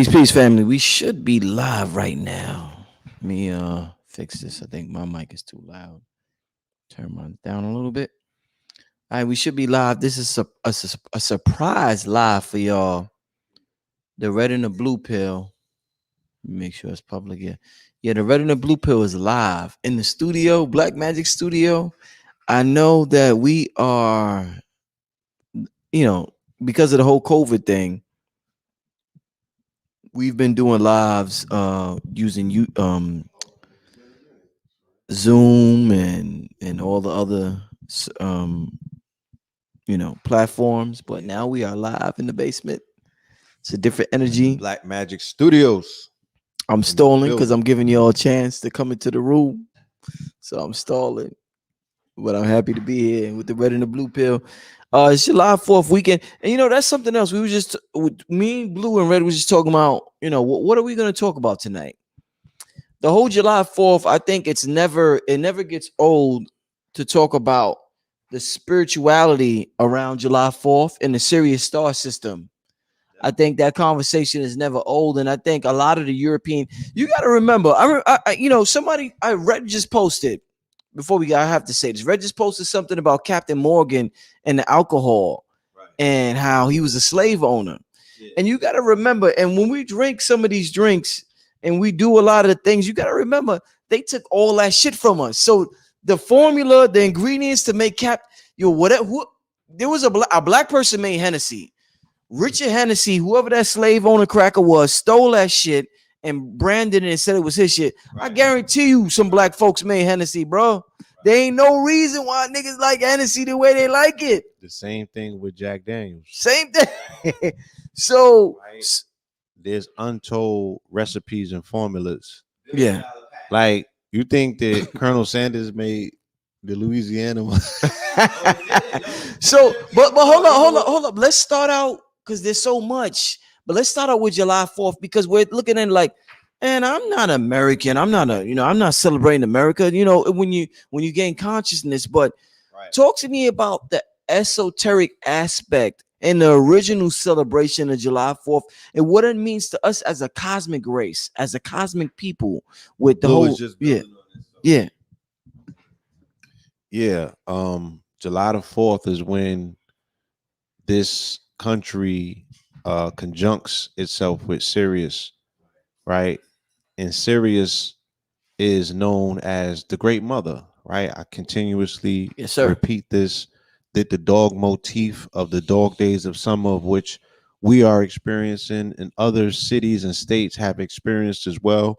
Peace, family. We should be live right now. Let me fix this. I think my mic is too loud. Turn mine down a little bit. All right, we should be live. This is a surprise live for y'all. The red and the blue pill. Make sure it's public. Yeah. The red and the blue pill is live in the studio, Black Magic Studio. I know that we are, because of the whole COVID thing. We've been doing lives using Zoom and all the other platforms, but now we are live in the basement. It's a different energy. Black Magic Studios. I'm stalling because I'm giving y'all a chance to come into the room, so I'm stalling. But I'm happy to be here with the red and the blue pill. It's July 4th weekend, and that's something else. We were just me, blue, and red was just talking about. What are we going to talk about tonight? The whole July 4th, I think it never gets old to talk about the spirituality around July 4th and the Sirius star system. I think that conversation is never old, and I think a lot of the European. You got to remember, I read just posted. Before I have to say this, Red just posted something about Captain Morgan and the alcohol, right, and how he was a slave owner. Yeah. And you got to remember, and when we drink some of these drinks and we do a lot of the things, you got to remember they took all that shit from us. So the formula, the ingredients to make there was a black person made Hennessy. Richard Hennessy, whoever that slave owner cracker was, stole that shit and branded it and said it was his shit. Right. I guarantee you some black folks made Hennessy, bro. Right. There ain't no reason why niggas like Hennessy the way they like it. The same thing with Jack Daniels. Same thing. So right. There's untold recipes and formulas. Yeah. Like, you think that Colonel Sanders made the Louisiana one? So, but hold up. Let's start out because there's so much. But let's start out with July 4th because we're looking at it like, and I'm not American. I'm not celebrating America. When you gain consciousness, but right. Talk to me about the esoteric aspect and the original celebration of July 4th and what it means to us as a cosmic race, as a cosmic people with the whole. Yeah. July the 4th is when this country conjuncts itself with Sirius, right? And Sirius is known as the Great Mother, right? I continuously repeat this, that the dog motif of the dog days of summer, of which we are experiencing and other cities and states have experienced as well.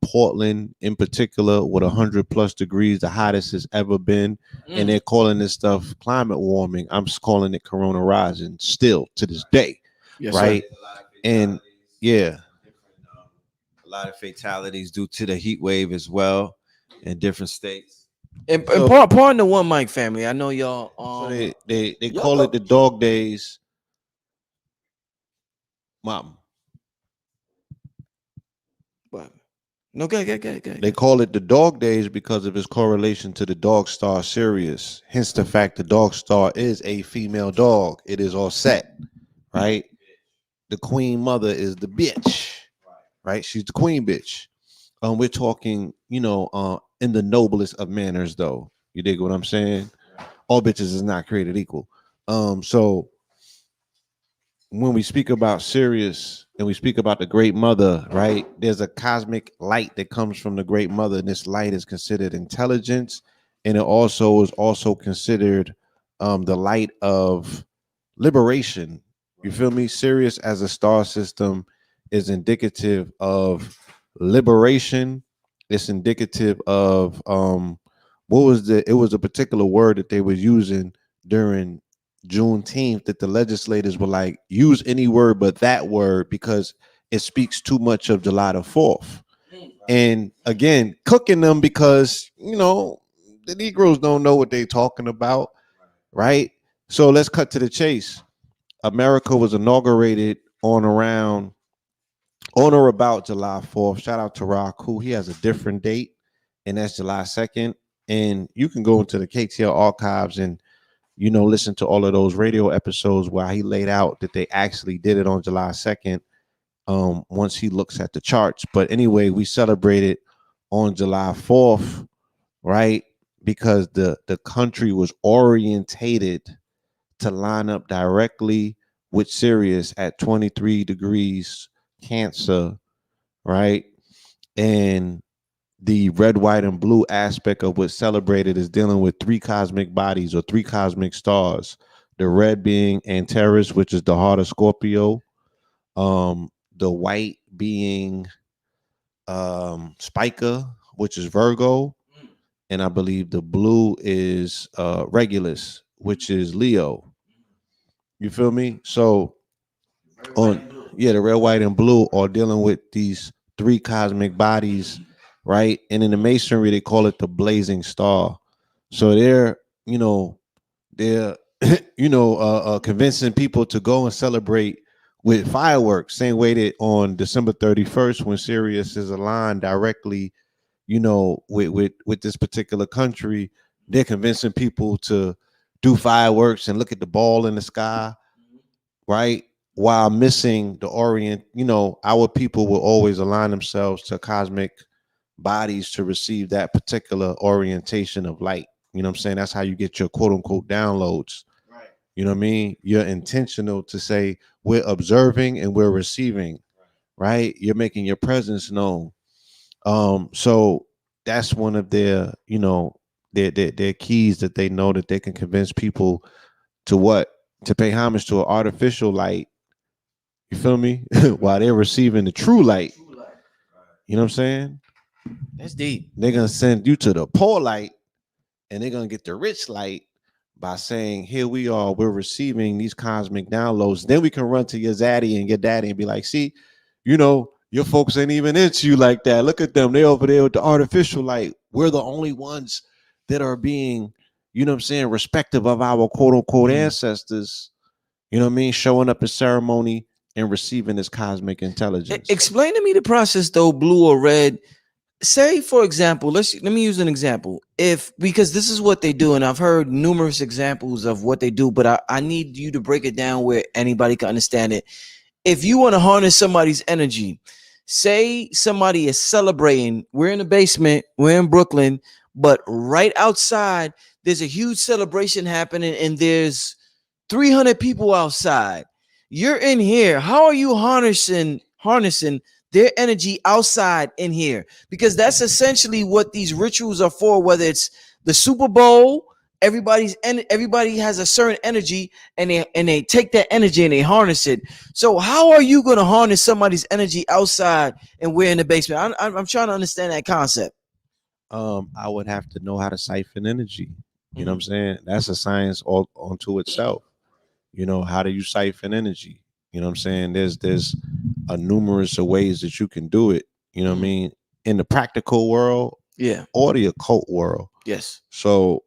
Portland in particular with 100+ degrees, the hottest it's ever been. And they're calling this stuff climate warming. I'm just calling it corona rising still to this day. Yes, right. And a lot of fatalities due to the heat wave as well in different states. And pardon the one mic family. I know y'all so they call it the dog days. Mom. No, go. They call it the dog days because of its correlation to the dog star Sirius. Hence the fact the dog star is a female dog. It is all set, right? The queen mother is the bitch, right? She's the queen bitch. We're talking, in the noblest of manners, though. You dig what I'm saying? All bitches is not created equal. So when we speak about Sirius and we speak about the Great Mother, right, there's a cosmic light that comes from the Great Mother, and this light is considered intelligence, and it also is considered the light of liberation. You feel me? Sirius as a star system is indicative of liberation. It's indicative of it was a particular word that they were using during Juneteenth that the legislators were like, use any word but that word because it speaks too much of July the 4th. And again, cooking them because, the Negroes don't know what they're talking about, right? So let's cut to the chase. America was inaugurated on or about July 4th. Shout out to Raku. He has a different date, and that's July 2nd. And you can go into the KTL archives and listen to all of those radio episodes where he laid out that they actually did it on July 2nd once he looks at the charts. But anyway, we celebrated on July 4th, right? Because the country was orientated to line up directly with Sirius at 23 degrees Cancer, right? And the red, white, and blue aspect of what's celebrated is dealing with three cosmic bodies or three cosmic stars. The red being Antares, which is the heart of Scorpio. The white being Spica, which is Virgo. And I believe the blue is Regulus, which is Leo. You feel me? So the red, white, and blue are dealing with these three cosmic bodies, right? And in the masonry, they call it the blazing star. So they're convincing people to go and celebrate with fireworks, same way that on December 31st, when Sirius is aligned directly, with this particular country, they're convincing people to do fireworks and look at the ball in the sky, right? While missing the orient, our people will always align themselves to cosmic bodies to receive that particular orientation of light. You know what I'm saying? That's how you get your quote unquote downloads. Right. You know what I mean? You're intentional to say we're observing and we're receiving, right? You're making your presence known. So that's one of their keys that they know that they can convince people to pay homage to an artificial light. You feel me? While they're receiving the true light. You know what I'm saying? That's deep. They're gonna send you to the poor light, and they're gonna get the rich light by saying, "Here we are. We're receiving these cosmic downloads." Then we can run to your zaddy and your daddy and be like, "See, your folks ain't even into you like that. Look at them. They're over there with the artificial light. We're the only ones that are being, respective of our quote unquote ancestors. You know what I mean? Showing up in ceremony and receiving this cosmic intelligence." Explain to me the process though, blue or red. Say, for example, let me use an example. Because this is what they do, and I've heard numerous examples of what they do, but I need you to break it down where anybody can understand it. If you want to harness somebody's energy, say somebody is celebrating, we're in the basement, we're in Brooklyn, but right outside, there's a huge celebration happening, and there's 300 people outside. You're in here. How are you harnessing their energy outside in here? Because that's essentially what these rituals are for, whether it's the Super Bowl, everybody has a certain energy, and they take that energy and they harness it. So how are you going to harness somebody's energy outside and we're in the basement? I'm trying to understand that concept. I would have to know how to siphon energy. You know what I'm saying? That's a science all onto itself. How do you siphon energy? You know what I'm saying? There's a numerous of ways that you can do it. You know what I mean? In the practical world, or the occult world. Yes. So,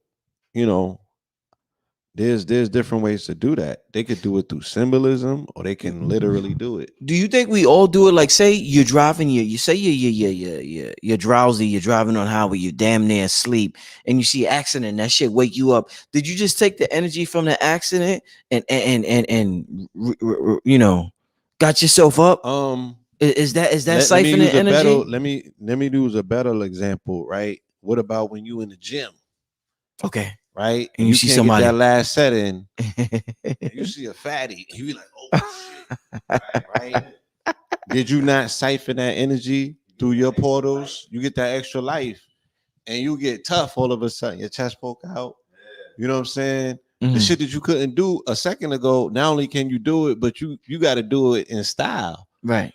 there's different ways to do that. They could do it through symbolism, or they can literally do it. Do you think we all do it? Like, say you're driving, you say you're drowsy, you're driving on highway, you're damn near asleep, and you see an accident, that shit wake you up. Did you just take the energy from the accident and got yourself up? Is that siphoning energy? Let me use a better example, right? What about when you in the gym? Okay. Right? And you see somebody get that last set in, you see a fatty, and you be like, oh shit. Right? Did you not siphon that energy through your portals? You get that extra life, and you get tough all of a sudden. Your chest poke out. You know what I'm saying? The shit that you couldn't do a second ago, not only can you do it, but you got to do it in style. Right.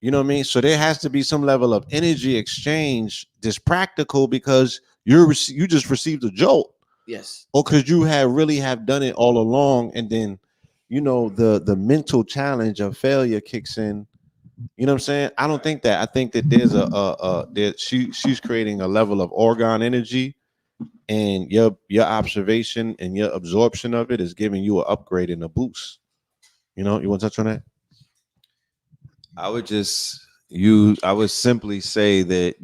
You know what I mean? So there has to be some level of energy exchange that's practical, because you just received a jolt. Yes. Or because you really have done it all along, and then the mental challenge of failure kicks in. You know what I'm saying? I don't think that. I think that there's she's creating a level of orgone energy, and your observation and your absorption of it is giving you an upgrade and a boost. You want to touch on that? I would simply say that,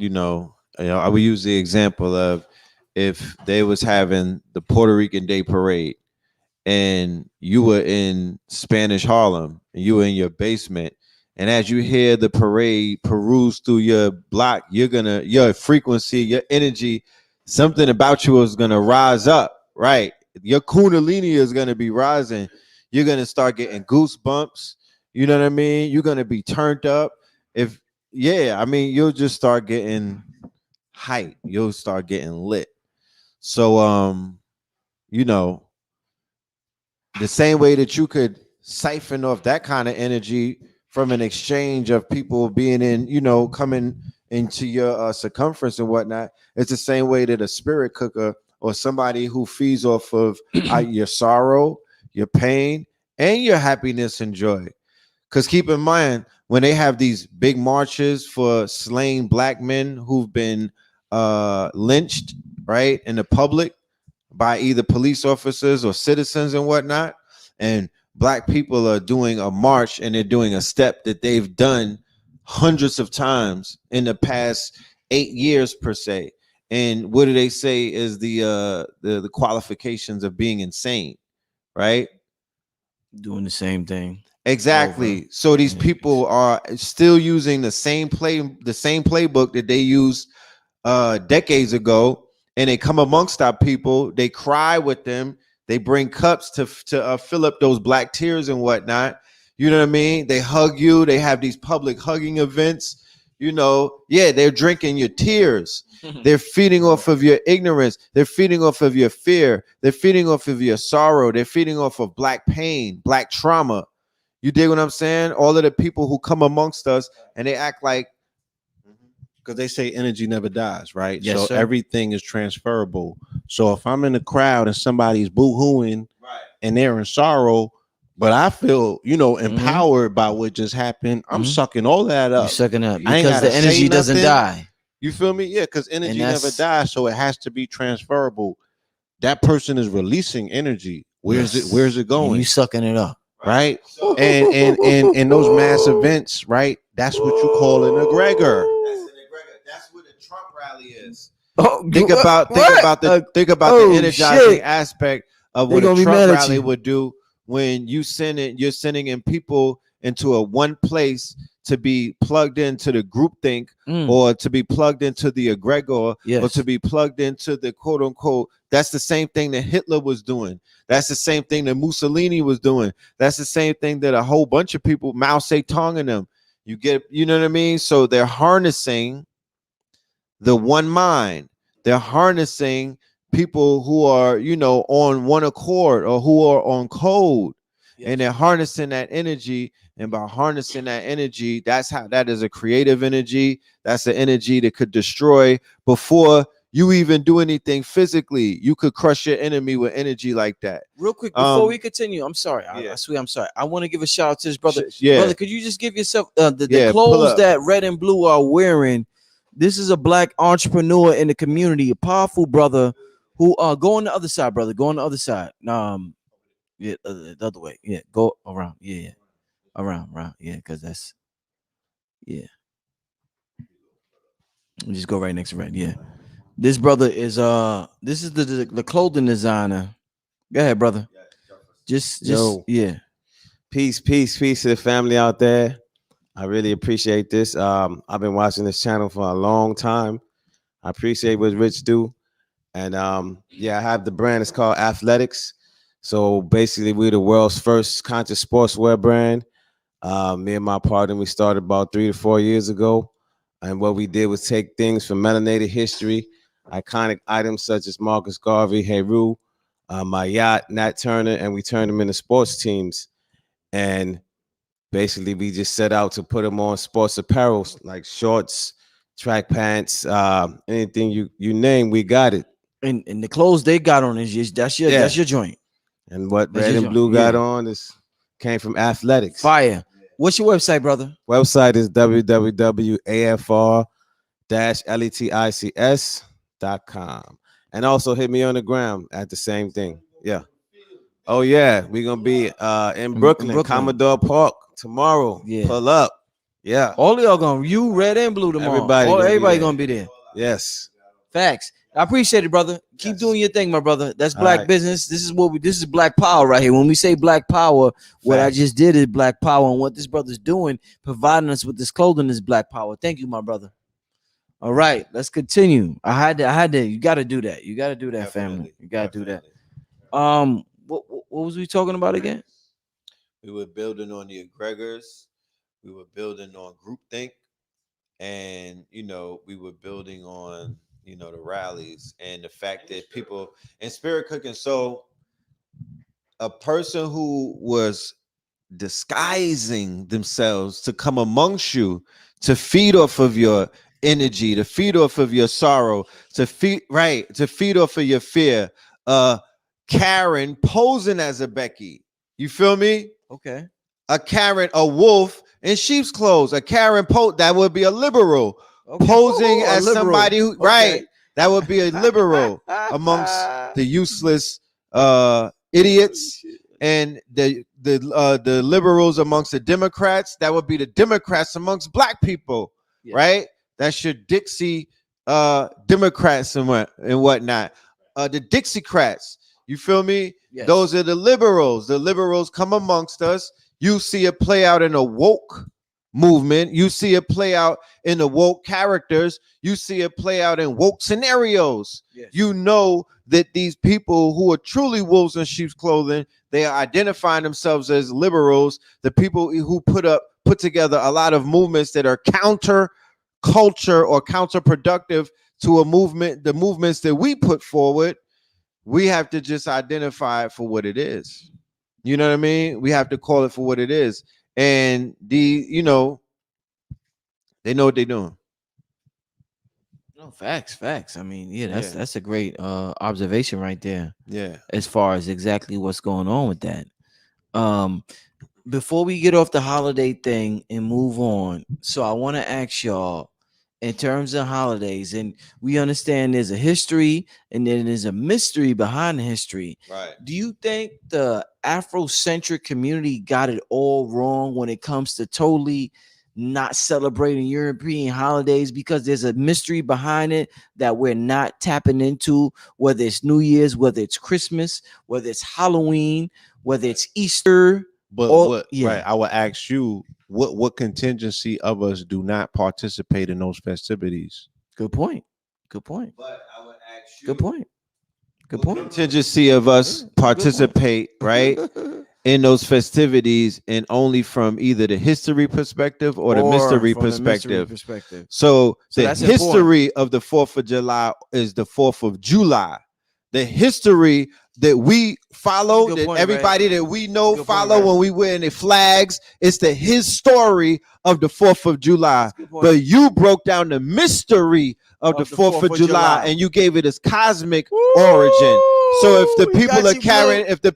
I would use the example of if they was having the Puerto Rican Day Parade and you were in Spanish Harlem and you were in your basement And as you hear the parade peruse through your block, your frequency, your energy, something about you is gonna rise up, right? Your kundalini is gonna be rising. You're gonna start getting goosebumps. You know what I mean? You're gonna be turned up. You'll just start getting hype. You'll start getting lit. So the same way that you could siphon off that kind of energy from an exchange of people being coming into your circumference and whatnot, it's the same way that a spirit cooker or somebody who feeds off of your sorrow, your pain, and your happiness and joy. Because keep in mind, when they have these big marches for slain black men who've been lynched, right, in the public by either police officers or citizens and whatnot, and black people are doing a march and they're doing a step that they've done hundreds of times in the past 8 years per se. And what do they say is the qualifications of being insane, right? Doing the same thing. Exactly. Over. So these people are still using the same playbook that they used decades ago, and they come amongst our people. They cry with them. They bring cups to fill up those black tears and whatnot. You know what I mean? They hug you. They have these public hugging events. They're drinking your tears. They're feeding off of your ignorance. They're feeding off of your fear. They're feeding off of your sorrow. They're feeding off of black pain, black trauma. You dig what I'm saying? All of the people who come amongst us and they act like, because they say energy never dies, right? Yes, so sir. Everything is transferable. So if I'm in the crowd and somebody's boo-hooing and they're in sorrow, but I feel, empowered by what just happened, I'm sucking all that up. You're sucking up I ain't because the gotta say energy doesn't nothing. die. You feel me? Yeah, because energy And never dies, so it has to be transferable. That person is releasing energy. Where's it going? And you sucking it up. Right? And those mass events, right? That's what you call an egregor. That's what a Trump rally is. Oh, Think about the energizing aspect of what a Trump rally would do when you're sending in people into a one place to be plugged into the groupthink or to be plugged into the egregor or to be plugged into the quote unquote. That's the same thing that Hitler was doing. That's the same thing that Mussolini was doing. That's the same thing that a whole bunch of people, Mao Zedong and them, you know what I mean? So they're harnessing the one mind. They're harnessing people who are, on one accord or who are on code. And they're harnessing that energy. And by harnessing that energy, that is a creative energy. That's an energy that could destroy before you even do anything physically. You could crush your enemy with energy like that. Real quick, before we continue, I'm sorry. I swear, I'm sorry. I want to give a shout out to this brother. Brother, could you just give yourself the clothes that Red and Blue are wearing? This is a black entrepreneur in the community, a powerful brother who go on the other side, brother. Go on the other side. The other way. Yeah, go around. Yeah. Around. Yeah, because that's just go right next to Red. Yeah. This brother is this is the clothing designer. Go ahead, brother. Just yeah. Peace to the family out there. I really appreciate this. I've been watching this channel for a long time. I appreciate what Rich do. And I have the brand. It's called Athletics. So basically, we're the world's first conscious sportswear brand. Me and my partner, we started about 3 to 4 years ago. And what we did was take things from melanated history, iconic items such as Marcus Garvey, Heru, my yacht, Nat Turner, and we turned them into sports teams. And basically, we just set out to put them on sports apparel, like shorts, track pants, anything you name, we got it. And the clothes they got on is that's your joint. And what Red and Blue got on came from Athletics. Fire. What's your website, brother? Website is www.afr-letics.com. And also hit me on the gram at the same thing. Yeah. Oh yeah, we're gonna be in Brooklyn, Commodore Park tomorrow. Yeah. Pull up. Yeah. All of y'all gonna Red and Blue tomorrow. Everybody gonna be there. Yes. Facts. I appreciate it, brother. Keep Yes. doing your thing, my brother. That's All black right. business. This is black power right here. When we say black power, what I Facts. just did is black power, and what this brother's doing, providing us with this clothing, is black power. Thank you, my brother. All right, let's continue. I had to. You got to do that. You got to do that, family. You got to do that. What was we talking about again? We were building on the egregors. We were building on groupthink, and we were building on the rallies and the fact that people in spirit cooking. So a person who was disguising themselves to come amongst you to feed off of your energy, to feed off of your sorrow, to feed off of your fear. Karen posing as a Becky. You feel me? Okay. A Karen, a wolf in sheep's clothes. A Karen that would be a liberal. Okay. Posing as liberal. somebody who Okay. that would be a liberal amongst the useless idiots and the liberals amongst the Democrats. That would be the Democrats amongst black people, right? That's your Dixie Democrats and whatnot. The Dixiecrats. You feel me? Yes. Those are the liberals. The liberals come amongst us. You see it play out in a woke movement. You see it play out in the woke characters. You see it play out in woke scenarios. Yes. You know that these people who are truly wolves in sheep's clothing, they are identifying themselves as liberals. The people who put together a lot of movements that are counter culture or counterproductive to a movement, the movements that we put forward. We have to just identify it for what it is. You know what I mean? We have to call it for what it is. And they know what they're doing. No, facts. I mean, that's a great observation right there. Yeah. As far as exactly what's going on with that. Before we get off the holiday thing and move on, so I want to ask y'all, in terms of holidays, and we understand there's a history and then there's a mystery behind the history. Right. Do you think the Afrocentric community got it all wrong when it comes to totally not celebrating European holidays, because there's a mystery behind it that we're not tapping into, whether it's New Year's, whether it's Christmas, whether it's Halloween, whether it's Easter? But right, I would ask you, what contingency of us do not participate in those festivities? Good point. But I would ask you, good point. Contingency of us participate, right, in those festivities, and only from either the history perspective or the mystery perspective. So the history important of the 4th of July is the 4th of July. The history that we follow, that everybody that we know follow when we wear the flags, it's his story of the 4th of July. But you broke down the mystery of the 4th of July and you gave it its cosmic origin. So if the people are carrying, if the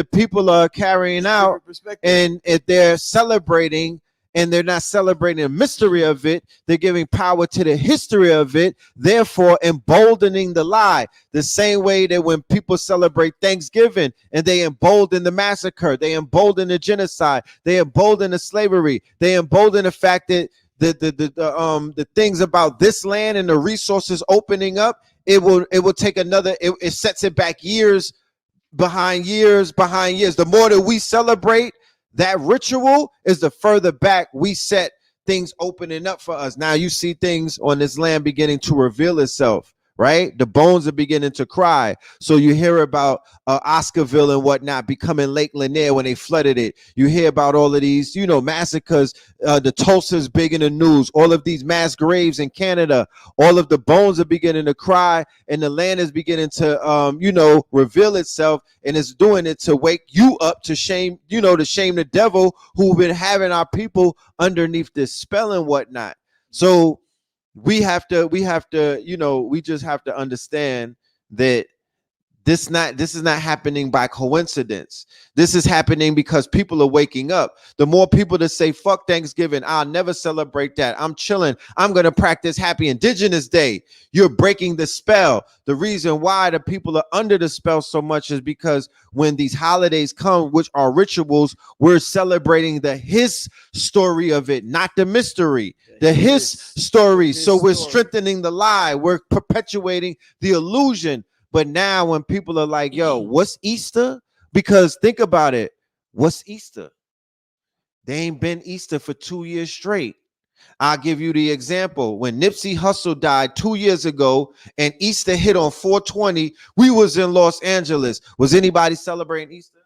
people are carrying out, and if they're celebrating, and they're not celebrating the mystery of it, they're giving power to the history of it, therefore emboldening the lie. The same way that when people celebrate Thanksgiving and they embolden the massacre, they embolden the genocide, they embolden the slavery, they embolden the fact that the things about this land and the resources opening up, it will take another, it sets it back years behind years. The more that we celebrate that ritual, is the further back we set things opening up for us. Now you see things on this land beginning to reveal itself, right? The bones are beginning to cry. So you hear about Oscarville and whatnot becoming Lake Lanier when they flooded it. You hear about all of these, massacres. The Tulsa's big in the news. All of these mass graves in Canada. All of the bones are beginning to cry, and the land is beginning to, reveal itself, and it's doing it to wake you up, to shame, to shame the devil who've been having our people underneath this spell and whatnot. So we just have to understand that This is not happening by coincidence. This is happening because people are waking up. The more people that say fuck Thanksgiving, I'll never celebrate that, I'm chilling, I'm gonna practice Happy Indigenous Day, you're breaking the spell. The reason why the people are under the spell so much is because when these holidays come, which are rituals, we're celebrating the his story of it, not the mystery. The his story. So we're strengthening the lie. We're perpetuating the illusion. But now when people are like, yo, what's Easter? Because think about it. What's Easter? They ain't been Easter for 2 years straight. I'll give you the example. When Nipsey Hussle died 2 years ago and Easter hit on 4/20, we was in Los Angeles. Was anybody celebrating Easter?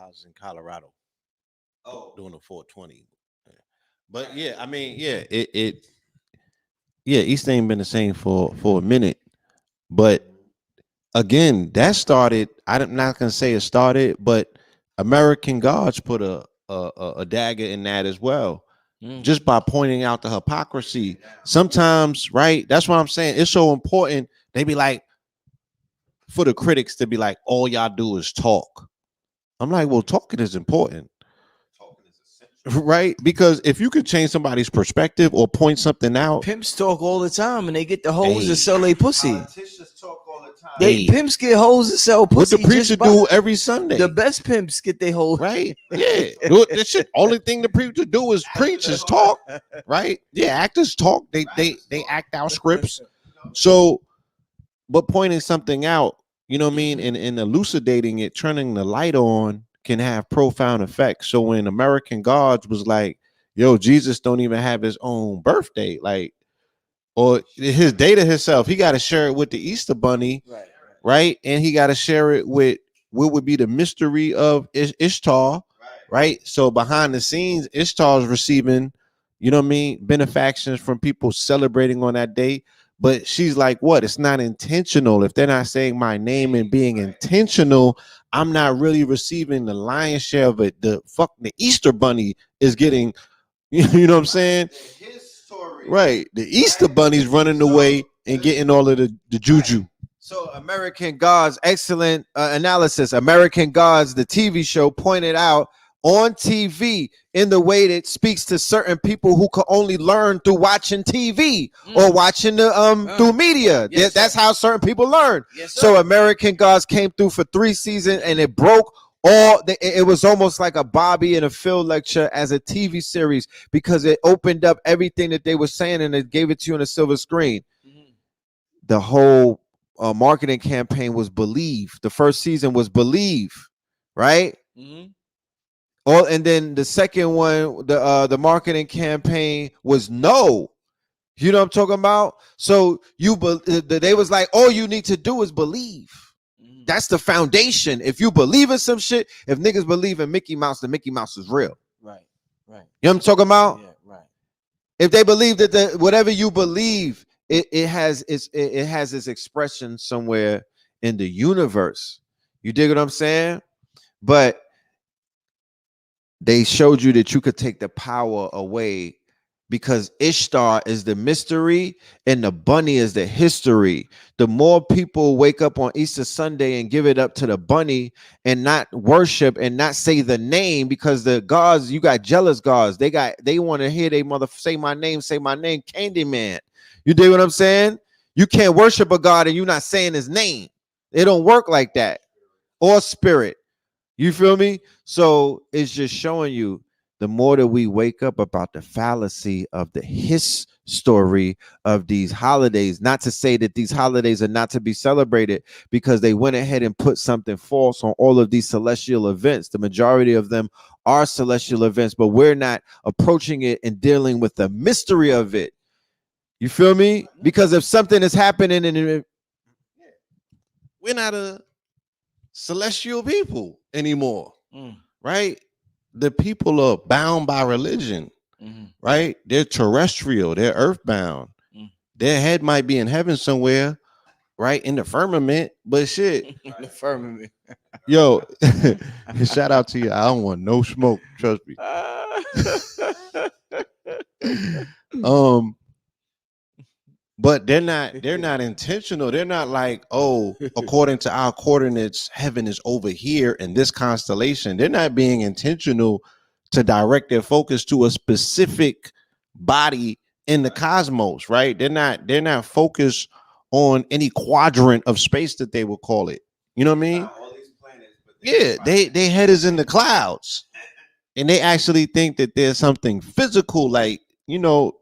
I was in Colorado. Doing a 420. But yeah, I mean, yeah, Easter ain't been the same for a minute. But again, that started, I'm not gonna say it started, but American Gods put a dagger in that as well. Just by pointing out the hypocrisy. Sometimes, right? That's what I'm saying. It's so important. They be like, for the critics to be like, all y'all do is talk. I'm like, well, talking is important. Right? Because if you could change somebody's perspective or point something out. Pimps talk all the time and they get the hoes to sell their pussy. Politicians talk all the time. Pimps get hoes to sell pussy. What the preacher do every Sunday. The best pimps get their hoes. Right? Yeah. That shit, only thing the preacher do is preach, is talk. Right? Yeah, actors talk. They act out scripts. So, but pointing something out, you know what I mean, and elucidating it, turning the light on, can have profound effects. So when American Gods was like, yo, Jesus don't even have his own birthday, like, or his day to himself, he got to share it with the Easter bunny, right? And he got to share it with what would be the mystery of Ishtar, right? So behind the scenes, Ishtar is receiving, you know what I mean, benefactions from people celebrating on that day. But she's like, what? It's not intentional. If they're not saying my name and being intentional, I'm not really receiving the lion's share of it. The Easter bunny is getting, you know what I'm saying? His story. Right. The Easter bunny's running away and getting all of the juju. So American Gods, excellent analysis. American Gods, the TV show, pointed out on TV in the way that speaks to certain people who can only learn through watching TV or watching the through media. Yes, that's how certain people learn. Yes, so American Gods came through for 3 seasons and it broke all. It was almost like a Bobby and a Phil lecture as a TV series because it opened up everything that they were saying and it gave it to you on a silver screen. The whole marketing campaign was Believe. The first season was Believe, right? And then the second one, the marketing campaign was No. You know what I'm talking about? So they was like, all you need to do is believe. That's the foundation. If you believe in some shit, if niggas believe in Mickey Mouse, then Mickey Mouse is real. Right. You know what I'm talking about? Yeah, right. If they believe that whatever you believe, it has its expression somewhere in the universe. You dig what I'm saying? But they showed you that you could take the power away because Ishtar is the mystery and the bunny is the history. The more people wake up on Easter Sunday and give it up to the bunny and not worship and not say the name, because the gods, you got jealous gods. They want to hear they mother say my name, Candyman. You dig what I'm saying? You can't worship a god and you're not saying his name. It don't work like that. Or spirit. You feel me? So it's just showing you the more that we wake up about the fallacy of the his story of these holidays, not to say that these holidays are not to be celebrated because they went ahead and put something false on all of these celestial events. The majority of them are celestial events, but we're not approaching it and dealing with the mystery of it. You feel me? Because if something is happening and we're not a celestial people anymore, right? The people are bound by religion, right? They're terrestrial, they're earthbound. Their head might be in heaven somewhere, right? In the firmament, but shit. The firmament. Yo, shout out to you. I don't want no smoke, trust me. But they're not intentional. They're not like, oh, according to our coordinates, heaven is over here in this constellation. They're not being intentional to direct their focus to a specific body in the cosmos, right? They're not focused on any quadrant of space that they would call it. You know what I mean? Yeah, they head is in the clouds. And they actually think that there's something physical, like, you know,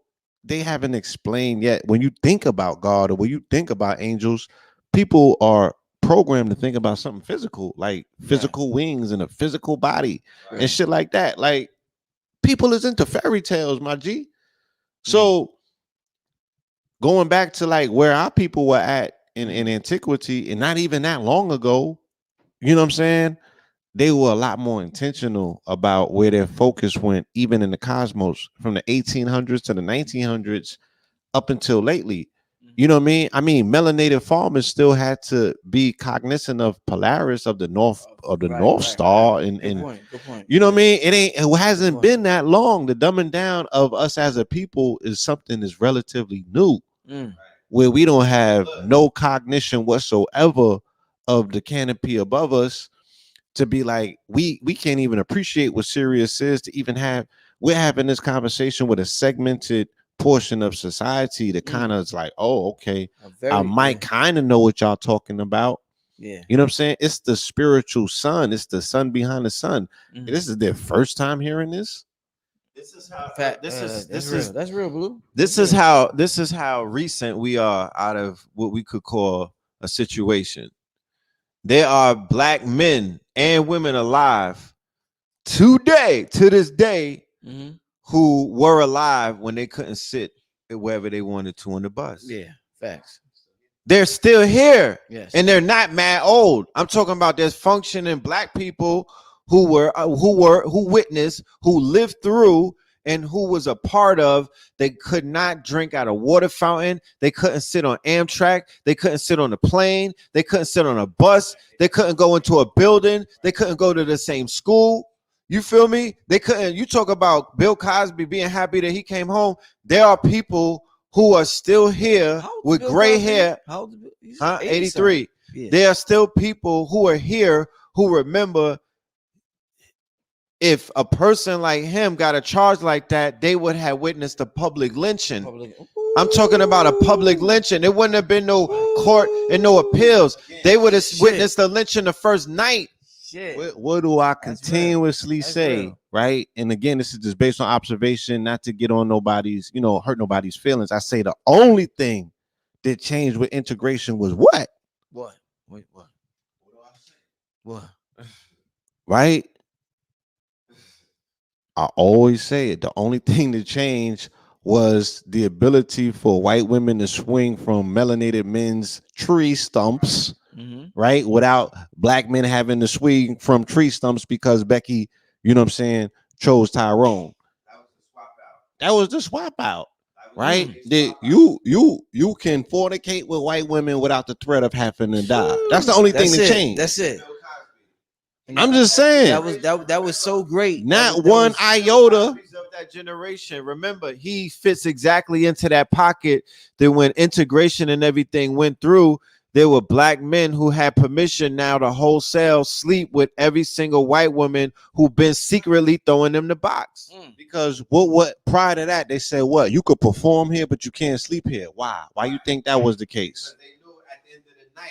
they haven't explained yet. When you think about God or when you think about angels, people are programmed to think about something physical, like physical wings and a physical body and shit like that. Like, people is into fairy tales, my G. So going back to like where our people were at in antiquity, and not even that long ago, you know what I'm saying? They were a lot more intentional about where their focus went, even in the cosmos, from the 1800s to the 1900s up until lately. You know what I mean? I mean, melanated farmers still had to be cognizant of Polaris, of the North Star, and good point. You know what I mean? It hasn't been that long. The dumbing down of us as a people is something that's relatively new, where we don't have no cognition whatsoever of the canopy above us. To be like, we can't even appreciate what Sirius is, to even have, we're having this conversation with a segmented portion of society that kind of is like, oh, okay, I might kind of know what y'all talking about. Yeah, you know what I'm saying? It's the spiritual sun. It's the sun behind the sun. This is their first time hearing this. This is how that's real, Blue. This is how recent we are out of what we could call a situation. There are black men and women alive today, to this day, who were alive when they couldn't sit wherever they wanted to on the bus. Yeah, facts. They're still here, yes, and they're not mad old. I'm talking about there's functioning black people who witnessed, who lived through, and who was a part of. They could not drink out of water fountain. They couldn't sit on Amtrak. They couldn't sit on a plane. They couldn't sit on a bus. They couldn't go into a building. They couldn't go to the same school. You feel me? They couldn't. You talk about Bill Cosby being happy that he came home. There are people who are still here with gray hair. How old is 83. Yeah. There are still people who are here who remember, if a person like him got a charge like that, they would have witnessed a public lynching. I'm talking about a public lynching. There wouldn't have been no court and no appeals. They would have witnessed the lynching the first night. What do I continuously say, right? And again, this is just based on observation, not to get on nobody's, hurt nobody's feelings. I say the only thing that changed with integration was what? What? Wait, what? What do I say? What? Right? I always say it. The only thing that changed was the ability for white women to swing from melanated men's tree stumps, right? Without black men having to swing from tree stumps because Becky, chose Tyrone. That was the swap out, right? That you can fornicate with white women without the threat of having to die. That's the only thing that changed. That's it. I'm just saying that was so great. Not one iota of that generation. Remember, he fits exactly into that pocket that when integration and everything went through, there were black men who had permission now to wholesale sleep with every single white woman who been secretly throwing them the box. Because what prior to that, they said what? You could perform here, but you can't sleep here. Why? Why you think that was the case? They knew at the end of the night,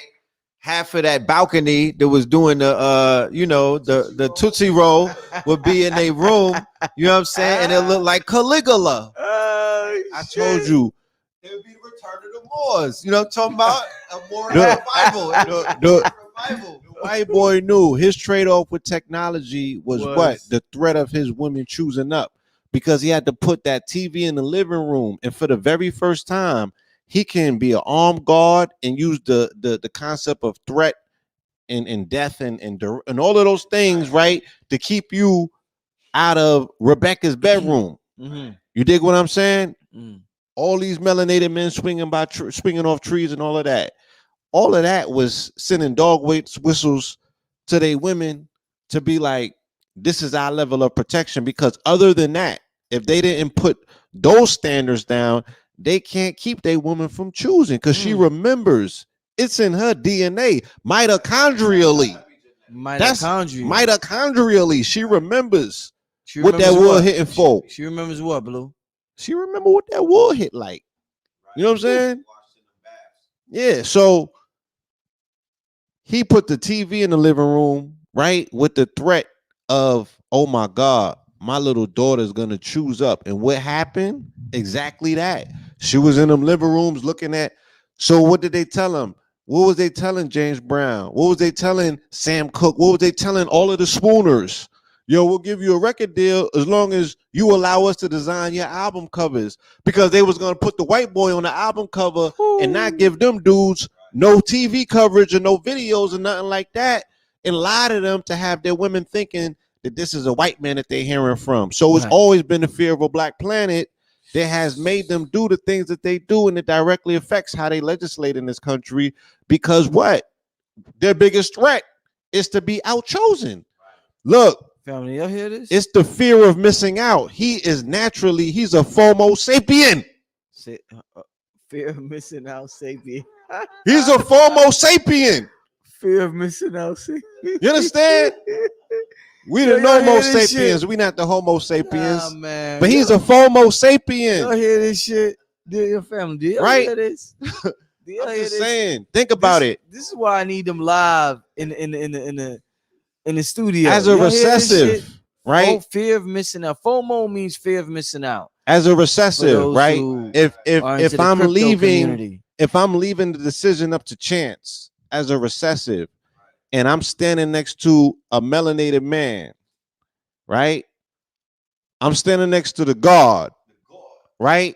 half of that balcony that was doing the Tootsie Roll would be in a room, you know what I'm saying? And it looked like Caligula. I told you. It would be Return of the Moors. You know what I'm talking about? A Moor revival. The white boy knew his trade-off with technology was what? The threat of his women choosing up. Because he had to put that TV in the living room. And for the very first time, he can be an armed guard and use the concept of threat and death and all of those things, right, to keep you out of Rebecca's bedroom. You dig what I'm saying? All these melanated men swinging off trees and all of that. All of that was sending dog whistles to their women to be like, this is our level of protection. Because other than that, if they didn't put those standards down, they can't keep their woman from choosing because she remembers. It's in her DNA, mitochondrially. Mitochondrially. She remembers what that wood hitting for. She remembers what, Blue? She remember what that wood hit like. You know what I'm saying? Yeah. So he put the TV in the living room, right, with the threat of, oh my God, my little daughter's gonna choose up. And what happened? Exactly that. She was in them living rooms looking at. So what did they tell him? What was they telling James Brown? What was they telling Sam Cooke? What was they telling all of the swooners? Yo, we'll give you a record deal as long as you allow us to design your album covers, because they was gonna put the white boy on the album cover and not give them dudes no TV coverage or no videos or nothing like that, and lie to them to have their women thinking that this is a white man that they're hearing from. So it's always been the fear of a black planet that has made them do the things that they do, and it directly affects how they legislate in this country, because what? Their biggest threat is to be outchosen. Look, family, y'all hear this? It's the fear of missing out. He's a Fomosapien. Fear of missing out, sapien. He's a Fomosapien. Fear of missing out, sapien. You understand? We the Homo sapiens. We not the Homo sapiens. Nah, man. But he's a Fomosapien. Y'all hear this shit? Your family, do y'all hear this? I'm just saying. Think about it. This is why I need them live in the studio. As a recessive, right? Fear of missing out. FOMO means fear of missing out. As a recessive, right? If I'm leaving, if I'm leaving the decision up to chance as a recessive, and I'm standing next to a melanated man, right? I'm standing next to the God, right?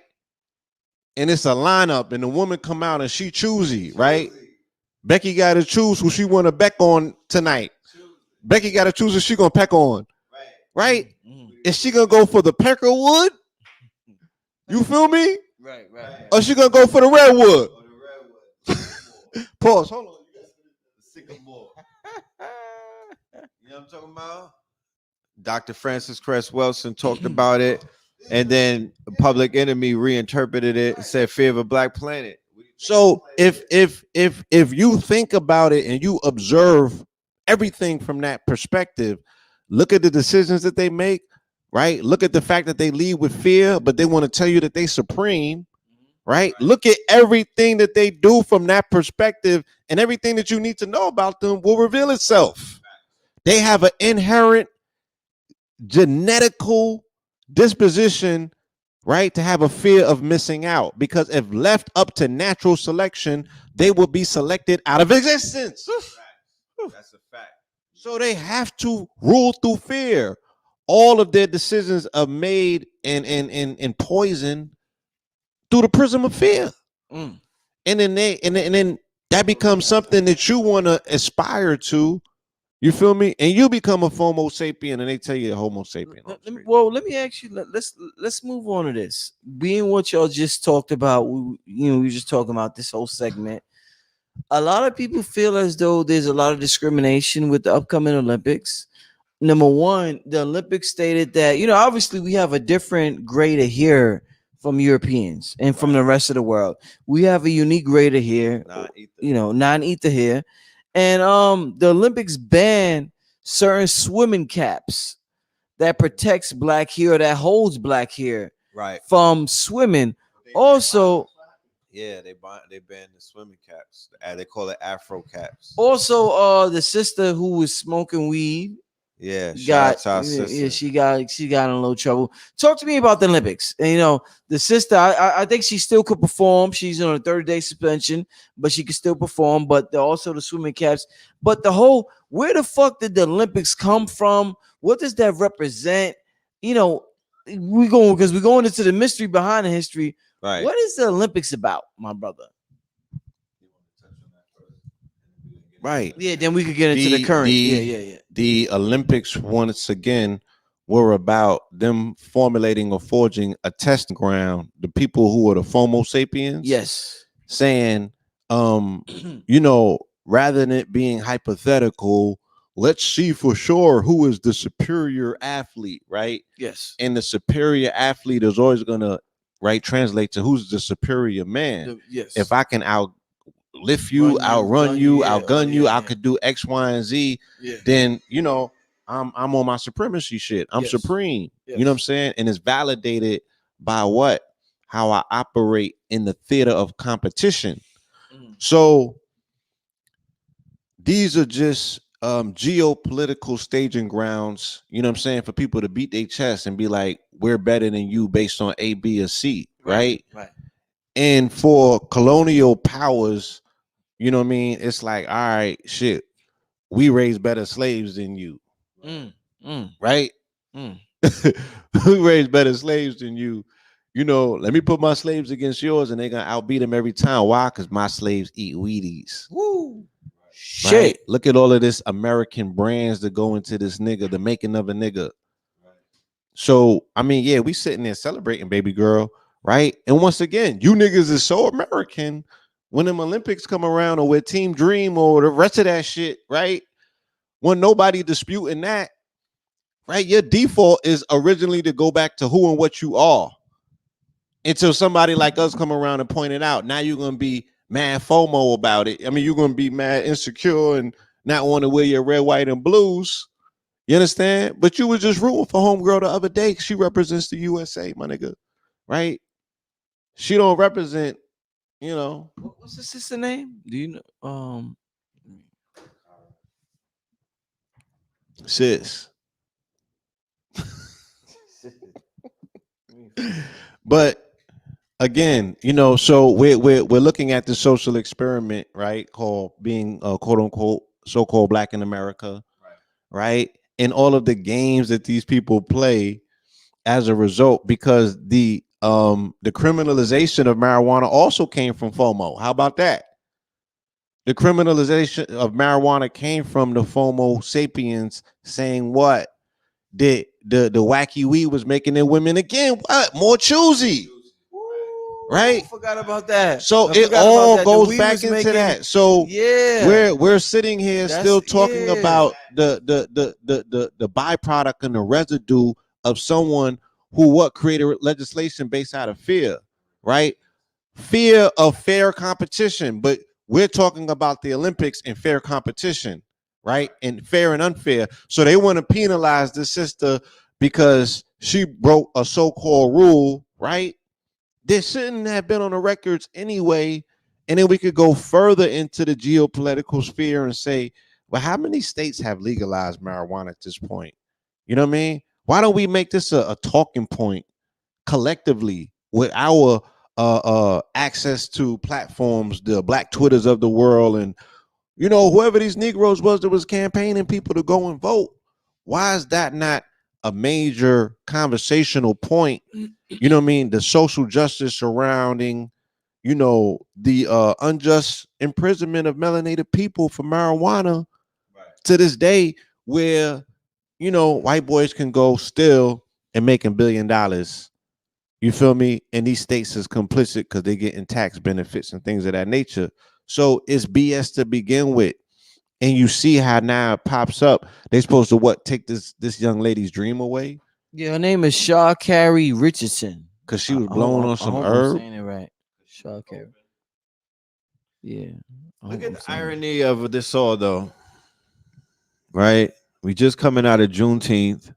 And it's a lineup, and the woman come out and she choosy, right? Becky got to choose who she want to beck on tonight. Becky got to choose who she gonna peck on, right? Is she gonna go for the peckerwood? You feel me? Right. Or she gonna go for the redwood? Pause. Hold on. Sycamore. You know what I'm talking about? Dr. Francis Cress Wilson talked about it, and then Public Enemy reinterpreted it and said fear of a black planet. So if you think about it and you observe everything from that perspective, look at the decisions that they make, right? Look at the fact that they lead with fear, but they want to tell you that they supreme, right? Look at everything that they do from that perspective, and everything that you need to know about them will reveal itself. They have an inherent genetical disposition, right, to have a fear of missing out, because if left up to natural selection, they will be selected out of existence. That's a fact. So they have to rule through fear. All of their decisions are made and poisoned through the prism of fear. And then that becomes something that you want to aspire to. You feel me? And you become a Homo sapien, and they tell you a Homo sapien. Let me ask you. Let's move on to this. Being what y'all just talked about, we were just talking about this whole segment. A lot of people feel as though there's a lot of discrimination with the upcoming Olympics. Number one, the Olympics stated that, obviously we have a different grader here from Europeans and from the rest of the world. We have a unique grader here, non-ether here. And the Olympics ban certain swimming caps that protects black hair, or that holds black hair from swimming. Also, they banned the swimming caps. They call it Afro caps. Also, the sister who was smoking weed, she got in a little trouble. Talk to me about the Olympics. And, the sister, I think she still could perform. She's on a 30-day suspension, but she could still perform. But also the swimming caps. But where the fuck did the Olympics come from? What does that represent? We're going into the mystery behind the history. Right. What is the Olympics about, my brother? Right. Yeah, then we could get into the current. Yeah. The Olympics, once again, were about them formulating or forging a test ground. The people who are the Fomosapien. Yes. Saying, rather than it being hypothetical, let's see for sure who is the superior athlete, right? Yes. And the superior athlete is always going to right, translate to who's the superior man. Yes. If I can outlift you, outrun you, outgun you, I could do X, Y, and Z. Yeah. Then I'm on my supremacy shit. I'm supreme. Yes. You know what I'm saying? And it's validated by what? How I operate in the theater of competition. So these are just geopolitical staging grounds, you know what I'm saying, for people to beat their chest and be like, we're better than you based on A, B, or C, right? Right. And for colonial powers, you know what I mean, it's like, all right, shit, we raise better slaves than you, right? We raise better slaves than you. Let me put my slaves against yours and they're gonna outbeat them every time. Why? Because my slaves eat Wheaties. Woo. Right? Shit. Look at all of this American brands that go into this nigga, the making of a nigga. So, I mean, yeah, we sitting there celebrating, baby girl, right? And once again, you niggas is so American when them Olympics come around or with Team Dream or the rest of that shit, right? When nobody disputing that, right? Your default is originally to go back to who and what you are. Until somebody like us come around and point it out. Now you're going to be mad FOMO about it. I mean, you're going to be mad insecure and not want to wear your red, white, and blues. You understand? But you was just rooting for homegirl the other day. She represents the USA, my nigga. Right? She don't represent, What's the sister name? Do you know? Sis. But again, so we're looking at the social experiment, right? Called being quote unquote so-called Black in America, right? And all of the games that these people play as a result, because the criminalization of marijuana also came from FOMO. How about that? The criminalization of marijuana came from the Fomosapiens saying what? The wacky weed was making their women again what? More choosy. Right? I forgot about that. So it all goes back into that. So yeah, we're sitting here still talking about the byproduct and the residue of someone who created legislation based out of fear, right? Fear of fair competition. But we're talking about the Olympics and fair competition, right? And fair and unfair. So they want to penalize this sister because she broke a so-called rule, right? This shouldn't have been on the records anyway. And then we could go further into the geopolitical sphere and say, well, how many states have legalized marijuana at this point? You know what I mean? Why don't we make this a talking point collectively with our access to platforms, the Black Twitters of the world, and whoever these Negroes was that was campaigning people to go and vote? Why is that not a major conversational point? You know what I mean? The social justice surrounding, the unjust imprisonment of melanated people for marijuana to this day, where, white boys can go still and making $1 billion. You feel me? And these states is complicit because they getting tax benefits and things of that nature. So it's BS to begin with. And you see how now it pops up. They supposed to take this young lady's dream away? Yeah, her name is Shaw Carrie Richardson. Because she was blowing on some herb. I'm saying it right. Shaw Carrie. Yeah. Look at the irony of this all, though. Right? We just coming out of Juneteenth.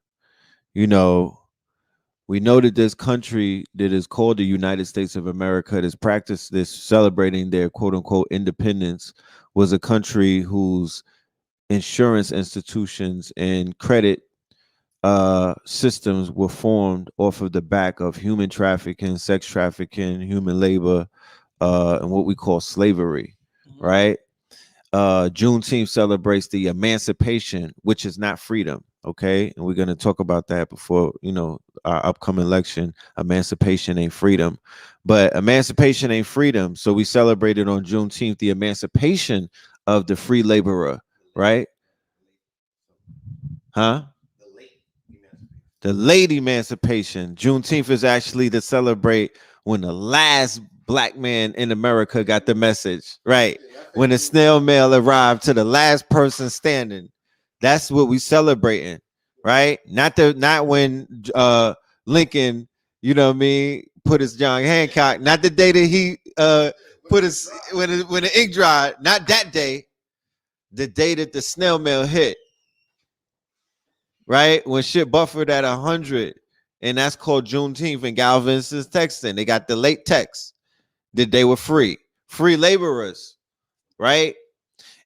We know that this country that is called the United States of America, this celebrating their quote unquote independence, was a country whose insurance institutions and credit systems were formed off of the back of human trafficking, sex trafficking, human labor, and what we call slavery, right? Juneteenth celebrates the emancipation, which is not freedom. Okay, and we're going to talk about that before our upcoming election. Emancipation ain't freedom, but emancipation ain't freedom. So we celebrated on Juneteenth the emancipation of the free laborer, right? Huh? The late emancipation. Juneteenth is actually to celebrate when the last Black man in America got the message, right? When the snail mail arrived to the last person standing. That's what we celebrating, right? Not when Lincoln, put put his John Hancock, not the day that he put his when the ink dried, not that day, the day that the snail mail hit, right? When shit buffered at 100, and that's called Juneteenth. And Galvin's is texting. They got the late text that they were free laborers, right?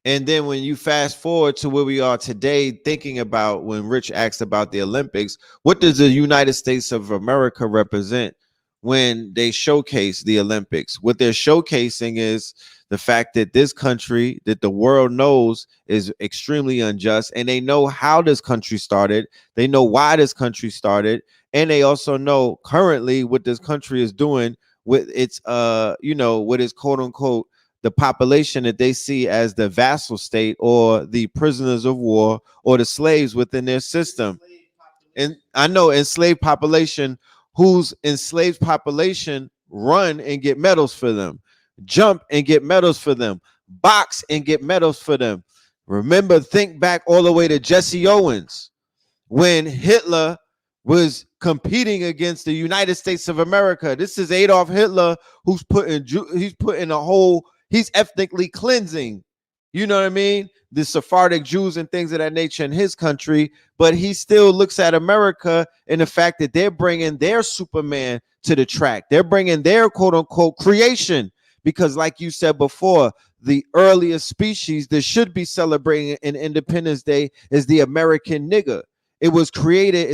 And then when you fast forward to where we are today, thinking about when Rich asked about the Olympics, what does the United States of America represent when they showcase the Olympics? What they're showcasing is the fact that this country, that the world knows is extremely unjust, and they know how this country started. They know why this country started, and they also know currently what this country is doing with its, with its quote unquote, the population that they see as the vassal state or the prisoners of war or the slaves within their system. And I know enslaved population, whose enslaved population run and get medals for them, jump and get medals for them, box and get medals for them. Remember, think back all the way to Jesse Owens when Hitler was competing against the United States of America. This is Adolf Hitler who's he's ethnically cleansing, you know what I mean? The Sephardic Jews and things of that nature in his country, but he still looks at America and the fact that they're bringing their Superman to the track. They're bringing their quote unquote creation, because like you said before, the earliest species that should be celebrating in Independence Day is the American nigger. It was created.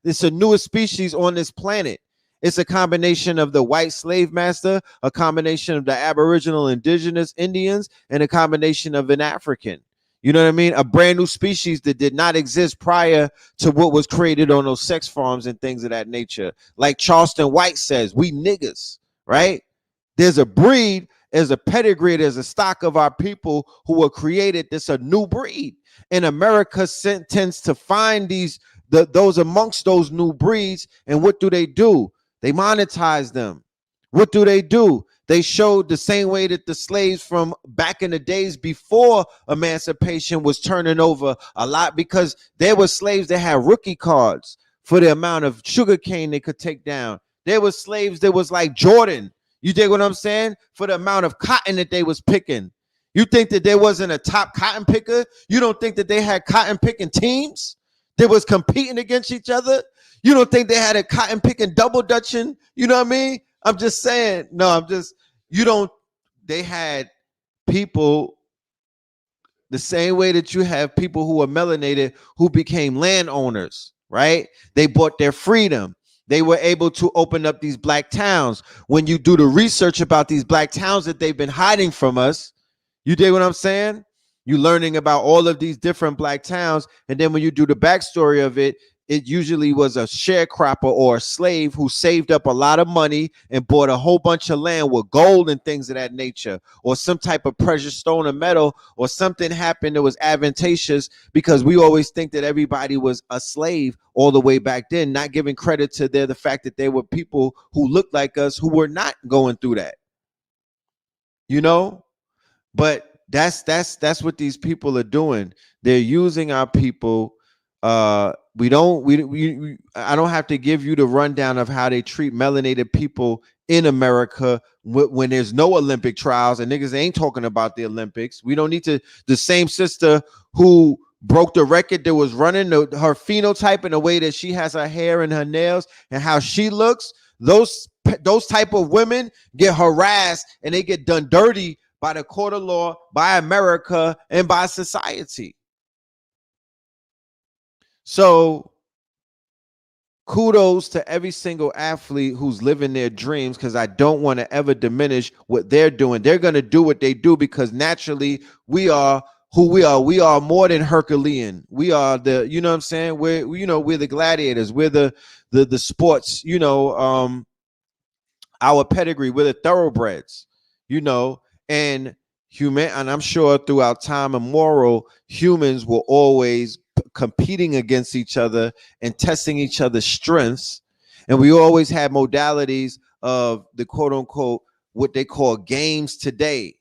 It's a newest species on this planet. It's a combination of the white slave master, a combination of the Aboriginal indigenous Indians, and a combination of an African. You know what I mean? A brand new species that did not exist prior to what was created on those sex farms and things of that nature. Like Charleston White says, we niggas, right? There's a breed, there's a pedigree, there's a stock of our people who were created. That's a new breed. And America tends to find those amongst those new breeds. And what do? They monetize them. What do? They showed the same way that the slaves from back in the days before emancipation was turning over a lot, because there were slaves that had rookie cards for the amount of sugar cane they could take down. There were slaves that was like Jordan. You dig what I'm saying? For the amount of cotton that they was picking. You think that there wasn't a top cotton picker? You don't think that they had cotton picking teams that was competing against each other? You don't think they had a cotton picking double dutching? You know what I mean? I'm just saying. They had people the same way that you have people who are melanated who became landowners, right? They bought their freedom. They were able to open up these black towns. When you do the research about these black towns that they've been hiding from us, you dig what I'm saying? You're learning about all of these different black towns. And then when you do the backstory of it, it usually was a sharecropper or a slave who saved up a lot of money and bought a whole bunch of land with gold and things of that nature, or some type of precious stone or metal, or something happened that was advantageous, because we always think that everybody was a slave all the way back then, not giving credit to the fact that there were people who looked like us who were not going through that, you know? But that's what these people are doing. They're using our people. I don't have to give you the rundown of how they treat melanated people in America when there's no Olympic trials, and niggas ain't talking about the Olympics. We don't need to. The same sister who broke the record that was running her phenotype and the way that she has her hair and her nails and how she looks, those type of women get harassed and they get done dirty by the court of law, by America, and by society. So kudos to every single athlete who's living their dreams, because I don't want to ever diminish what they're doing. They're going to do what they do because naturally we are who we are. We are more than Herculean. We are the, you know what I'm saying? We're the gladiators. We're the sports, our pedigree. We're the thoroughbreds, and I'm sure throughout time immemorial, humans will always competing against each other and testing each other's strengths. And we always had modalities of the quote unquote, what they call games today.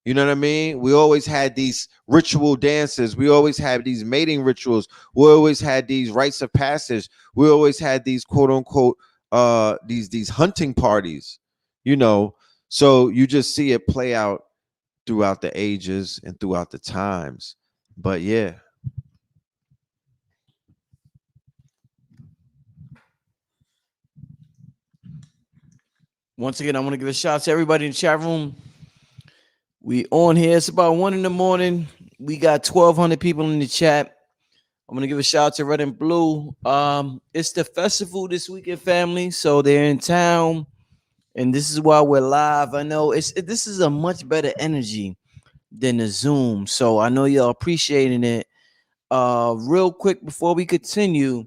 You know what I mean? We always had these ritual dances. We always had these mating rituals. We always had these rites of passage. We always had these quote unquote these hunting parties, you know. So you just see it play out throughout the ages and throughout the times. But yeah. Once again, I want to give a shout out to everybody in the chat room. We on here. It's about 1 a.m. We got 1,200 people in the chat. I'm gonna give a shout out to Red and Blue. It's the festival this weekend, family. So they're in town, and this is why we're live. I know this is a much better energy than the Zoom. So I know y'all appreciating it. Real quick before we continue,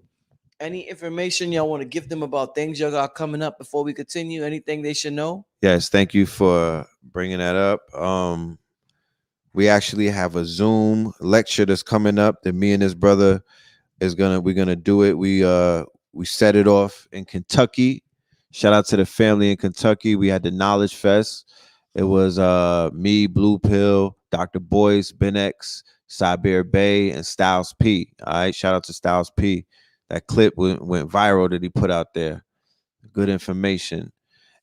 any information y'all want to give them about things y'all got coming up before we continue? Anything they should know? Yes, thank you for bringing that up. We actually have a Zoom lecture that's coming up that me and his brother we're gonna do it. We set it off in Kentucky. Shout out to the family in Kentucky. We had the Knowledge Fest. It was me, Blue Pill, Dr. Boyce, Ben X, Cyber Bay, and Styles P. All right, shout out to Styles P. That clip went viral that he put out there. Good information.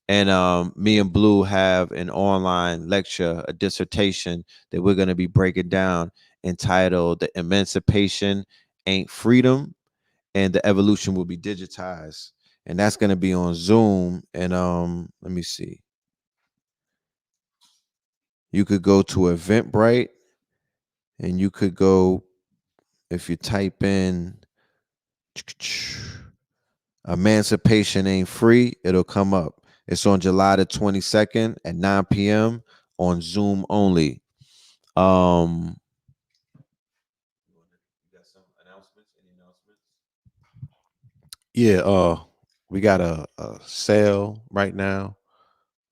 And me and Blue have an online lecture, a dissertation that we're going to be breaking down entitled "The Emancipation Ain't Freedom and the Evolution Will Be Digitized." And that's going to be on Zoom. And let me see. You could go to Eventbrite, and you could go, if you type in "Emancipation Ain't Free," it'll come up. It's on July the 22nd at 9 p.m. on Zoom only. You got some announcements? Any announcements? Yeah, we got a sale right now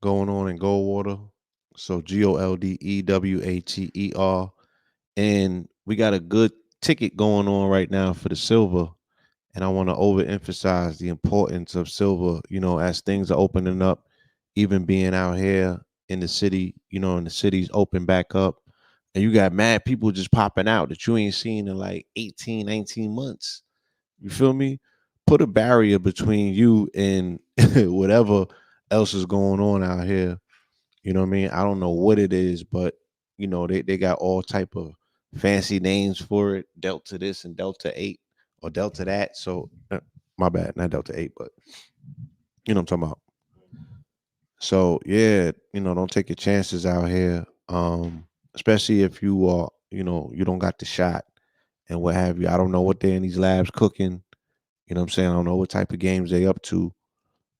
going on in Goldwater. So GOLDEWATER. And we got a good ticket going on right now for the silver. And I want to overemphasize the importance of silver, as things are opening up, even being out here in the city, and the city's open back up. And you got mad people just popping out that you ain't seen in like 18, 19 months. You feel me? Put a barrier between you and whatever else is going on out here. You know what I mean? I don't know what it is, but they got all type of fancy names for it. Delta this and Delta 8 or Delta that. So my bad, not Delta 8, but you know what I'm talking about. So yeah, don't take your chances out here. Especially if you are, you don't got the shot and what have you. I don't know what they're in these labs cooking. You know what I'm saying? I don't know what type of games they up to,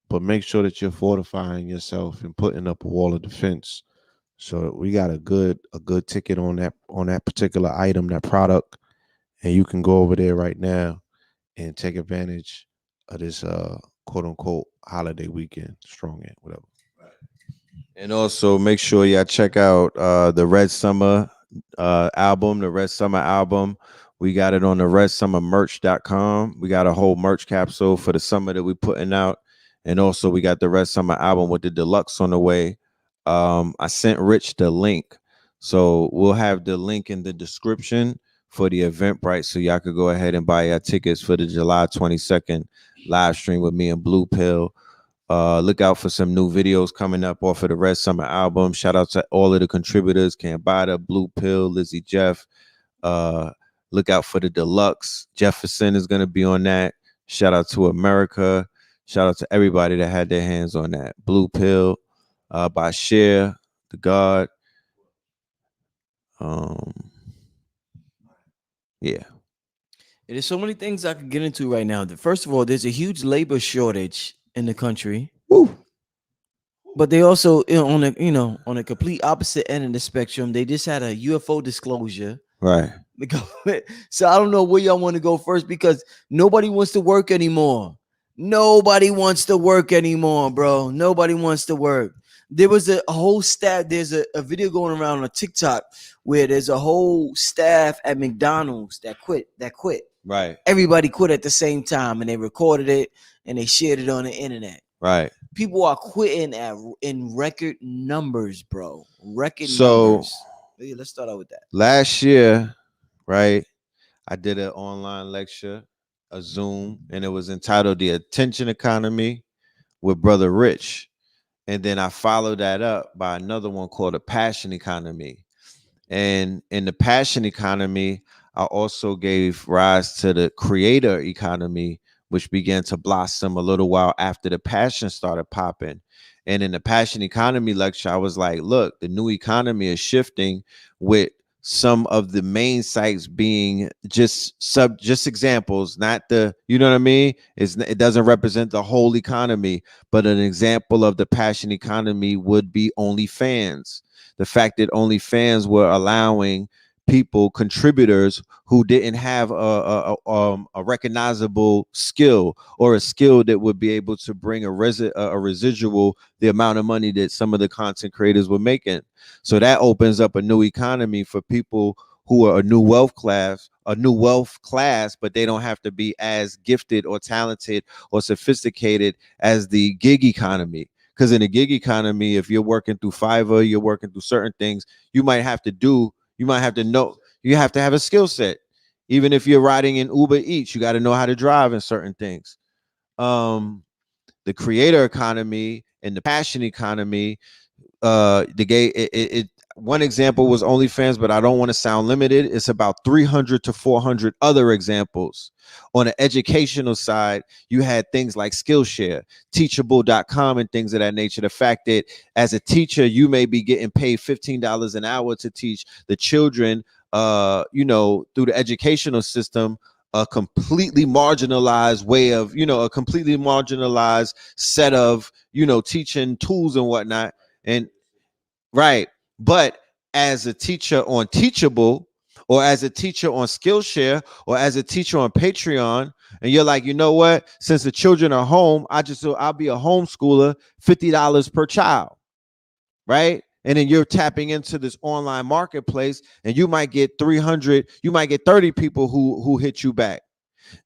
but make sure that you're fortifying yourself and putting up a wall of defense. So we got a good ticket on that particular item, that product, and you can go over there right now and take advantage of this quote unquote holiday weekend, strong end, whatever. And also make sure y'all check out the Red Summer album, the Red Summer album. We got it on the redsummermerch.com. We got a whole merch capsule for the summer that we're putting out. And also we got the Red Summer album with the deluxe on the way. I sent Rich the link. So we'll have the link in the description for the Eventbrite, so y'all could go ahead and buy your tickets for the July 22nd live stream with me and Blue Pill. Look out for some new videos coming up off of the Red Summer album. Shout out to all of the contributors: Cambada, Blue Pill, Lizzie Jeff. Look out for the deluxe. Jefferson is going to be on that. Shout out to America. Shout out to everybody that had their hands on that. Blue Pill by Cher, the God. Yeah. There's so many things I could get into right now. First of all, there's a huge labor shortage in the country. Woo. But they also on a complete opposite end of the spectrum, they just had a UFO disclosure. Right. The government. So I don't know where y'all want to go first, because nobody wants to work anymore. Nobody wants to work anymore, bro. Nobody wants to work. There was a whole staff. There's a video going around on TikTok where there's a whole staff at McDonald's that quit. Right. Everybody quit at the same time, and they recorded it and they shared it on the internet. Right. People are quitting in record numbers, bro. Record numbers. Yeah, let's start out with that. Last year, right, I did an online lecture, a Zoom, and it was entitled "The Attention Economy with Brother Rich. And then I followed that up by another one called the Passion Economy. And in the Passion Economy, I also gave rise to the Creator Economy, which began to blossom a little while after the Passion started popping. And in the Passion Economy lecture, I was like, look, the new economy is shifting with some of the main sites being just examples, not the, you know what I mean? It doesn't represent the whole economy, but an example of the Passion Economy would be OnlyFans. The fact that OnlyFans were allowing people, contributors who didn't have a recognizable skill, or a skill that would be able to bring a residual, the amount of money that some of the content creators were making. So that opens up a new economy for people who are a new wealth class, but they don't have to be as gifted or talented or sophisticated as the gig economy. Because in the gig economy, if you're working through Fiverr, you're working through certain things, you have to have a skill set. Even if you're riding in Uber Eats, you got to know how to drive in certain things. The Creator Economy and the Passion Economy, one example was OnlyFans, but I don't want to sound limited. It's about 300 to 400 other examples. On the educational side, you had things like Skillshare, teachable.com, and things of that nature. The fact that as a teacher, you may be getting paid $15 an hour to teach the children, through the educational system, a completely marginalized way of, a completely marginalized set of, teaching tools and whatnot. And right. But as a teacher on Teachable, or as a teacher on Skillshare, or as a teacher on Patreon, and you're like, you know what? Since the children are home, I'll be a homeschooler, $50 per child. Right. And then you're tapping into this online marketplace, and you might get 30 people who hit you back.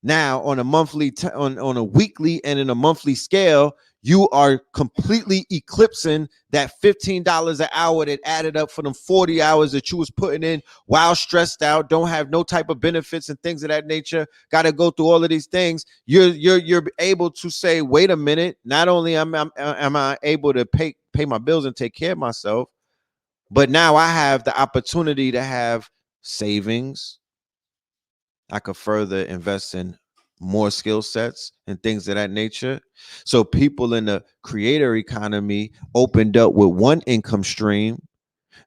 Now on a monthly, on a weekly and in a monthly scale, you are completely eclipsing that $15 an hour that added up for them 40 hours that you was putting in while stressed out, don't have no type of benefits and things of that nature, got to go through all of these things. You're able to say, wait a minute, not only am I able to pay my bills and take care of myself, but now I have the opportunity to have savings. I could further invest in more skill sets and things of that nature. So people in the Creator Economy opened up with one income stream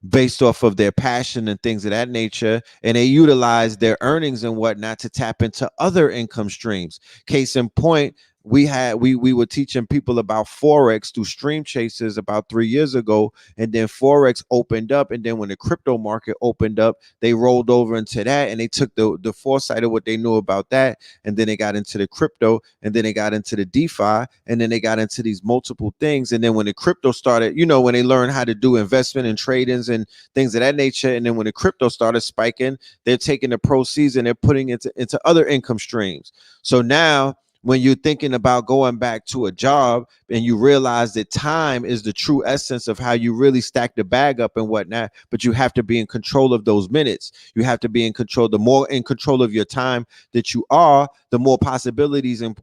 based off of their passion and things of that nature, and they utilized their earnings and whatnot to tap into other income streams. Case in point, we were teaching people about Forex through Stream Chasers about 3 years ago, and then Forex opened up, and then when the crypto market opened up, they rolled over into that, and they took the foresight of what they knew about that, and then they got into the crypto, and then they got into the DeFi, and then they got into these multiple things. And then when the crypto started, when they learned how to do investment and tradings and things of that nature, and then when the crypto started spiking, they're taking the proceeds and they're putting it into other income streams. So now, when you're thinking about going back to a job and you realize that time is the true essence of how you really stack the bag up and whatnot, but you have to be in control of those minutes. You have to be in control. The more in control of your time that you are, the more possibilities and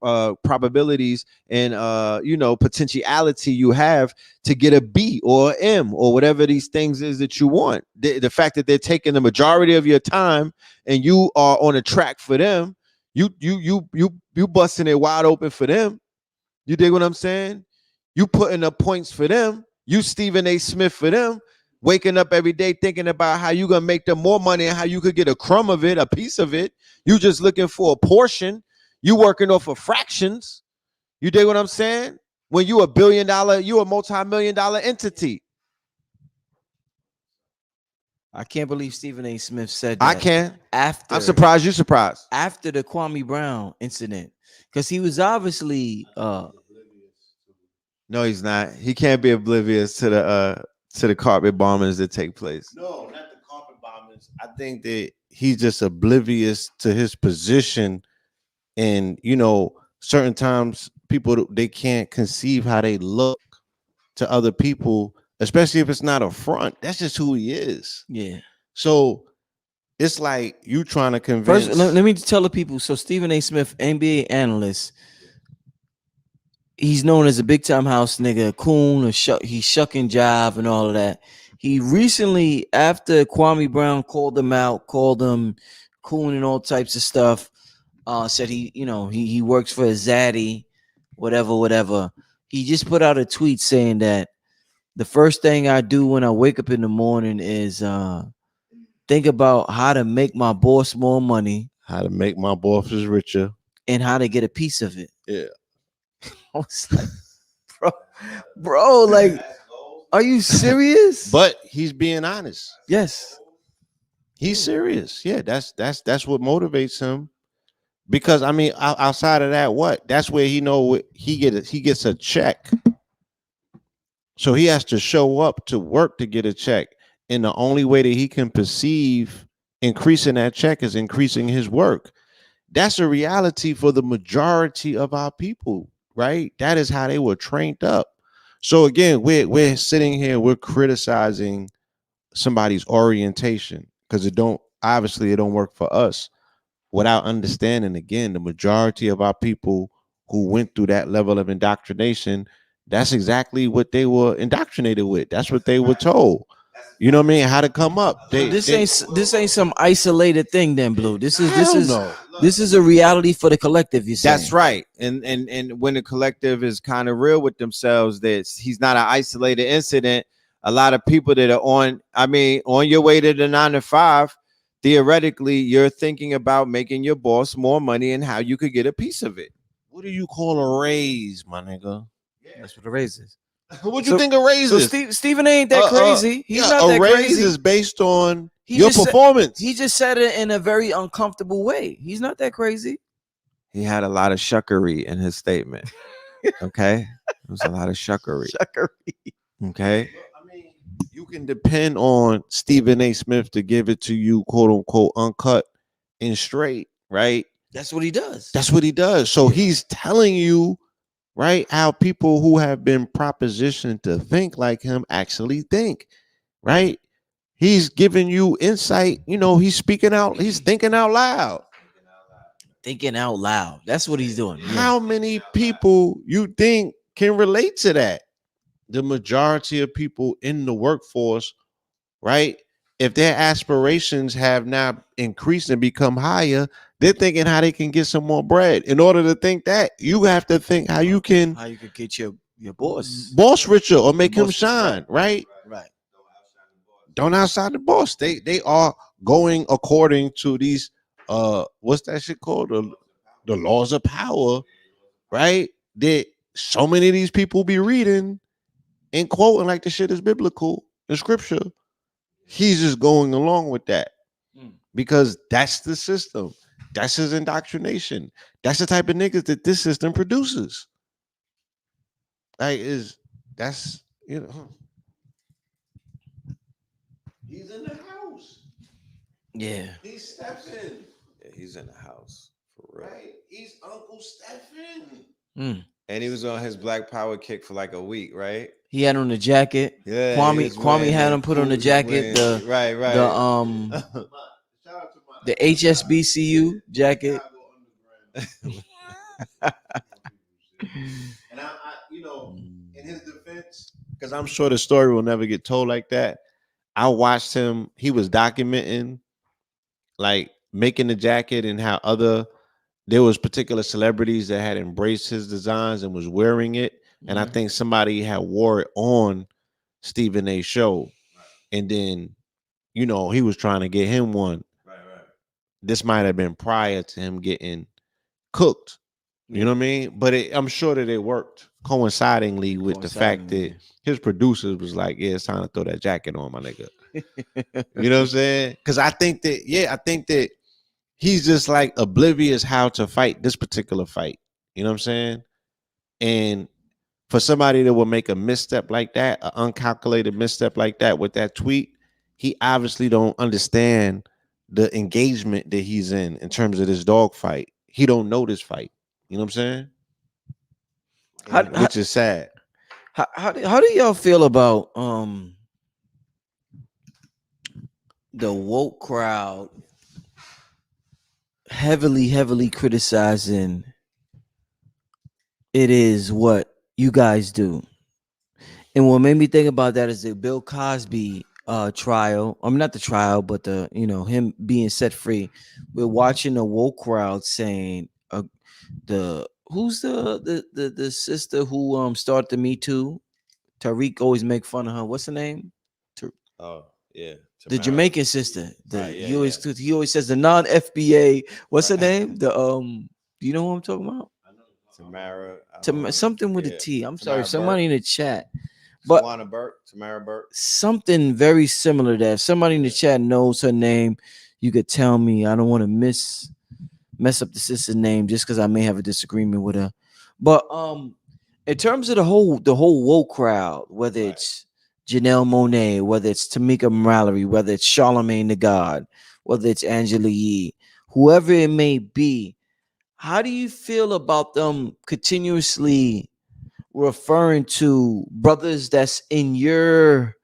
probabilities and, potentiality you have to get a B or an M or whatever these things is that you want. The fact that they're taking the majority of your time and you are on a track for them, you busting it wide open for them. You dig what I'm saying? You putting up points for them. You Stephen A. Smith for them. Waking up every day thinking about how you gonna make them more money and how you could get a crumb of it, a piece of it. You just looking for a portion. You working off of fractions. You dig what I'm saying? When you $1 billion, you a multi-million-dollar entity. I can't believe Stephen A. Smith said that. I can. I'm surprised you're surprised. After the Kwame Brown incident, because he was obviously no, he's not. He can't be oblivious to the carpet bombings that take place. No, not the carpet bombings. I think that he's just oblivious to his position, and certain times people, they can't conceive how they look to other people, especially if it's not a front. That's just who he is. Yeah. So it's like you trying to convince. First, let me tell the people. So Stephen A. Smith, NBA analyst, he's known as a big time house nigga, a coon, he's shucking jive and all of that. He recently, after Kwame Brown called him out, called him coon and all types of stuff, said he works for a zaddy, whatever. He just put out a tweet saying that the first thing I do when I wake up in the morning is think about how to make my boss more money, how to make my bosses richer, and how to get a piece of it. Yeah. I was like, bro, like, are you serious? But he's being honest. Yes, he's serious. Yeah, that's what motivates him. Because I mean, outside of that, what? That's where he gets a check. So he has to show up to work to get a check, and the only way that he can perceive increasing that check is increasing his work. That's a reality for the majority of our people, right? That is how they were trained up. So again, we're sitting here, we're criticizing somebody's orientation because it don't work for us, without understanding, again, the majority of our people who went through that level of indoctrination, that's exactly what they were indoctrinated with. That's what they were told. You know what I mean? How to come up. This ain't some isolated thing, then, Blue. This is a reality for the collective. You saying? That's right. And when the collective is kind of real with themselves, that he's not an isolated incident. A lot of people that are on your way to the 9 to 5, theoretically, you're thinking about making your boss more money and how you could get a piece of it. What do you call a raise, my nigga? That's what a raise is. What you think a raise is? So Stephen ain't that crazy. He's not that crazy. A crazy. raise is based on your performance. He just said it in a very uncomfortable way. He's not that crazy. He had a lot of shuckery in his statement. Okay? It was a lot of shuckery. Okay? I mean, you can depend on Stephen A. Smith to give it to you, quote unquote, uncut and straight, right? That's what he does. That's what he does. So he's telling you, right, how people who have been propositioned to think like him actually think, right? He's giving you insight. You know, he's speaking out. He's thinking out loud. Thinking out loud. That's what he's doing. How many people you think can relate to that? The majority of people in the workforce, right? If their aspirations have now increased and become higher, they're thinking how they can get some more bread. In order to think that, you have to think how you can get your boss richer or make him shine, right? Right. Don't outside the boss. They are going according to these what's that shit called? The laws of power, right? That so many of these people be reading and quoting like the shit is biblical in scripture. He's just going along with that because that's the system. That's his indoctrination. That's the type of niggas that this system produces. That's you know. He's in the house. Yeah. He's Stephen. Yeah, he's in the house for real. Right? He's Uncle Stephen. And he was on his Black Power kick for like a week, right? He had on the jacket. Yeah. Kwame had him put on the jacket. Right. The HSBCU jacket. And I in his defense, because I'm sure the story will never get told like that. I watched him. He was documenting, like making the jacket and how there was particular celebrities that had embraced his designs and was wearing it. And I think somebody had wore it on Stephen A's show. And then, he was trying to get him one. Right. This might have been prior to him getting cooked. You know what I mean? But I'm sure that it worked coincidingly with the fact that his producers was like, yeah, it's time to throw that jacket on, my nigga. You know what I'm saying? Because I think that he's just like oblivious how to fight this particular fight. You know what I'm saying? And for somebody that will make a misstep like that, an uncalculated misstep like that with that tweet, he obviously don't understand the engagement that he's in terms of this dog fight. He don't know this fight. You know what I'm saying? Which is sad. How do y'all feel about the woke crowd heavily criticizing it is what You guys do. And what made me think about that is the Bill Cosby trial. I mean, not the trial, but the him being set free. We're watching the woke crowd saying, the who's the sister who started the Me Too? Tariq always make fun of her. What's her name? Oh yeah, The Tamara. Jamaican sister. Right, yeah, He always says the non FBA. What's her Right. name? Do you know who I'm talking about? Tamara. Something with a Yeah. T. I'm sorry, Tamara somebody in Burke. the chat. But Tawana Burke. Tamara Burke. something very similar to that. If somebody in the chat knows her name, you could tell me. I don't want to mess up the sister's name just because I may have a disagreement with her. But in terms of the whole woke crowd, whether Right. it's Janelle Monáe, whether it's Tamika Mallory, whether it's Charlamagne the God, whether it's Angela Yee, whoever it may be, how do you feel about them continuously referring to brothers that's in your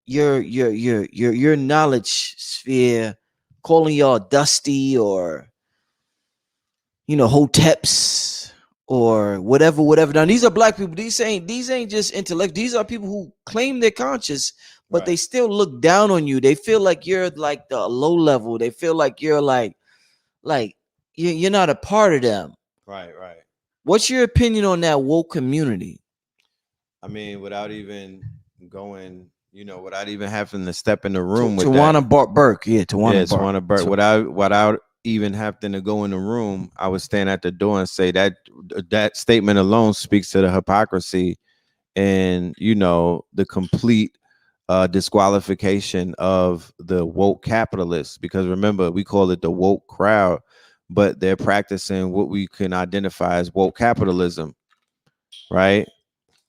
your knowledge sphere, calling y'all dusty or hoteps or whatever. Now these are black people. These ain't just intellect. These are people who claim they're conscious, but they still look down on you. They feel like you're like the low level. They feel like you're like you're not a part of them. Right. What's your opinion on that woke community? I mean, without even going, without even having to step in the room with Tawana that. Burke, Tawana Burke. Tawana Burke. Without even having to go in the room, I would stand at the door and say that statement alone speaks to the hypocrisy and the complete disqualification of the woke capitalists. Because remember, we call it the woke crowd, but they're practicing what we can identify as woke capitalism, right?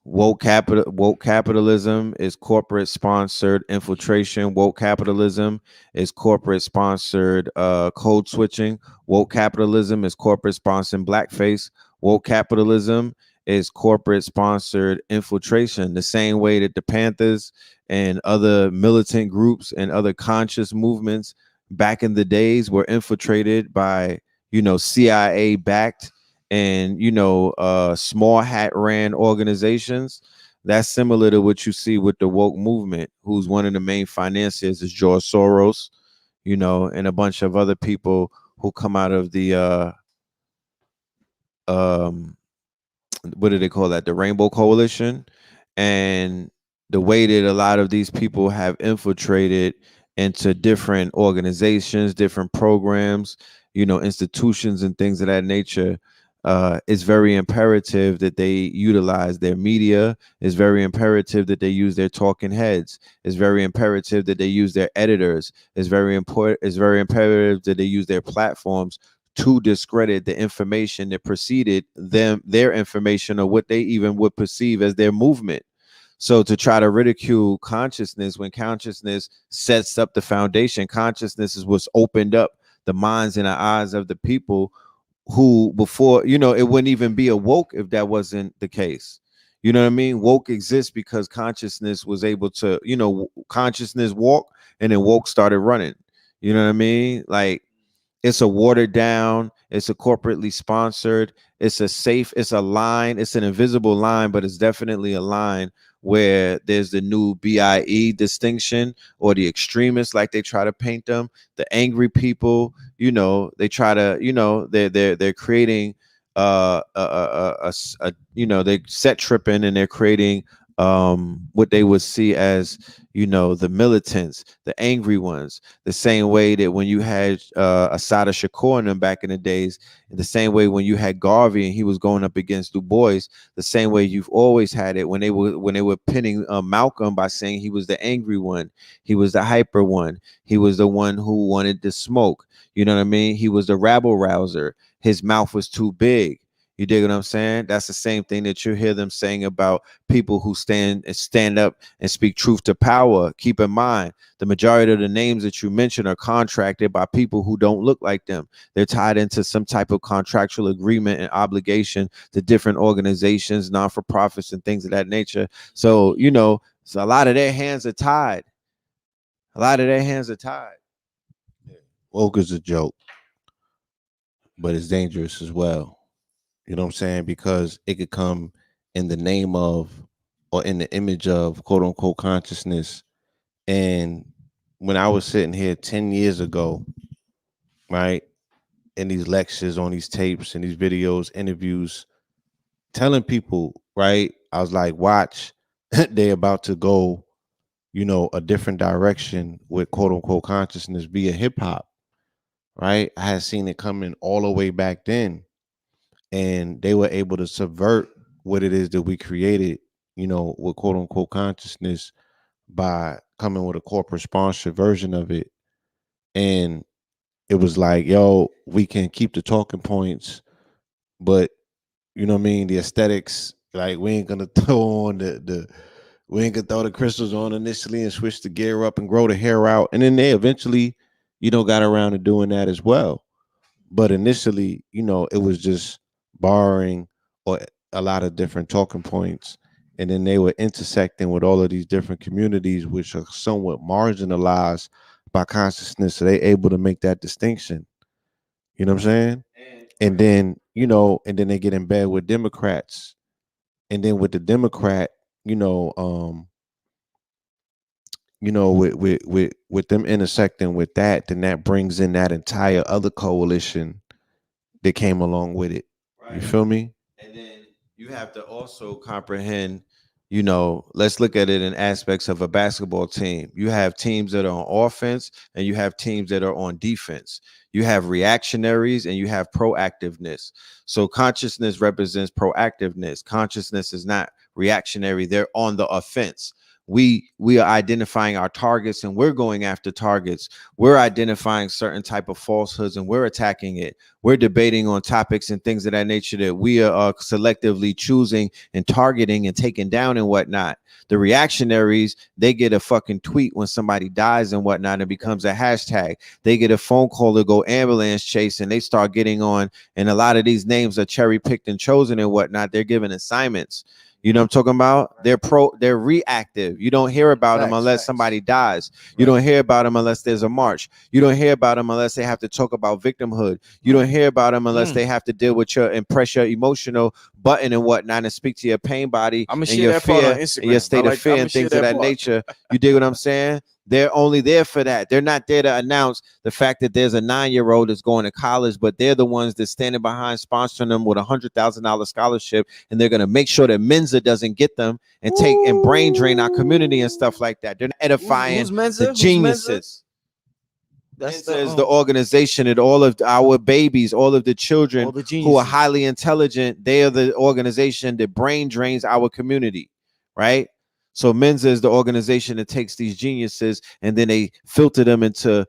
Woke capitalism is corporate sponsored infiltration. Woke capitalism is corporate sponsored code switching. Woke capitalism is corporate sponsored blackface. Woke capitalism is corporate sponsored infiltration. The same way that the Panthers and other militant groups and other conscious movements back in the days were infiltrated by CIA backed and small hat ran organizations. That's similar to what you see with the woke movement, who's one of the main financiers is George Soros, and a bunch of other people who come out of the what do they call that, the Rainbow Coalition. And the way that a lot of these people have infiltrated into different organizations, different programs, institutions and things of that nature, it's very imperative that they utilize their media. It's very imperative that they use their talking heads. It's very imperative that they use their editors. It's very important. It's very imperative that they use their platforms to discredit the information that preceded them, their information, or what they even would perceive as their movement. So to try to ridicule consciousness when consciousness sets up the foundation, consciousness is what's opened up the minds and the eyes of the people who before, it wouldn't even be a woke if that wasn't the case. You know what I mean? Woke exists because consciousness was able to, consciousness walk and then woke started running. You know what I mean? Like, it's a watered down, it's a corporately sponsored, it's a line, it's an invisible line, but it's definitely a line where there's the new BIE distinction, or the extremists, like they try to paint them, the angry people, they try to, they're creating they set tripping, and they're creating what they would see as the militants, the angry ones, the same way that when you had Assata Shakur and them back in the days, the same way when you had Garvey and he was going up against Du Bois, the same way you've always had it when they were pinning Malcolm by saying he was the angry one, he was the hyper one, he was the one who wanted to smoke, you know what I mean, he was the rabble rouser, his mouth was too big. You dig what I'm saying? That's the same thing that you hear them saying about people who stand up and speak truth to power. Keep in mind, the majority of the names that you mentioned are contracted by people who don't look like them. They're tied into some type of contractual agreement and obligation to different organizations, non-for-profits, and things of that nature. So, so a lot of their hands are tied. Woke is a joke, but it's dangerous as well. You know what I'm saying? Because it could come in the name of or in the image of quote unquote consciousness. And when I was sitting here 10 years ago, right, in these lectures, on these tapes and these videos, interviews, telling people, right, I was like, watch, they about to go, you know, a different direction with quote unquote consciousness via hip hop, right? I had seen it coming all the way back then. And they were able to subvert what it is that we created, you know, with quote unquote consciousness by coming with a corporate sponsored version of it. And it was like, yo, we can keep the talking points, but you know what I mean, the aesthetics, like we ain't gonna throw on the we ain't gonna throw the crystals on initially and switch the gear up and grow the hair out. And then they eventually, you know, got around to doing that as well. But initially, you know, it was just borrowing or a lot of different talking points. And then they were intersecting with all of these different communities, which are somewhat marginalized by consciousness. So they able to make that distinction. You know what I'm saying? And then, you know, and then they get in bed with Democrats. And then with the Democrat, with them intersecting with that, then that brings in that entire other coalition that came along with it. Right. You feel me? And then you have to also comprehend, you know, let's look at it in aspects of a basketball team. You have teams that are on offense and you have teams that are on defense. You have reactionaries and you have proactiveness. So consciousness represents proactiveness. Consciousness is not reactionary. They're on the offense. We are identifying our targets and we're going after targets. We're identifying certain type of falsehoods and we're attacking it. We're debating on topics and things of that nature that we are selectively choosing and targeting and taking down and whatnot. The reactionaries, they get a fucking tweet when somebody dies and whatnot and becomes a hashtag. They get a phone call to go ambulance chase and they start getting on. And a lot of these names are cherry picked and chosen and whatnot. They're given assignments. You know what I'm talking about? They're reactive. You don't hear about them unless somebody dies. You don't hear about them unless there's a march. You don't hear about them unless they have to talk about victimhood. You don't hear about them unless they have to deal with your and press your emotional button and whatnot and speak to your pain body and your fear and your state of fear and things of that nature. You dig what I'm saying? They're only there for that. They're not there to announce the fact that there's a 9-year-old that's going to college, but they're the ones that's standing behind sponsoring them with $100,000 scholarship, and they're going to make sure that Mensa doesn't get them and take and brain drain our community and stuff like that. They're not edifying the geniuses. Mensa is the organization and all of our babies, all of the children who are highly intelligent. They are the organization that brain drains our community, right? So Mensa is the organization that takes these geniuses and then they filter them into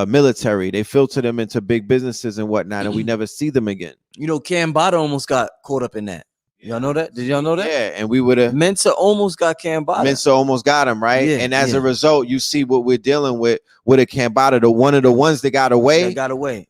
military. They filter them into big businesses and whatnot, and we never see them again. You know, Cambada almost got caught up in that. Y'all know that? Did y'all know that? Yeah, and we would have. Mensa almost got Cambada. Mensa almost got him, right? Yeah, and as a result, you see what we're dealing with a Cambada, one of the ones that got away.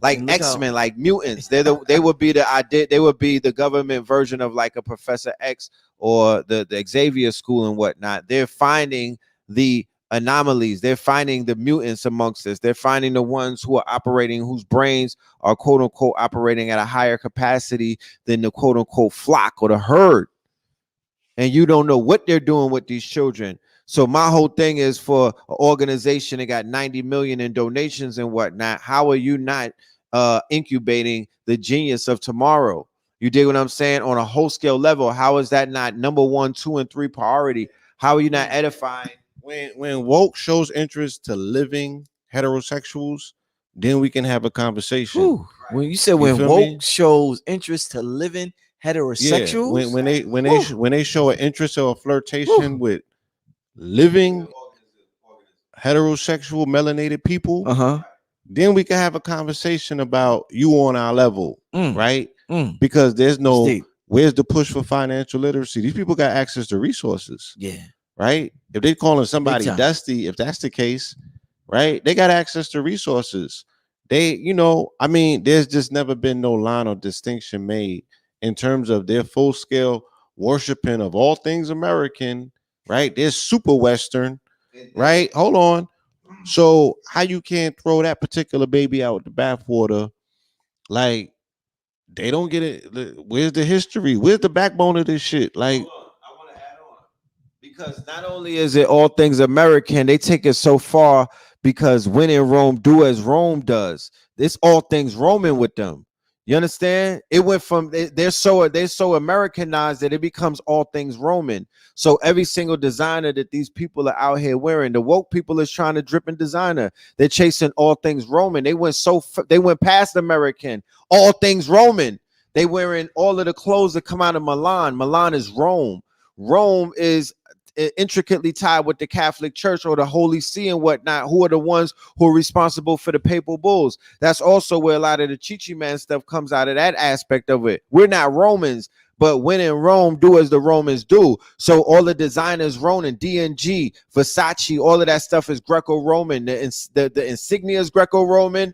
Like X-Men, like mutants. They would be the government version of like a Professor X or the Xavier School and whatnot. They're finding the anomalies. They're finding the mutants amongst us. They're finding the ones who are operating, whose brains are quote unquote operating at a higher capacity than the quote unquote flock or the herd. And you don't know what they're doing with these children. So my whole thing is for an organization that got 90 million in donations and whatnot. How are you not incubating the genius of tomorrow? You dig what I'm saying? On a whole scale level, how is that not number 1, 2, and 3 priority? How are you not edifying? When woke shows interest to living heterosexuals, then we can have a conversation. Ooh, when you said when woke shows interest to living heterosexuals, yeah, when they show an interest or a flirtation with living heterosexual melanated people, then we can have a conversation about you on our level, right? Because there's no where's the push for financial literacy? These people got access to resources. Yeah. Right? If they're calling somebody dusty, if that's the case, right? They got access to resources. They, there's just never been no line or distinction made in terms of their full scale worshiping of all things American, right? They're super Western, right? Hold on. So how you can't throw that particular baby out with the bathwater? Like they don't get it. Where's the history? Where's the backbone of this shit? Like, I want to add on, because not only is it all things American, they take it so far, because when in Rome, do as Rome does. It's all things Roman with them. You understand? It went from they're so Americanized that it becomes all things Roman. So every single designer that these people are out here wearing, the woke people is trying to drip in designer. They're chasing all things Roman. They went past American, all things Roman. They wearing all of the clothes that come out of Milan. Milan is Rome. Rome is intricately tied with the Catholic Church or the Holy See and whatnot, who are the ones who are responsible for the papal bulls. That's also where a lot of the Chichi Man stuff comes out of, that aspect of it. We're not Romans, but when in Rome, do as the Romans do. So all the designers, Ronin, D&G, Versace, all of that stuff is Greco-Roman. The insignia is Greco-Roman.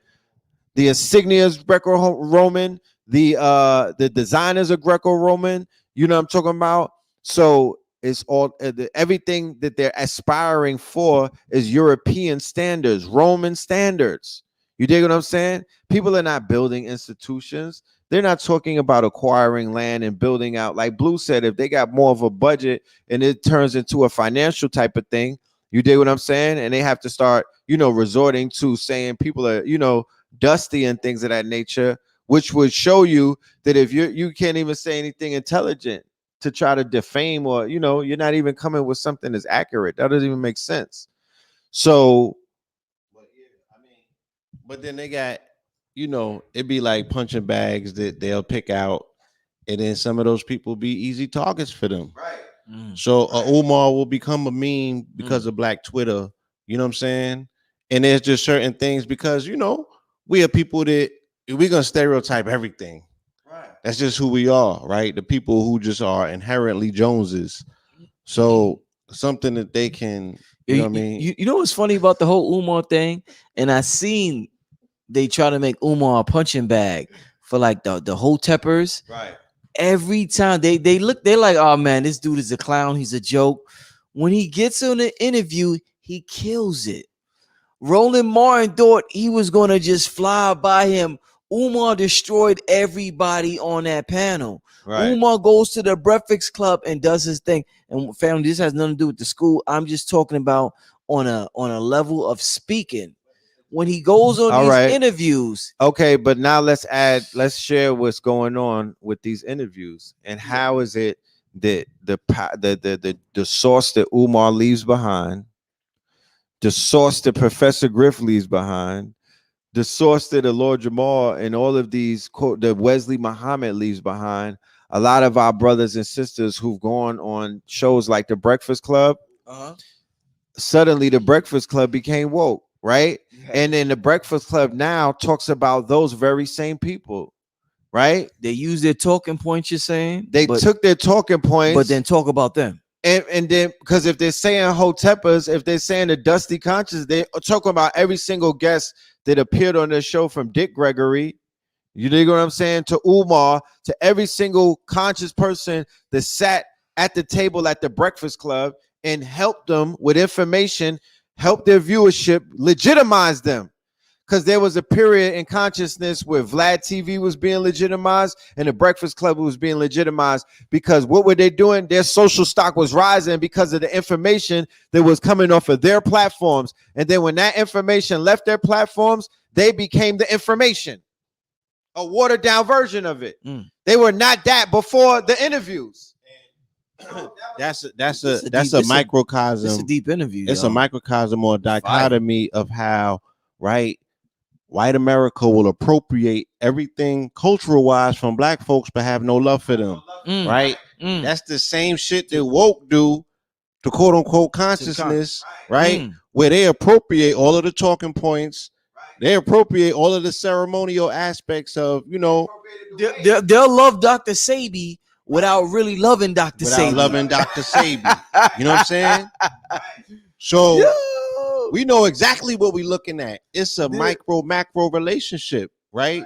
The insignia is Greco-Roman. The designers are Greco-Roman. You know what I'm talking about? So it's all everything that they're aspiring for is European standards, Roman standards. You dig what I'm saying? People are not building institutions. They're not talking about acquiring land and building out. Like Blue said, if they got more of a budget and it turns into a financial type of thing, you dig what I'm saying? And they have to start, resorting to saying people are, dusty and things of that nature, which would show you that if you can't even say anything intelligent to try to defame, or you're not even coming with something that's accurate. That doesn't even make sense. So, but then they got, it'd be like punching bags that they'll pick out, and then some of those people be easy targets for them. Right. So Umar will become a meme because of Black Twitter. You know what I'm saying? And there's just certain things, because we are people that we're gonna stereotype everything. That's just who we are, right? The people who just are inherently Joneses. So something that they can, you know what I mean? You know what's funny about the whole Umar thing? And I seen they try to make Umar a punching bag for like the Hoteppers. Right. Every time they're like, oh man, this dude is a clown. He's a joke. When he gets on the interview, he kills it. Roland Martin thought he was going to just fly by him. Umar destroyed everybody on that panel. Right. Umar goes to the Breakfast Club and does his thing. And family, this has nothing to do with the school. I'm just talking about on a level of speaking. When he goes on these interviews. Okay, but now let's share what's going on with these interviews, and how is it that the source that Umar leaves behind, the source that Professor Griff leaves behind, the source that the Lord Jamal and all of these, quote, the Wesley Muhammad leaves behind, a lot of our brothers and sisters who've gone on shows like the Breakfast Club, suddenly the Breakfast Club became woke, right? And then the Breakfast Club now talks about those very same people, right? They use their talking points, you're saying? They took their talking points. But then talk about them. And then, because if they're saying Hoteppers, if they're saying the Dusty Conscious, they are talking about every single guest that appeared on this show, from Dick Gregory, you know what I'm saying, to Umar, to every single conscious person that sat at the table at the Breakfast Club and helped them with information, helped their viewership, legitimize them. Because there was a period in consciousness where Vlad TV was being legitimized and the Breakfast Club was being legitimized, because what were they doing? Their social stock was rising because of the information that was coming off of their platforms. And then when that information left their platforms, they became the information, a watered down version of it. They were not that before the interviews. That's a microcosm. It's a deep interview. It's a microcosm or a dichotomy of how, right, white America will appropriate everything cultural wise from Black folks, but have no love for them. Right? That's the same shit that woke do to quote unquote consciousness, right? Where they appropriate all of the talking points, they appropriate all of the ceremonial aspects of, they'll love Dr. Sebi without really loving Dr. Sebi. Without loving Dr. Sebi. You know what I'm saying? So we know exactly what we're looking at. It's a macro relationship, right?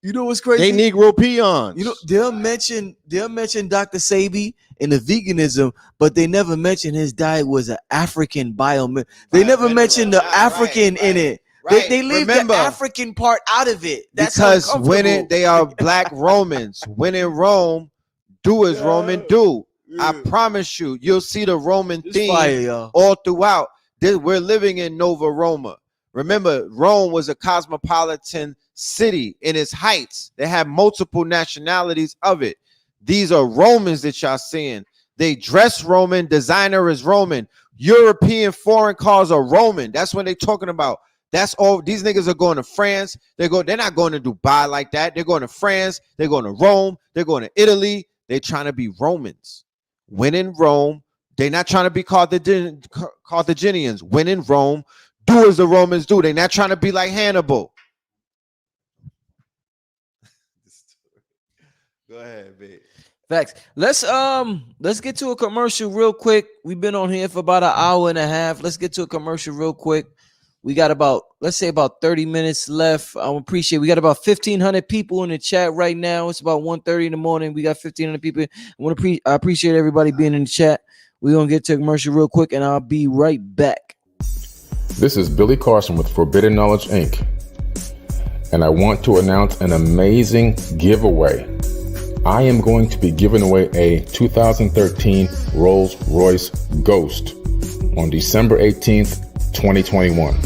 You know what's crazy? They Negro peons. You know, they'll mention Dr. Sebi and the veganism, but they never mention his diet was an African They never mention the African in it. Right. They leave the African part out of it. That's because when they are black Romans. When in Rome, do as Roman do. I promise you, you'll see the Roman theme all throughout. We're living in Nova Roma. Remember, Rome was a cosmopolitan city in its heights. They had multiple nationalities of it. These are Romans that y'all seeing. They dress Roman, designer is Roman. European foreign cars are Roman. That's what they're talking about. That's all. These niggas are going to France. They're not going to Dubai like that. They're going to France. They're going to Rome. They're going to Italy. They're trying to be Romans. When in Rome, they're not trying to be Carthaginians. When in Rome, do as the Romans do. They're not trying to be like Hannibal. Go ahead, babe. Facts. Let's get to a commercial real quick. We've been on here for about an hour and a half. Let's get to a commercial real quick. We got about 30 minutes left. I appreciate we got about 1,500 people in the chat right now. It's about 1:30 in the morning. We got 1,500 people. I appreciate everybody being in the chat. We're gonna get to a commercial real quick, and I'll be right back. This is Billy Carson with Forbidden Knowledge Inc. And I want to announce an amazing giveaway. I am going to be giving away a 2013 Rolls-Royce Ghost on December 18th, 2021.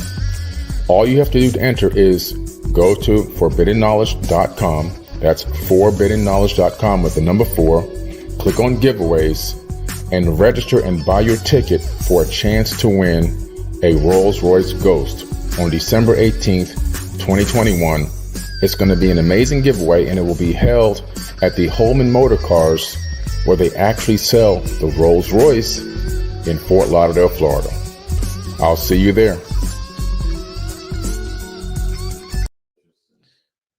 All you have to do to enter is go to forbiddenknowledge.com. That's forbiddenknowledge.com with the number 4. Click on giveaways and register and buy your ticket for a chance to win a Rolls-Royce Ghost on December 18th, 2021. It's going to be an amazing giveaway, and it will be held at the Holman Motor Cars, where they actually sell the Rolls-Royce in Fort Lauderdale, Florida. I'll see you there.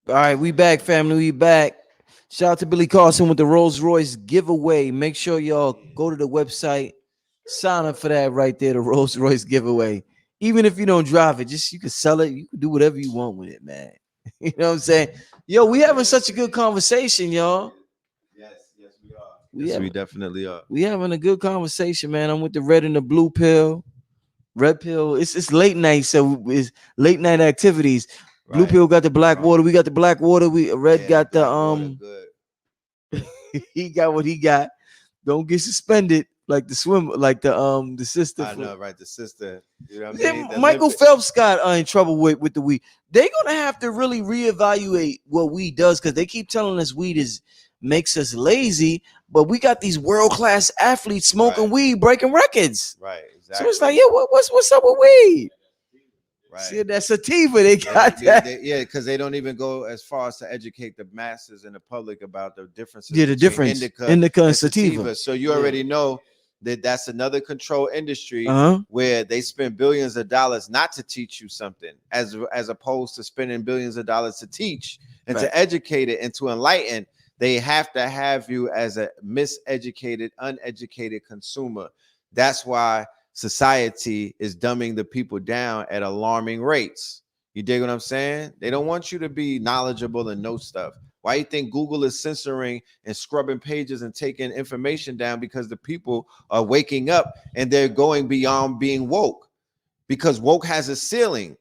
All right, we back, family. We back. Shout out to Billy Carson with the Rolls-Royce giveaway. Make sure y'all go to the website, sign up for that right there, the Rolls-Royce giveaway. Even if you don't drive it, just you can sell it. You can do whatever you want with it, man. You know what I'm saying? Yo, we having such a good conversation, y'all. Yes, we are. We definitely are. We having a good conversation, man. I'm with the red and the blue pill. Red pill, it's late night, so it's late night activities. Right. Blue pill got the black water. We got the black water. Red got the he got what he got. Don't get suspended like the swim, like the sister. I know, right? The sister. You know what I mean? Michael Phelps got in trouble with the weed. They're gonna have to really reevaluate what weed does, because they keep telling us weed makes us lazy, but we got these world-class athletes smoking weed, breaking records. Right. Exactly. So it's like, yeah, what's up with weed? Right. See, that sativa, they got that. Because they don't even go as far as to educate the masses and the public about the differences. Yeah, the difference indica and sativa. So you already know that that's another control industry where they spend billions of dollars not to teach you something, as opposed to spending billions of dollars to teach and to educate it and to enlighten. They have to have you as a miseducated, uneducated consumer. That's why society is dumbing the people down at alarming rates. You dig what I'm saying? They don't want you to be knowledgeable and know stuff. Why you think Google is censoring and scrubbing pages and taking information down? Because the people are waking up and they're going beyond being woke, because woke has a ceiling.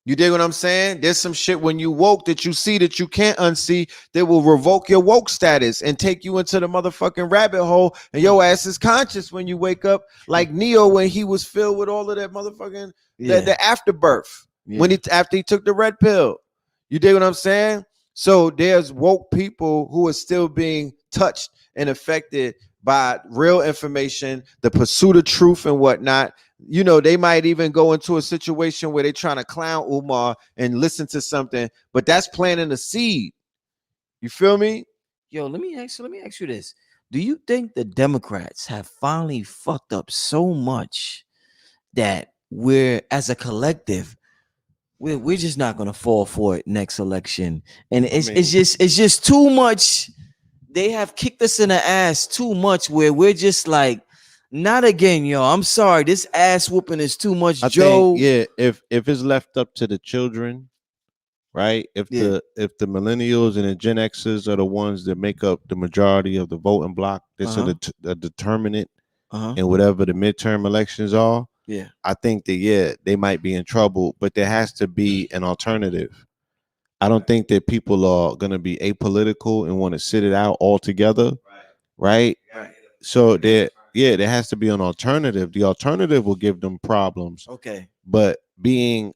You dig what I'm saying? There's some shit when you woke that you see that you can't unsee that will revoke your woke status and take you into the motherfucking rabbit hole, and your ass is conscious when you wake up, like Neo when he was filled with all of that motherfucking the afterbirth when after he took the red pill. You dig what I'm saying? So there's woke people who are still being touched and affected by real information, the pursuit of truth and whatnot. You know, they might even go into a situation where they're trying to clown Umar and listen to something, but that's planting a seed. You feel me? Yo, let me ask you this. Do you think the Democrats have finally fucked up so much that we're, as a collective, we're just not gonna fall for it next election? And it's just too much. They have kicked us in the ass too much, where we're just like, not again, yo. I'm sorry. This ass whooping is too much, Joe. If it's left up to the children, right? If the millennials and the Gen Xers are the ones that make up the majority of the voting block, this are the determinant in whatever the midterm elections are. I think that they might be in trouble, but there has to be an alternative. I don't think that people are going to be apolitical and want to sit it out altogether, right? So there has to be an alternative. The alternative will give them problems. Okay. But being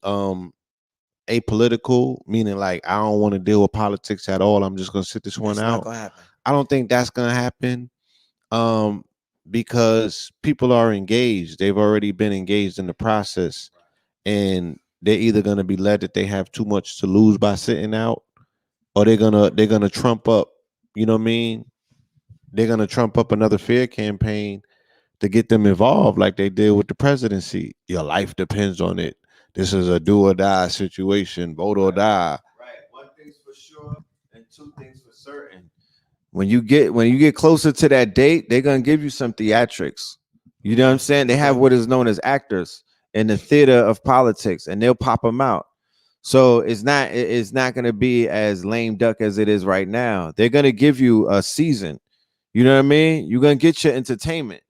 apolitical, meaning like I don't want to deal with politics at all, I'm just going to sit this one out. Not gonna happen. I don't think that's going to happen. Because people are engaged. They've already been engaged in the process, and they're either going to be led that they have too much to lose by sitting out, or they're gonna trump up. You know what I mean? They're gonna trump up another fear campaign to get them involved, like they did with the presidency. Your life depends on it. This is a do or die situation. Vote or die. Right. One thing's for sure, and two things for certain. When you get closer to that date, they're gonna give you some theatrics. You know what I'm saying? They have what is known as actors in the theater of politics, and they'll pop them out. So it's not gonna be as lame duck as it is right now. They're gonna give you a season. You know what I mean? You're gonna get your entertainment.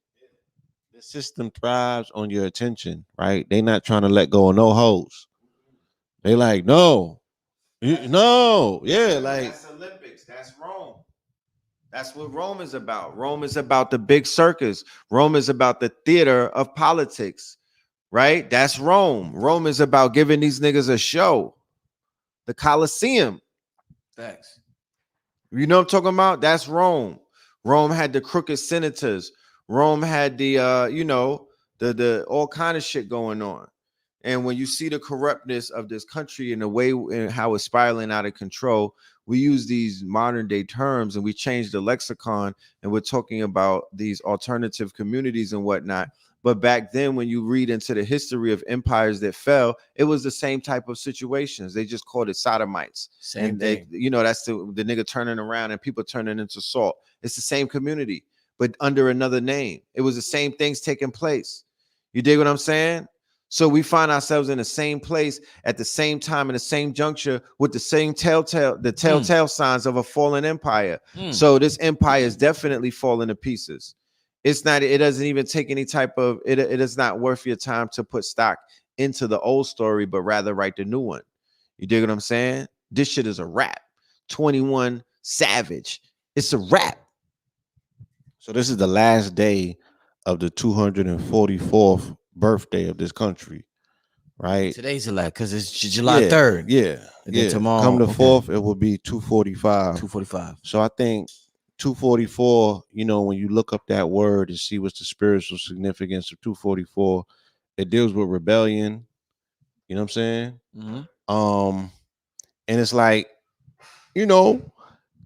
The system thrives on your attention, right? They're not trying to let go of no hoes. They like, no, like That's Olympics. That's Rome. That's what Rome is about. Rome is about the big circus. Rome is about the theater of politics, right? That's Rome. Rome is about giving these niggas a show. The Colosseum. Thanks. You know what I'm talking about? That's Rome. Rome had the crooked senators. Rome had the the all kind of shit going on. And when you see the corruptness of this country and the way and how it's spiraling out of control, we use these modern day terms and we change the lexicon, and we're talking about these alternative communities and whatnot. But back then, when you read into the history of empires that fell, it was the same type of situations. They just called it sodomites. Same thing. That's the nigga turning around and people turning into salt. It's the same community, but under another name. It was the same things taking place. You dig what I'm saying? So we find ourselves in the same place at the same time in the same juncture with the same telltale signs of a fallen empire. So this empire is definitely falling to pieces. It doesn't even take any type of it is not worth your time to put stock into the old story, but rather write the new one. You dig what I'm saying? This shit is a wrap. 21 Savage. It's a wrap. So this is the last day of the 244th birthday of this country, right? Today's the last because it's July 3rd. Yeah. And then tomorrow. Come the 4th, it will be 245. 245. So I think 244, when you look up that word and see what's the spiritual significance of 244, it deals with rebellion. You know what I'm saying? Mm-hmm. And it's like,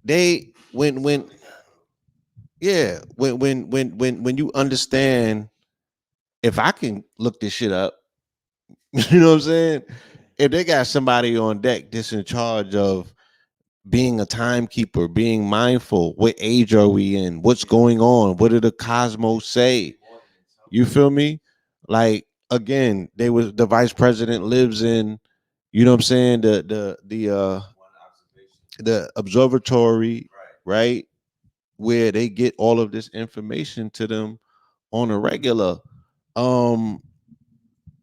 they when you understand, if I can look this shit up, you know what I'm saying? If they got somebody on deck that's in charge of being a timekeeper, being mindful, what age are we in? What's going on? What did the cosmos say? You feel me? Like, again, the vice president lives in, you know what I'm saying, the observatory, right? Where they get all of this information to them on a regular.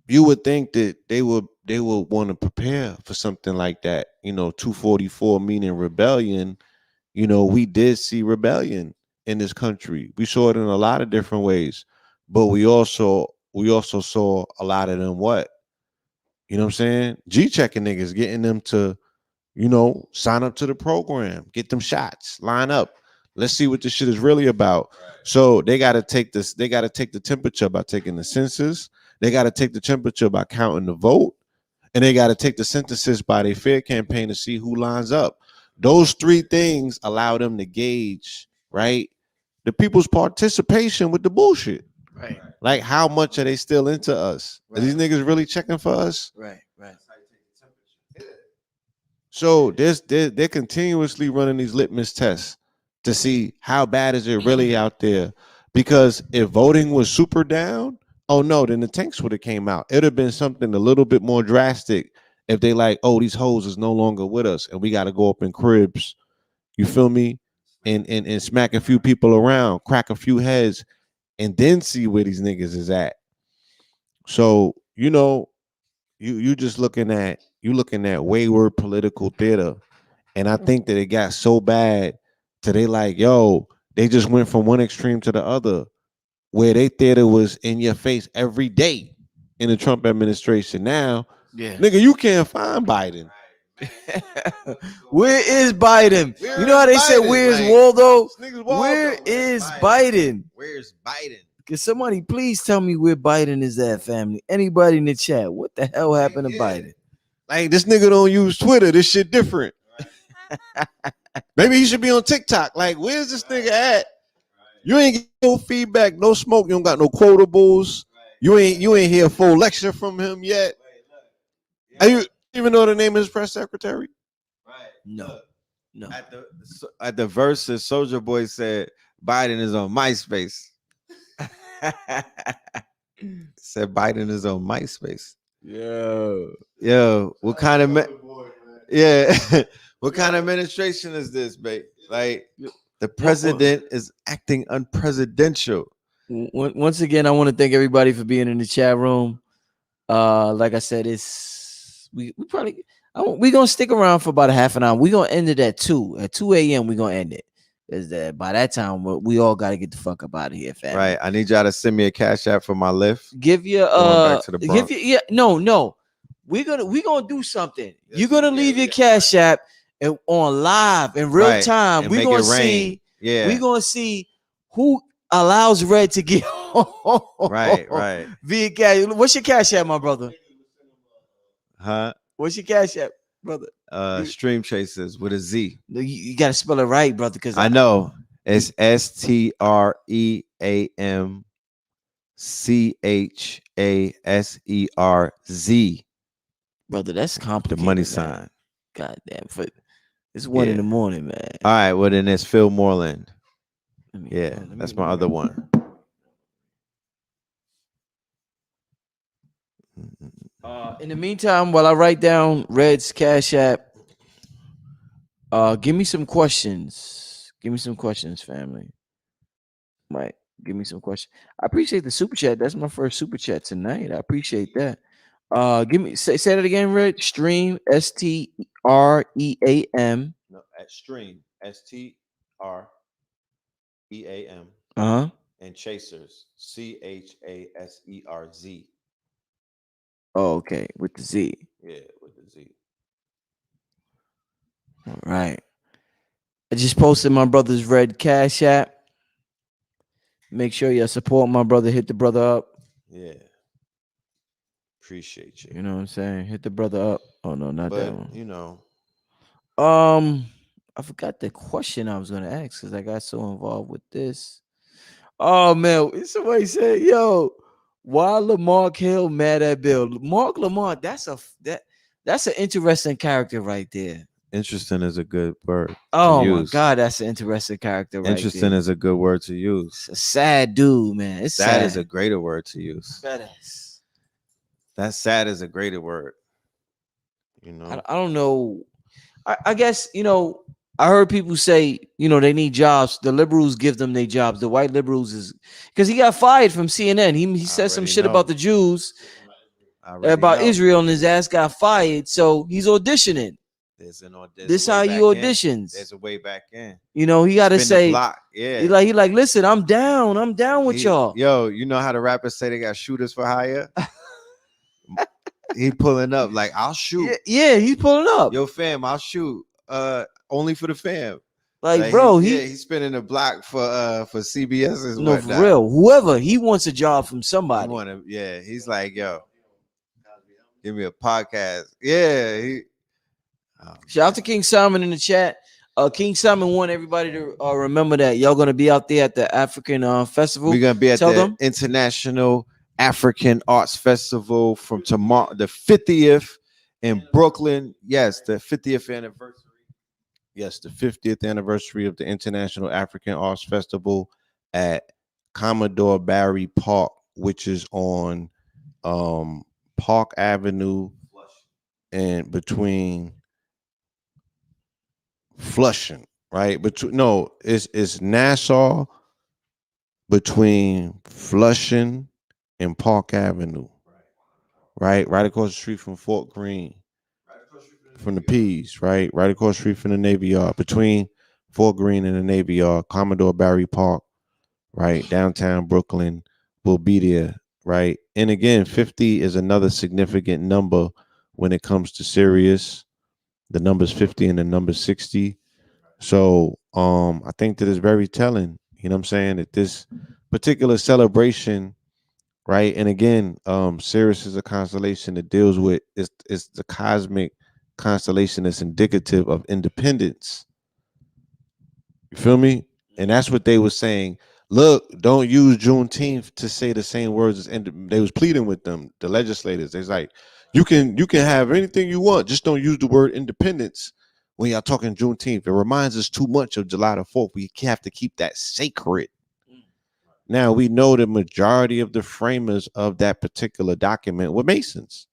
You would think that they would want to prepare for something like that. 244 meaning rebellion. We did see rebellion in this country. We saw it in a lot of different ways, but we also saw a lot of them what? You know what I'm saying? G-checking niggas, getting them to, sign up to the program, get them shots, line up. Let's see what this shit is really about. So they got to take the temperature by taking the census. They got to take the temperature by counting the vote. And they got to take the synthesis by their fair campaign to see who lines up. Those three things allow them to gauge, right, the people's participation with the bullshit. Right. Like, how much are they still into us? Right. Are these niggas really checking for us? Right. So they're continuously running these litmus tests to see how bad is it really out there. Because if voting was super down, oh no, then the tanks would have came out. It'd have been something a little bit more drastic if they like, oh, these hoes is no longer with us and we got to go up in cribs, you feel me, and smack a few people around, crack a few heads, and then see where these niggas is at. So, you just looking at wayward political theater. And I think that it got so bad to they like, yo, they just went from one extreme to the other, where they theater was in your face every day in the Trump administration. Now, nigga, you can't find Biden. Where is Biden? You know how they say, where's Waldo? Where is Biden? Where's Biden? Can somebody please tell me where Biden is at, family? Anybody in the chat? What the hell happened to Biden? Like, this nigga don't use Twitter. This shit different. Maybe he should be on TikTok. Like, where's this nigga at? You ain't get no feedback, no smoke. You don't got no quotables. You ain't hear a full lecture from him yet. Are you even know the name of his press secretary? No. At the verses, Soulja Boy said Biden is on MySpace. Said Biden is on MySpace. Yo, what kind of what kind of administration is this, babe? Like, the president is acting unpresidential. Once again, I want to thank everybody for being in the chat room. Like I said, we gonna stick around for about a half an hour. We're gonna end it at 2 a.m. We're gonna end it. Is that by that time we all gotta get the fuck up out of here, fam. Right. I need y'all to send me a cash app for my lift. Give your back to the Bronx. no. We're gonna do something. You're gonna leave your cash app and on live in real time. We're gonna see. Yeah. We're gonna see who allows Red to get right. via cash. What's your cash app, my brother? Huh? What's your cash app, brother? Stream Chasers with a Z. You gotta spell it right, brother. Because I know it's STREAMCHASERZ. Brother, that's complicated. The money man. sign. God damn, it's 1 in the morning, man. All right, well then it's Phil Moreland. Let me That's my other one. In the meantime, while I write down Red's cash app, give me some questions. Give me some questions, family. Right. Give me some questions. I appreciate the super chat. That's my first super chat tonight. I appreciate that. Give me say that again, Red. Stream STREAM. No, at Stream STREAM. And Chasers CHASERZ. Oh, okay, with the Z. Yeah, with the Z. All right. I just posted my brother's Red cash app. Make sure you support my brother. Hit the brother up. Yeah. Appreciate you. You know what I'm saying? Hit the brother up. Oh no, not that one. You know. I forgot the question I was gonna ask because I got so involved with this. Oh man, somebody said, "Yo, why Lamar Hill mad at Bill?" Mark Lamar, that's an interesting character right there. Interesting is a good word. Oh my god, that's an interesting character right Interesting there. is a good word to use. It's a sad dude, man. It's sad. Is a greater word to use. That's sad is a greater word. You know, I don't know. I guess, I heard people say, they need jobs. The liberals give them their jobs. The white liberals is because he got fired from CNN. He said some shit about the Jews, about Israel, and his ass got fired. So he's auditioning. This is how he auditions. There's a way back in. He got to say, yeah. He like, listen, I'm down with y'all. Yo, you know how the rappers say they got shooters for hire? He pulling up like, I'll shoot. Yeah, he's pulling up. Yo, fam, I'll shoot. Only for the fam. Like bro, he's spinning the block for CBS. No, for real. Whoever he wants a job from somebody. He's like, yo, give me a podcast. Yeah. Shout out to King Simon in the chat. King Simon want everybody to remember that y'all gonna be out there at the African festival. We're gonna be at the International African Arts Festival from tomorrow, the 50th in Brooklyn. Yes, the 50th anniversary. Yes, the 50th anniversary of the International African Arts Festival at Commodore Barry Park, which is on Park Avenue and between Flushing, right? It's Nassau between Flushing and Park Avenue. Right. right across the street from Fort Greene, from the Peas, right across the street from the Navy Yard, between Fort Greene and the Navy Yard, Commodore Barry Park, right, downtown Brooklyn. Will be there, right? And again, 50 is another significant number when it comes to Sirius. The number's 50 and the number's 60. So I think that is very telling, you know what I'm saying, that this particular celebration, right? And again, Sirius is a constellation that deals with it's the cosmic constellation that's indicative of independence. You feel me? And that's what they were saying. Look, don't use Juneteenth to say the same words as they was pleading with them, the legislators. It's like, you can have anything you want, just don't use the word independence when y'all talking Juneteenth. It reminds us too much of July the 4th. We have to keep that sacred. Now, we know the majority of the framers of that particular document were Masons.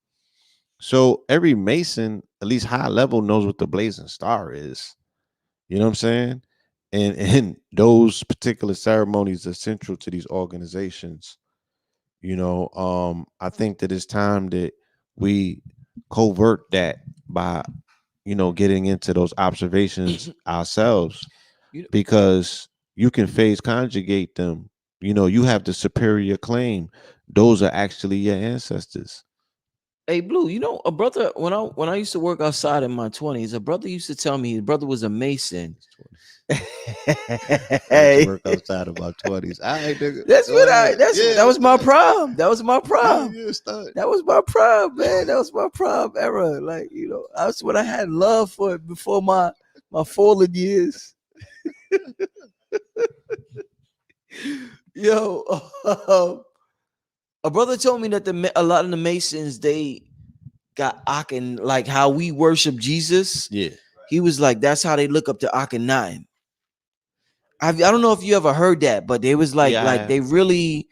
So every Mason, at least high level, knows what the blazing star is. You know what I'm saying? And those particular ceremonies are central to these organizations. You know, I think that it's time that we covert that by, you know, getting into those observations ourselves, because you can phase conjugate them. You know, you have the superior claim. Those are actually your ancestors. Hey, Blue, you know, a brother, when I used to work outside in my 20s, a brother used to tell me his brother was a Mason. Hey, work outside of my 20s. That was my prime. That was my prime. That was my prime, man. That was my prime era. Like, you know, that's what I had love for before my fallen years. Yo, a brother told me that a lot of the Masons, they got Akhen, like how we worship Jesus. Yeah. He was like, that's how they look up to Akhenaten. I don't know if you ever heard that, but they was like, they really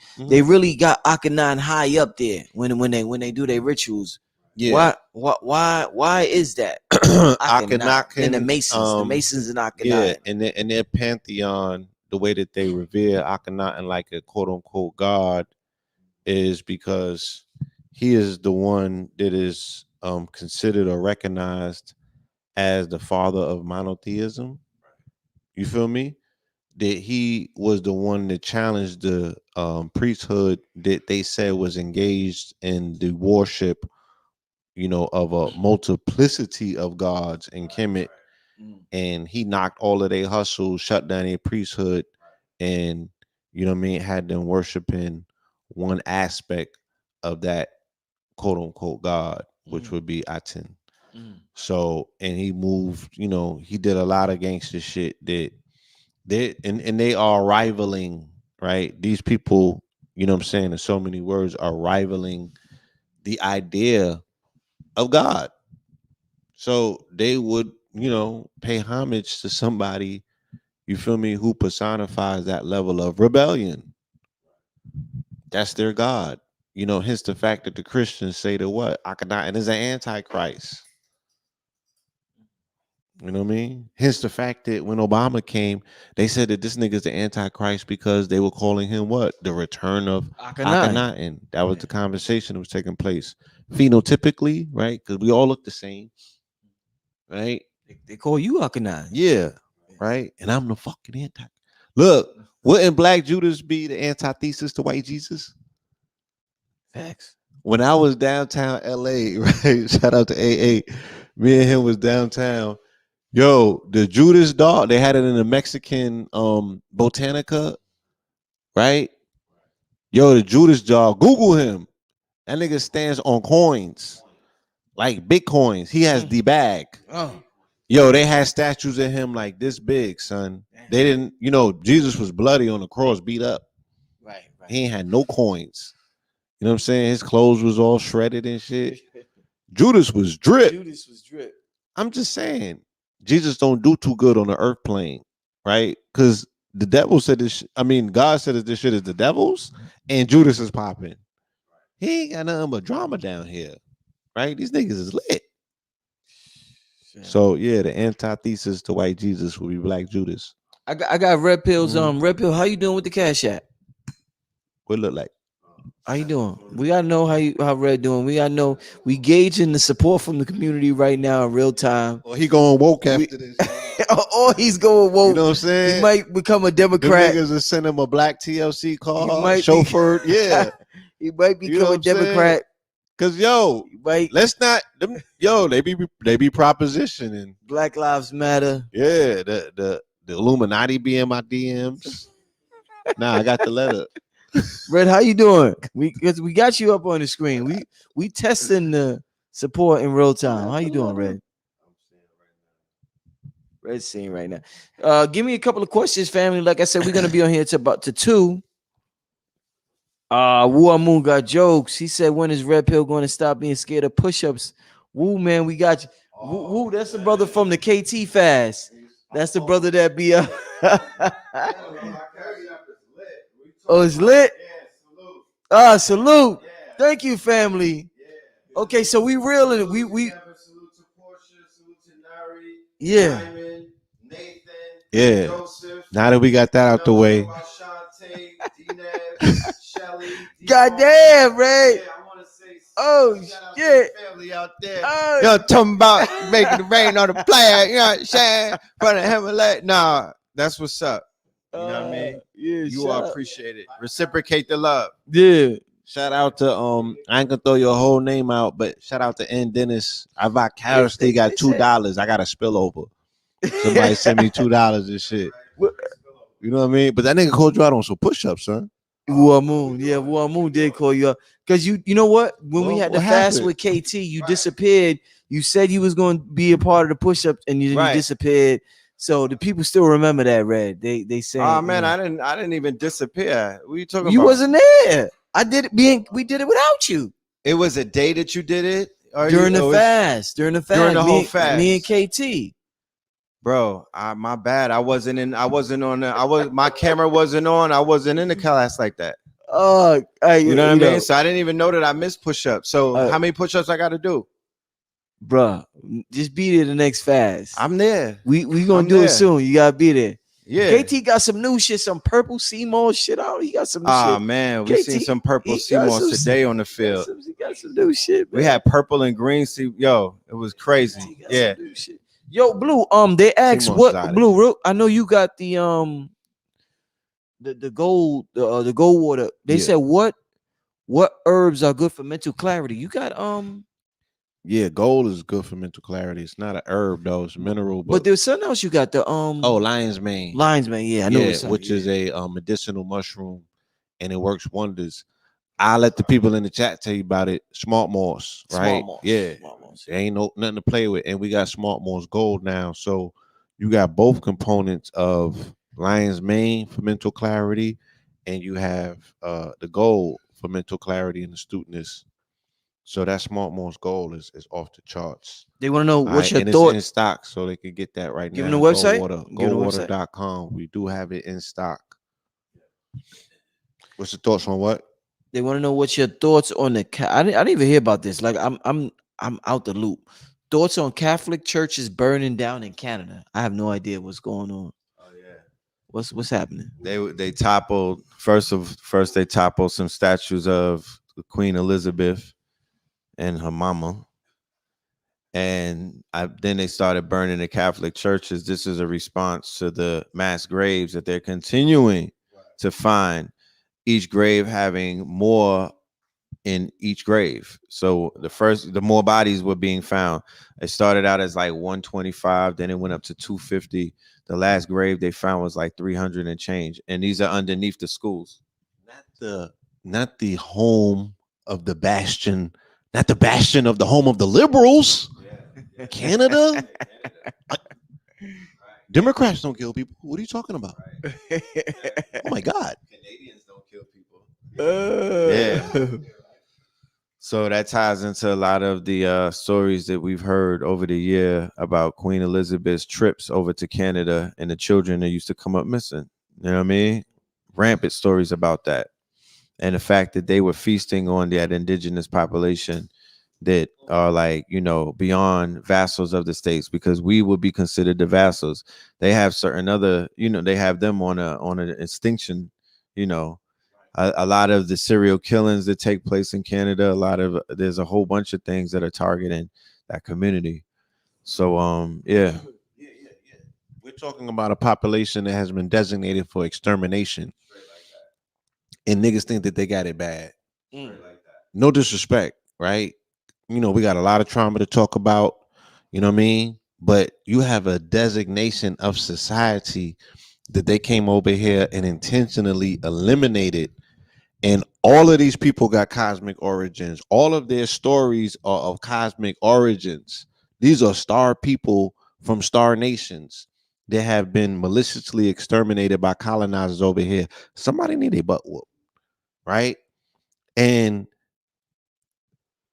got Akhenaten high up there when they do their rituals. Yeah. Why is that? Akhenaten and the Masons and Akhenaten. Yeah, and their pantheon, the way that they revere Akhenaten like a quote unquote god, is because he is the one that is considered or recognized as the father of monotheism. You feel me? That he was the one that challenged the priesthood that they said was engaged in the worship, you know, of a multiplicity of gods in Kemet. And he knocked all of their hustles, shut down their priesthood, and, you know what I mean, had them worshiping one aspect of that quote unquote God, which would be Aten. So, and he moved, you know, he did a lot of gangster shit that they are rivaling, right? These people, you know what I'm saying, in so many words, are rivaling the idea of God. So they would, you know, pay homage to somebody, you feel me, who personifies that level of rebellion. That's their God. You know, hence the fact that the Christians say that what? Akhenaten is an antichrist. You know what I mean? Hence the fact that when Obama came, they said that this nigga's the Antichrist because they were calling him what? The return of Akhenaten. That was the conversation that was taking place. Phenotypically, right? Because we all look the same, right? They call you Akhenaten. Yeah, right? And I'm the fucking anti. Look, wouldn't Black Judas be the antithesis to white Jesus? Facts. When I was downtown LA, right? Shout out to AA. Me and him was downtown. Yo, the Judas dog, they had it in the Mexican Botanica, right? Yo, the Judas dog, Google him. That nigga stands on coins, like Bitcoins. He has the bag. Oh. Yo, they had statues of him like this big, son. They didn't, you know, Jesus was bloody on the cross, beat up. Right. He ain't had no coins. You know what I'm saying? His clothes was all shredded and shit. Judas was drip. I'm just saying. Jesus don't do too good on the earth plane, right? Because the devil said this. God said that this shit is the devil's, and Judas is popping. He ain't got nothing but drama down here, right? These niggas is lit. So yeah, the antithesis to white Jesus will be Black Judas. I got Red Pills. Red Pill, how you doing with the Cash App? What it look like? How you doing? We gotta know how Red doing. We gotta know we gauging the support from the community right now in real time. Or he going woke We- after this. or he's going woke. You know what I'm saying? He might become a Them Democrat. niggas will send him a black TLC He car, might be- chauffeured. Yeah. He might become You know what a I'm saying? Democrat. Cause yo, He might let's not them. Yo, they be propositioning. Black Lives Matter. Yeah, the Illuminati be in my DMs. Nah, I got the letter. Red, how you doing? We got you up on the screen. We testing the support in real time. How you doing, Red? Red's seeing right now. Give me a couple of questions, family. Like I said, we're gonna be on here to about to 2. Wu Moon got jokes. He said, when is Red Pill going to stop being scared of push-ups? Woo, man, we got you. Woo, that's the brother from the KT fast. That's the brother that be Oh, it's lit. Salute. Thank you, family. Okay, so we real and we yeah. Yeah. Now that we got that out the way. Goddamn, Red. Oh shit. Oh, Yo, talking about making the rain on the player. You know what I'm saying? Front of him and let. Nah, that's what's up. You know what I mean? Yeah, You all appreciate it. Reciprocate the love. Yeah. Shout out to I ain't gonna throw your whole name out, but shout out to N Dennis. I vicariously got $2. I got a spillover. Somebody sent me $2 and shit. You know what I mean? But that nigga called you out on some push-ups, son. Wu Moon. Yeah, Wu Moon did call you up. Because you know what? When we had the what fast happened? with KT, you disappeared. You said you was going to be a part of the push-ups and you disappeared. So the people still remember that, Red. They say, Oh man, I didn't even disappear. What are you talking about? You wasn't there. I did it we did it without you. It was a day that you did it? During the fast. During the whole fast. Me and KT. Bro, my bad. My camera wasn't on. I wasn't in the class like that. You know what I mean? So I didn't even know that I missed push-ups. So how many push-ups I got to do? Bruh, just be there the next fast. I'm there. We gonna do it soon. You gotta be there. Yeah. KT got some new shit, some purple CMOS shit out. He got some new shit. Man, we seen some purple CMOS today on the field. He got some new shit, man. We had purple and green. Yo, it was crazy. Yeah. Yo, Blue, they asked what Blue. I know you got the gold, the gold water. They said what herbs are good for mental clarity? You got Yeah, gold is good for mental clarity. It's not an herb though; it's a mineral. But there's something else. You got the lion's mane. Lion's mane, yeah, I know. Yeah, which is a medicinal mushroom, and it works wonders. I'll let the people in the chat tell you about it. Smart moss, right? Smart moss. Yeah, there ain't nothing to play with, and we got smart moss gold now. So you got both components of lion's mane for mental clarity, and you have the gold for mental clarity and astuteness. So that smart moss gold is off the charts. They want to know what's your and thought. It's in stock, so they can get that right now. Give them the website. Goldwater.com. We do have it in stock. What's your thoughts on what? They want to know what's your thoughts on the. I didn't even hear about this. Like I'm out the loop. Thoughts on Catholic churches burning down in Canada? I have no idea what's going on. Oh yeah. What's happening? They toppled first. They toppled some statues of Queen Elizabeth and her mama, and then they started burning the Catholic churches. This is a response to the mass graves that they're continuing to find, each grave having more in each grave. So the more bodies were being found. It started out as like 125, then it went up to 250. The last grave they found was like 300 and change, and these are underneath the schools. Not the home of the bastion. Not the bastion of the home of the liberals. Yeah. Canada? Democrats don't kill people. What are you talking about? Oh my God. Canadians don't kill people. Yeah. So that ties into a lot of the stories that we've heard over the year about Queen Elizabeth's trips over to Canada and the children that used to come up missing. You know what I mean? Rampant stories about that. And the fact that they were feasting on that indigenous population that are like, beyond vassals of the states, because we would be considered the vassals. They have certain other, they have them on an extinction, a lot of the serial killings that take place in Canada. There's a whole bunch of things that are targeting that community. So yeah. We're talking about a population that has been designated for extermination, and niggas think that they got it bad. No disrespect, right? We got a lot of trauma to talk about. You know what I mean? But you have a designation of society that they came over here and intentionally eliminated. And all of these people got cosmic origins. All of their stories are of cosmic origins. These are star people from star nations that have been maliciously exterminated by colonizers over here. Somebody need a butt whoop, right? And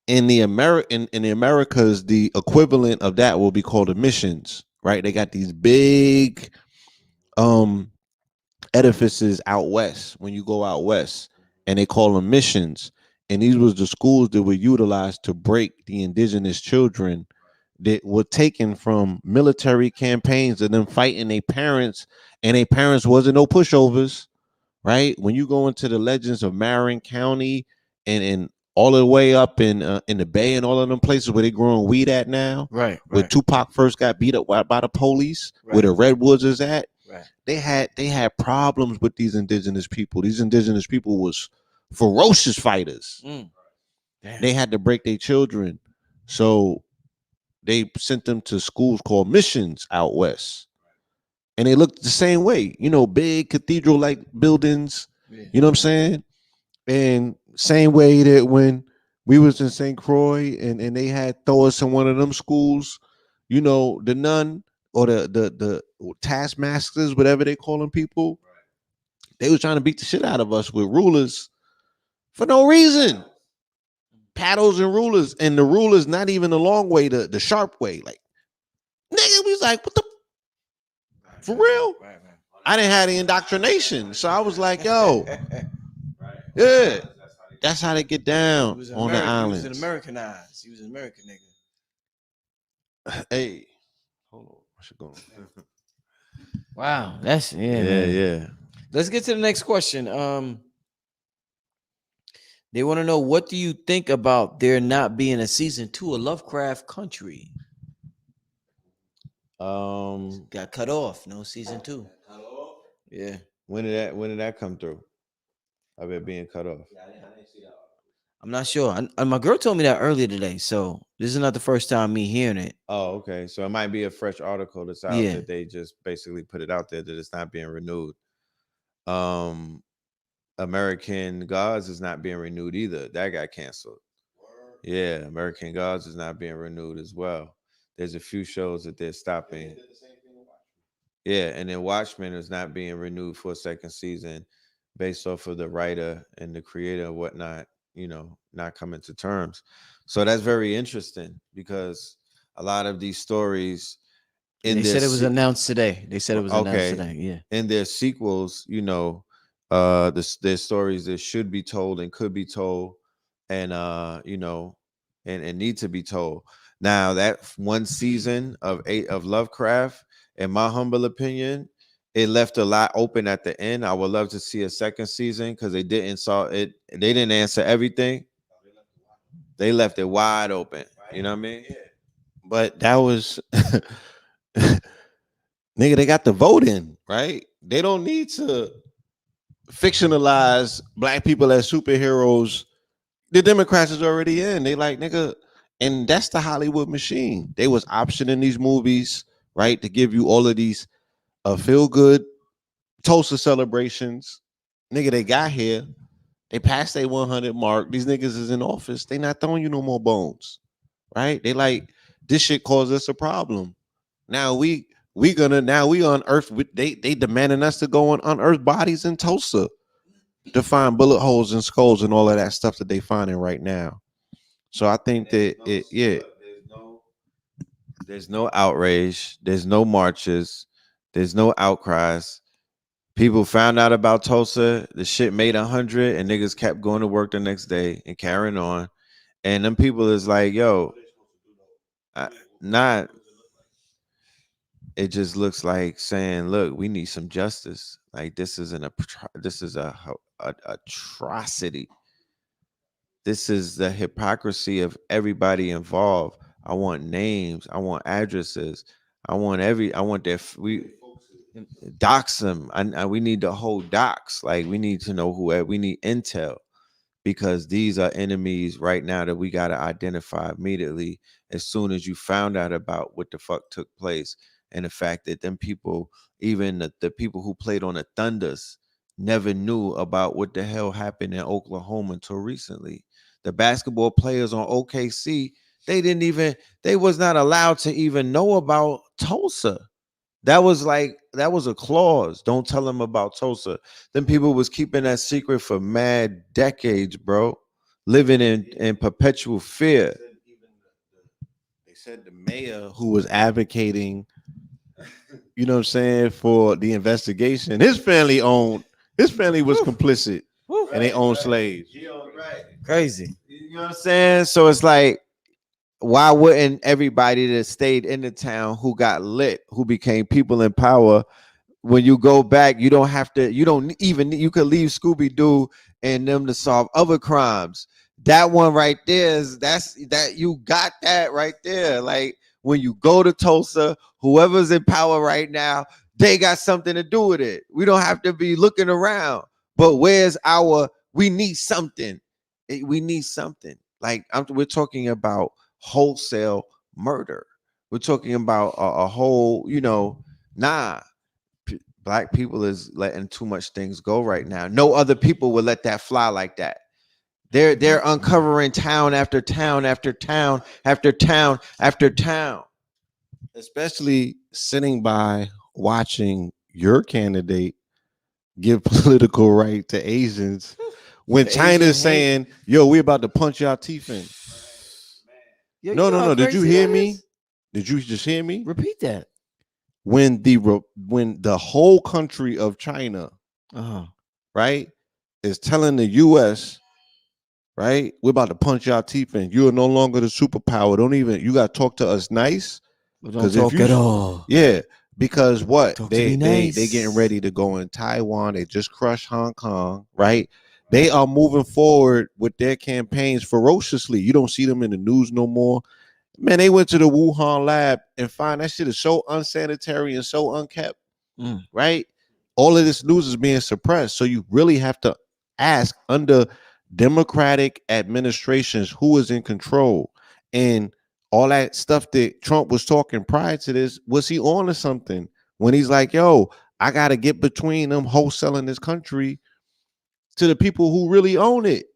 in the Americas, the equivalent of that will be called emissions, right? They got these big edifices out west when you go out west, and they call them missions. And these was the schools that were utilized to break the indigenous children that were taken from military campaigns of them fighting their parents, and their parents wasn't no pushovers, right? When you go into the legends of Marin County and all the way up in the Bay and all of them places where they growing weed at now, Right. where Tupac first got beat up by the police, where the Redwoods is at. Right. They had problems with these indigenous people. These indigenous people was ferocious fighters. They had to break their children, so they sent them to schools called missions out west, and they looked the same way. Big cathedral-like buildings. You know what I'm saying? And same way that when we was in St. Croix and they had throw us in one of them schools, the nun or the taskmasters, whatever they call them people, they was trying to beat the shit out of us with rulers for no reason. Paddles and rulers, and the rulers not even the long way, the sharp way. Like, nigga, we was like, what the, for real? I didn't have the indoctrination, so I was like, yo, yeah, that's how they get down on the islands. He was an Americanized. He was an American nigga. Hey, hold on, I should go. Wow, that's Yeah. Let's get to the next question. They want to know, what do you think about there not being a season 2 of Lovecraft Country? Got cut off. No season 2. Yeah. When did that come through? Of it being cut off. I'm not sure. My girl told me that earlier today, so this is not the first time me hearing it. Oh, okay. So it might be a fresh article that's out that they just basically put it out there that it's not being renewed. American Gods is not being renewed either. That got canceled. Yeah, American Gods is not being renewed as well. There's a few shows that they're stopping. Yeah, and then Watchmen is not being renewed for a second season based off of the writer and the creator and whatnot, not coming to terms. So that's very interesting because a lot of these stories They said it was announced today. Announced today. Yeah. In their sequels, there's stories that should be told and could be told and and need to be told. Now that one season of Lovecraft, in my humble opinion, it left a lot open at the end. I would love to see a second season because they didn't answer everything. They left it wide open. You know what I mean? But that was nigga, they got the vote in, right? They don't need to fictionalize black people as superheroes. The Democrats is already in. They like, nigga, and that's the Hollywood machine. They was optioning these movies, right, to give you all of these feel-good Tulsa celebrations. Nigga, they got here. They passed their 100 mark. These niggas is in office. They not throwing you no more bones, right? They like, this shit caused us a problem. Now we unearth. They demanding us to go and unearth bodies in Tulsa to find bullet holes and skulls and all of that stuff that they finding right now. So I think that there's no outrage, there's no marches, there's no outcries. People found out about Tulsa, the shit made 100, and niggas kept going to work the next day and carrying on. And them people is like, yo, it just looks like saying, look, we need some justice. Like this is a atrocity. This is the hypocrisy of everybody involved. I want names. I want addresses. I want their we dox them. We need the whole docs. Like we need to know who we need intel, because these are enemies right now that we got to identify immediately as soon as you found out about what the fuck took place, and the fact that them people, even the people who played on the Thunders, never knew about what the hell happened in Oklahoma until recently. The basketball players on OKC, they was not allowed to even know about Tulsa. That was a clause. Don't tell them about Tulsa. Them people was keeping that secret for mad decades, bro. Living in perpetual fear. They said the mayor who was advocating, you know what I'm saying, for the investigation, his family was complicit and they owned slaves. Crazy. You know what I'm saying? So it's like, why wouldn't everybody that stayed in the town who got lit, who became people in power, when you go back, you don't even, you could leave Scooby-Doo and them to solve other crimes. That one right there you got that right there. Like when you go to Tulsa, whoever's in power right now, they got something to do with it. We don't have to be looking around. But we need something. We need something. Like we're talking about wholesale murder. We're talking about a whole, black people is letting too much things go right now. No other people would let that fly like that. They're uncovering town after town after town after town after town. Especially sitting by watching your candidate give political right to Asians when China's saying, yo, we about to punch y'all teeth in. Yo, no. Did you hear me? Did you just hear me? Repeat that. When the whole country of China, right, is telling the U.S., right, we're about to punch y'all teeth in. You are no longer the superpower. You got to talk to us nice. Don't talk at all. Yeah, because what? Talk They nice. they getting ready to go in Taiwan. They just crushed Hong Kong, right? They are moving forward with their campaigns ferociously. You don't see them in the news no more. Man, they went to the Wuhan lab and find that shit is so unsanitary and so unkept, right? All of this news is being suppressed. So you really have to ask, under Democratic administrations, who is in control? And all that stuff that Trump was talking prior to this, was he on to something? When he's like, yo, I got to get between them wholesaling this country to the people who really own it.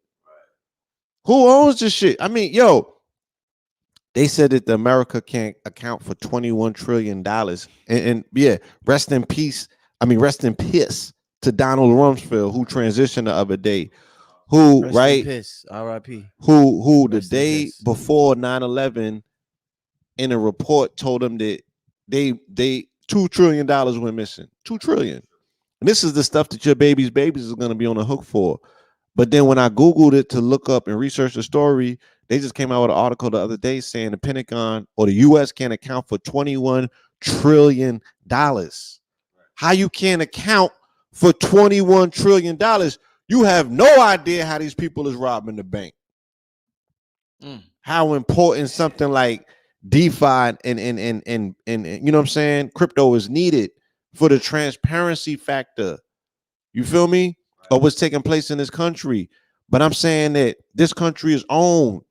Who owns this shit? I mean, yo, they said that America can't account for $21 trillion. And yeah, rest in peace to Donald Rumsfeld, who transitioned the other day. Who, rest right? In piss. R.I.P. Who the Rest day before 9/11 in a report told them that they $2 trillion went missing. $2 trillion. And this is the stuff that your babies is going to be on the hook for. But then when I Googled it to look up and research the story, they just came out with an article the other day saying the Pentagon or the U.S. can't account for $21 trillion. How you can't account for $21 trillion? You have no idea how these people is robbing the bank. How important something like DeFi and you know what I'm saying, crypto is needed for the transparency factor. You feel me? Of what's taking place in this country. But I'm saying that this country is owned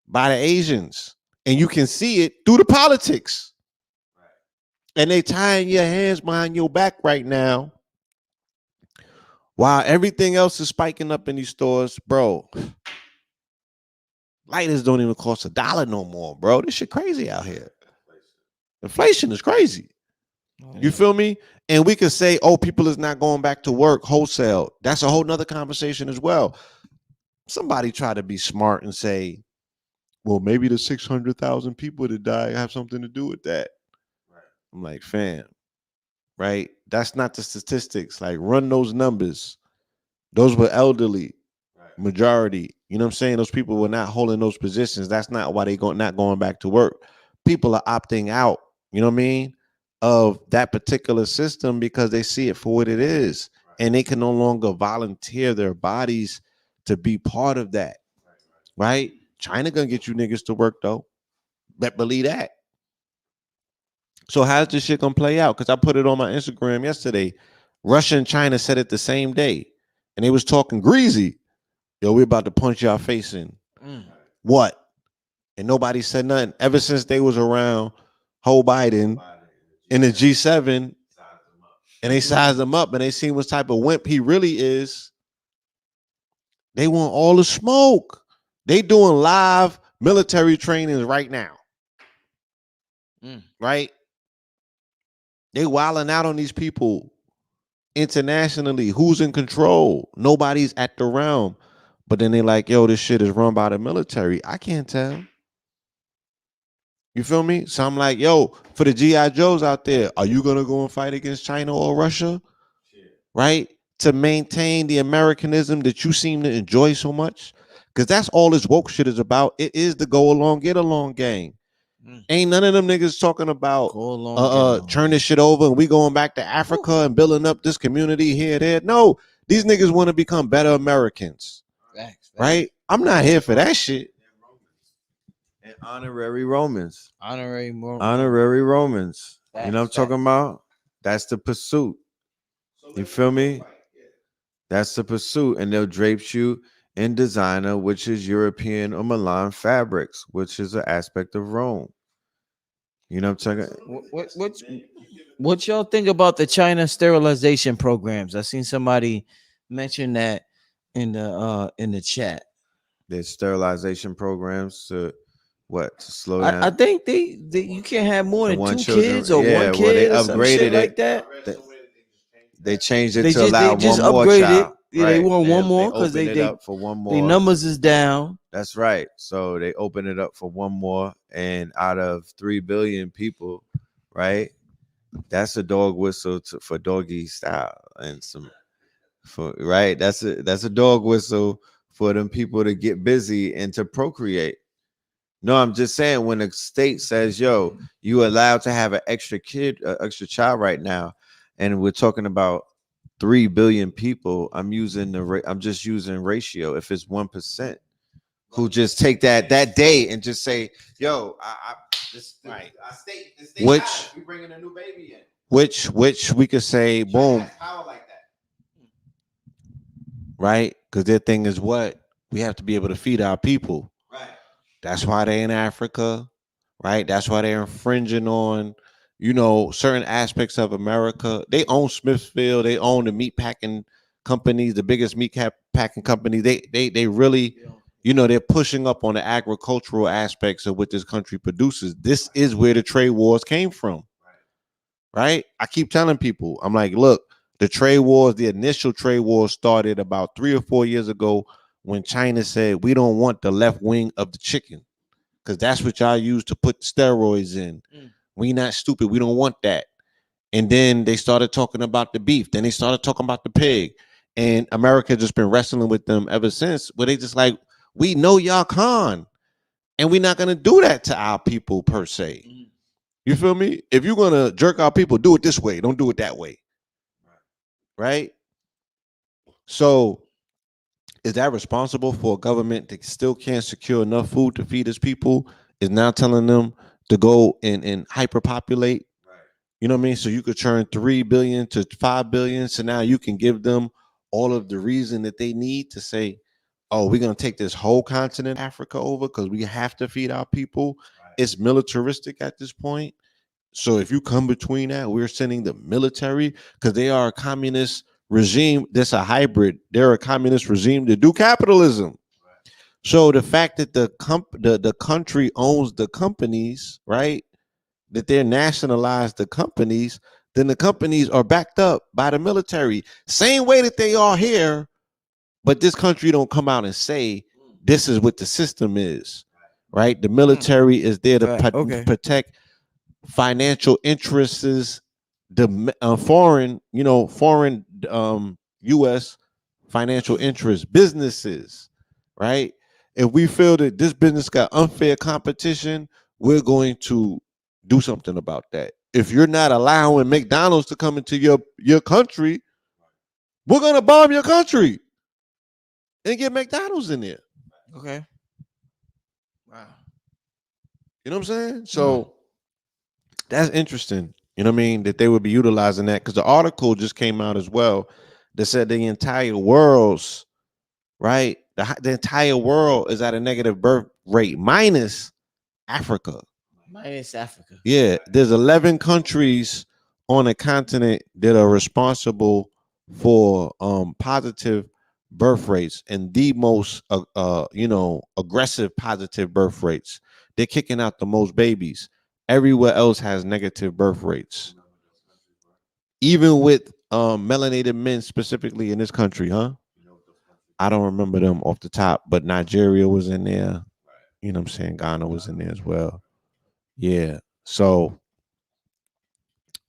by the Asians, and you can see it through the politics. And they tying your hands behind your back right now while everything else is spiking up in these stores, bro. Lighters don't even cost $1 no more, bro. This shit crazy out here. Inflation is crazy. You feel me? And we could say, oh, people is not going back to work wholesale. That's a whole nother conversation as well. Somebody try to be smart and say, well, maybe the 600,000 people that die have something to do with that. Right. I'm like, fam, right? That's not the statistics. Like, run those numbers. Those were elderly, majority. You know what I'm saying? Those people were not holding those positions. That's not why they not going back to work. People are opting out. You know what I mean? of that particular system because they see it for what it is, and they can no longer volunteer their bodies to be part of that. Right? China gonna get you niggas to work though. Bet believe that. So how's this shit gonna play out? Because I put it on my Instagram yesterday. Russia and China said it the same day, and they was talking greasy. Yo, we about to punch y'all face in. What? And nobody said nothing ever since they was around Joe Biden in the G7, and they sized him up, and they seen what type of wimp he really is. They want all the smoke. They doing live military trainings right now. Right? They wilding out on these people internationally. Who's in control? Nobody's at the realm. But then they like, yo, this shit is run by the military. I can't tell. You feel me? So I'm like, yo, for the G.I. Joes out there, are you going to go and fight against China or Russia? Right? To maintain the Americanism that you seem to enjoy so much? Because that's all this woke shit is about. It is the go along, get along gang. Ain't none of them niggas talking about turn this shit over and we going back to Africa and building up this community here, there. No, these niggas want to become better Americans. Right? I'm not here for that shit. And honorary Romans. Honorary Romans. You know what I'm talking about? That's the pursuit. You feel me? That's the pursuit. And they'll drape you in designer, which is European or Milan fabrics, which is an aspect of Rome. You know what I'm talking? What y'all think about the China sterilization programs? I seen somebody mention that in the chat. There's sterilization programs to what? To slow down. I think they you can't have more than two children. kids or Yeah, one kid. well, they or some upgraded shit it. like that. They changed it to allow one more child. Yeah, they want one more because they they up for one more. The numbers is down. That's right. So they open it up for one more, and out of 3 billion people, right? That's a dog whistle for doggy style and right. That's a dog whistle for them people to get busy and to procreate. No, I'm just saying when the state says, "Yo, you allowed to have an extra child right now," and we're talking about 3 billion people. I'm just using ratio. If it's 1% who just take that day and just say, "Yo, we bringing a new baby in," which we could say, boom, power like that, right? Because their thing is what we have to be able to feed our people. Right. That's why they're in Africa, right? That's why they're infringing on, certain aspects of America. They own Smithfield. They own the meat packing companies, the biggest meat packing company. They really, they're pushing up on the agricultural aspects of what this country produces. This is where the trade wars came from, right? I keep telling people, I'm like, look, the trade wars, the initial trade wars started about 3 or 4 years ago when China said, we don't want the left wing of the chicken because that's what y'all use to put steroids in. We not stupid. We don't want that. And then they started talking about the beef. Then they started talking about the pig. And America just been wrestling with them ever since. Where they just like, we know y'all con. And we're not going to do that to our people per se. You feel me? If you're going to jerk our people, do it this way. Don't do it that way. Right? So is that responsible for a government that still can't secure enough food to feed its people? Is now telling them to go and hyperpopulate? Right. You know what I mean? So you could turn 3 billion to 5 billion. So now you can give them all of the reason that they need to say, oh, we're going to take this whole continent, Africa, over because we have to feed our people. Right. It's militaristic at this point. So if you come between that, we're sending the military because they are a communist regime. That's a hybrid. They're a communist regime to do capitalism. Right. So the fact that the country owns the companies, right, that they're nationalized the companies, then the companies are backed up by the military. Same way that they are here, but this country don't come out and say this is what the system is, right? The military is there to protect financial interests, the foreign U.S. financial interests, businesses, right? If we feel that this business got unfair competition, we're going to do something about that. if you're not allowing McDonald's to come into your country, we're gonna bomb your country and get McDonald's in there. Okay. Wow. You know what I'm saying? So that's interesting. You know what I mean? That they would be utilizing that, because the article just came out as well that said the entire world's right. The entire world is at a negative birth rate minus Africa. Minus Africa. Yeah, there's 11 countries on a continent that are responsible for positive birth rates and the most aggressive positive birth rates. They're kicking out the most babies. Everywhere else has negative birth rates. Even with melanated men specifically in this country, huh? I don't remember them off the top, but Nigeria was in there. You know what I'm saying? Ghana was in there as well. Yeah. So,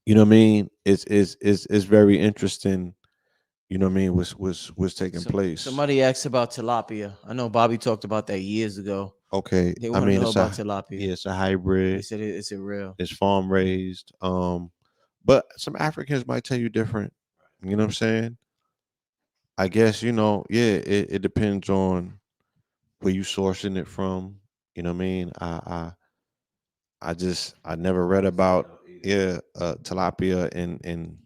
you know what I mean? It's very interesting. You know what I mean? Was taking place. Somebody asked about tilapia. I know Bobby talked about that years ago. Okay. They want to know about tilapia. Yeah, it's a hybrid. They said it's a real. It's farm raised. But some Africans might tell you different. You know what I'm saying? I guess, it depends on where you sourcing it from. You know what I mean? I never read about tilapia in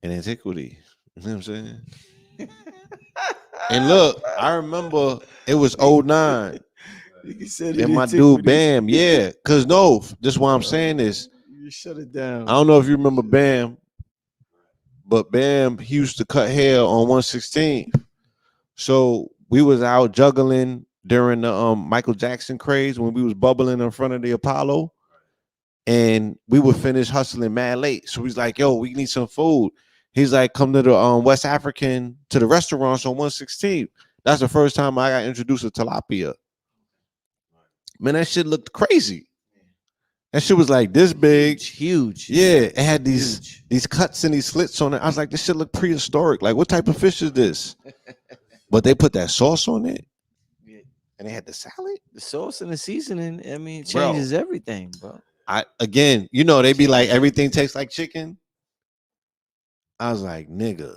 antiquity. You know what I'm saying? And look, I remember it was 09. And my dude Bam, yeah. Cause no, just why I'm saying this. You shut it down. I don't know if you remember Bam, but Bam, he used to cut hair on 116. So we was out juggling during the Michael Jackson craze when we was bubbling in front of the Apollo, and we would finish hustling mad late. So he's like, "Yo, we need some food." He's like, "Come to the West African, to the restaurants on 116." That's the first time I got introduced to tilapia. Man, that shit looked crazy. That shit was like this big, huge. Yeah, it had these cuts and these slits on it. I was like, this shit look prehistoric. Like, what type of fish is this? But they put that sauce on it, and they had the salad. The sauce and the seasoning. I mean, it changes everything, bro. They be like, everything tastes like chicken. I was like, nigga,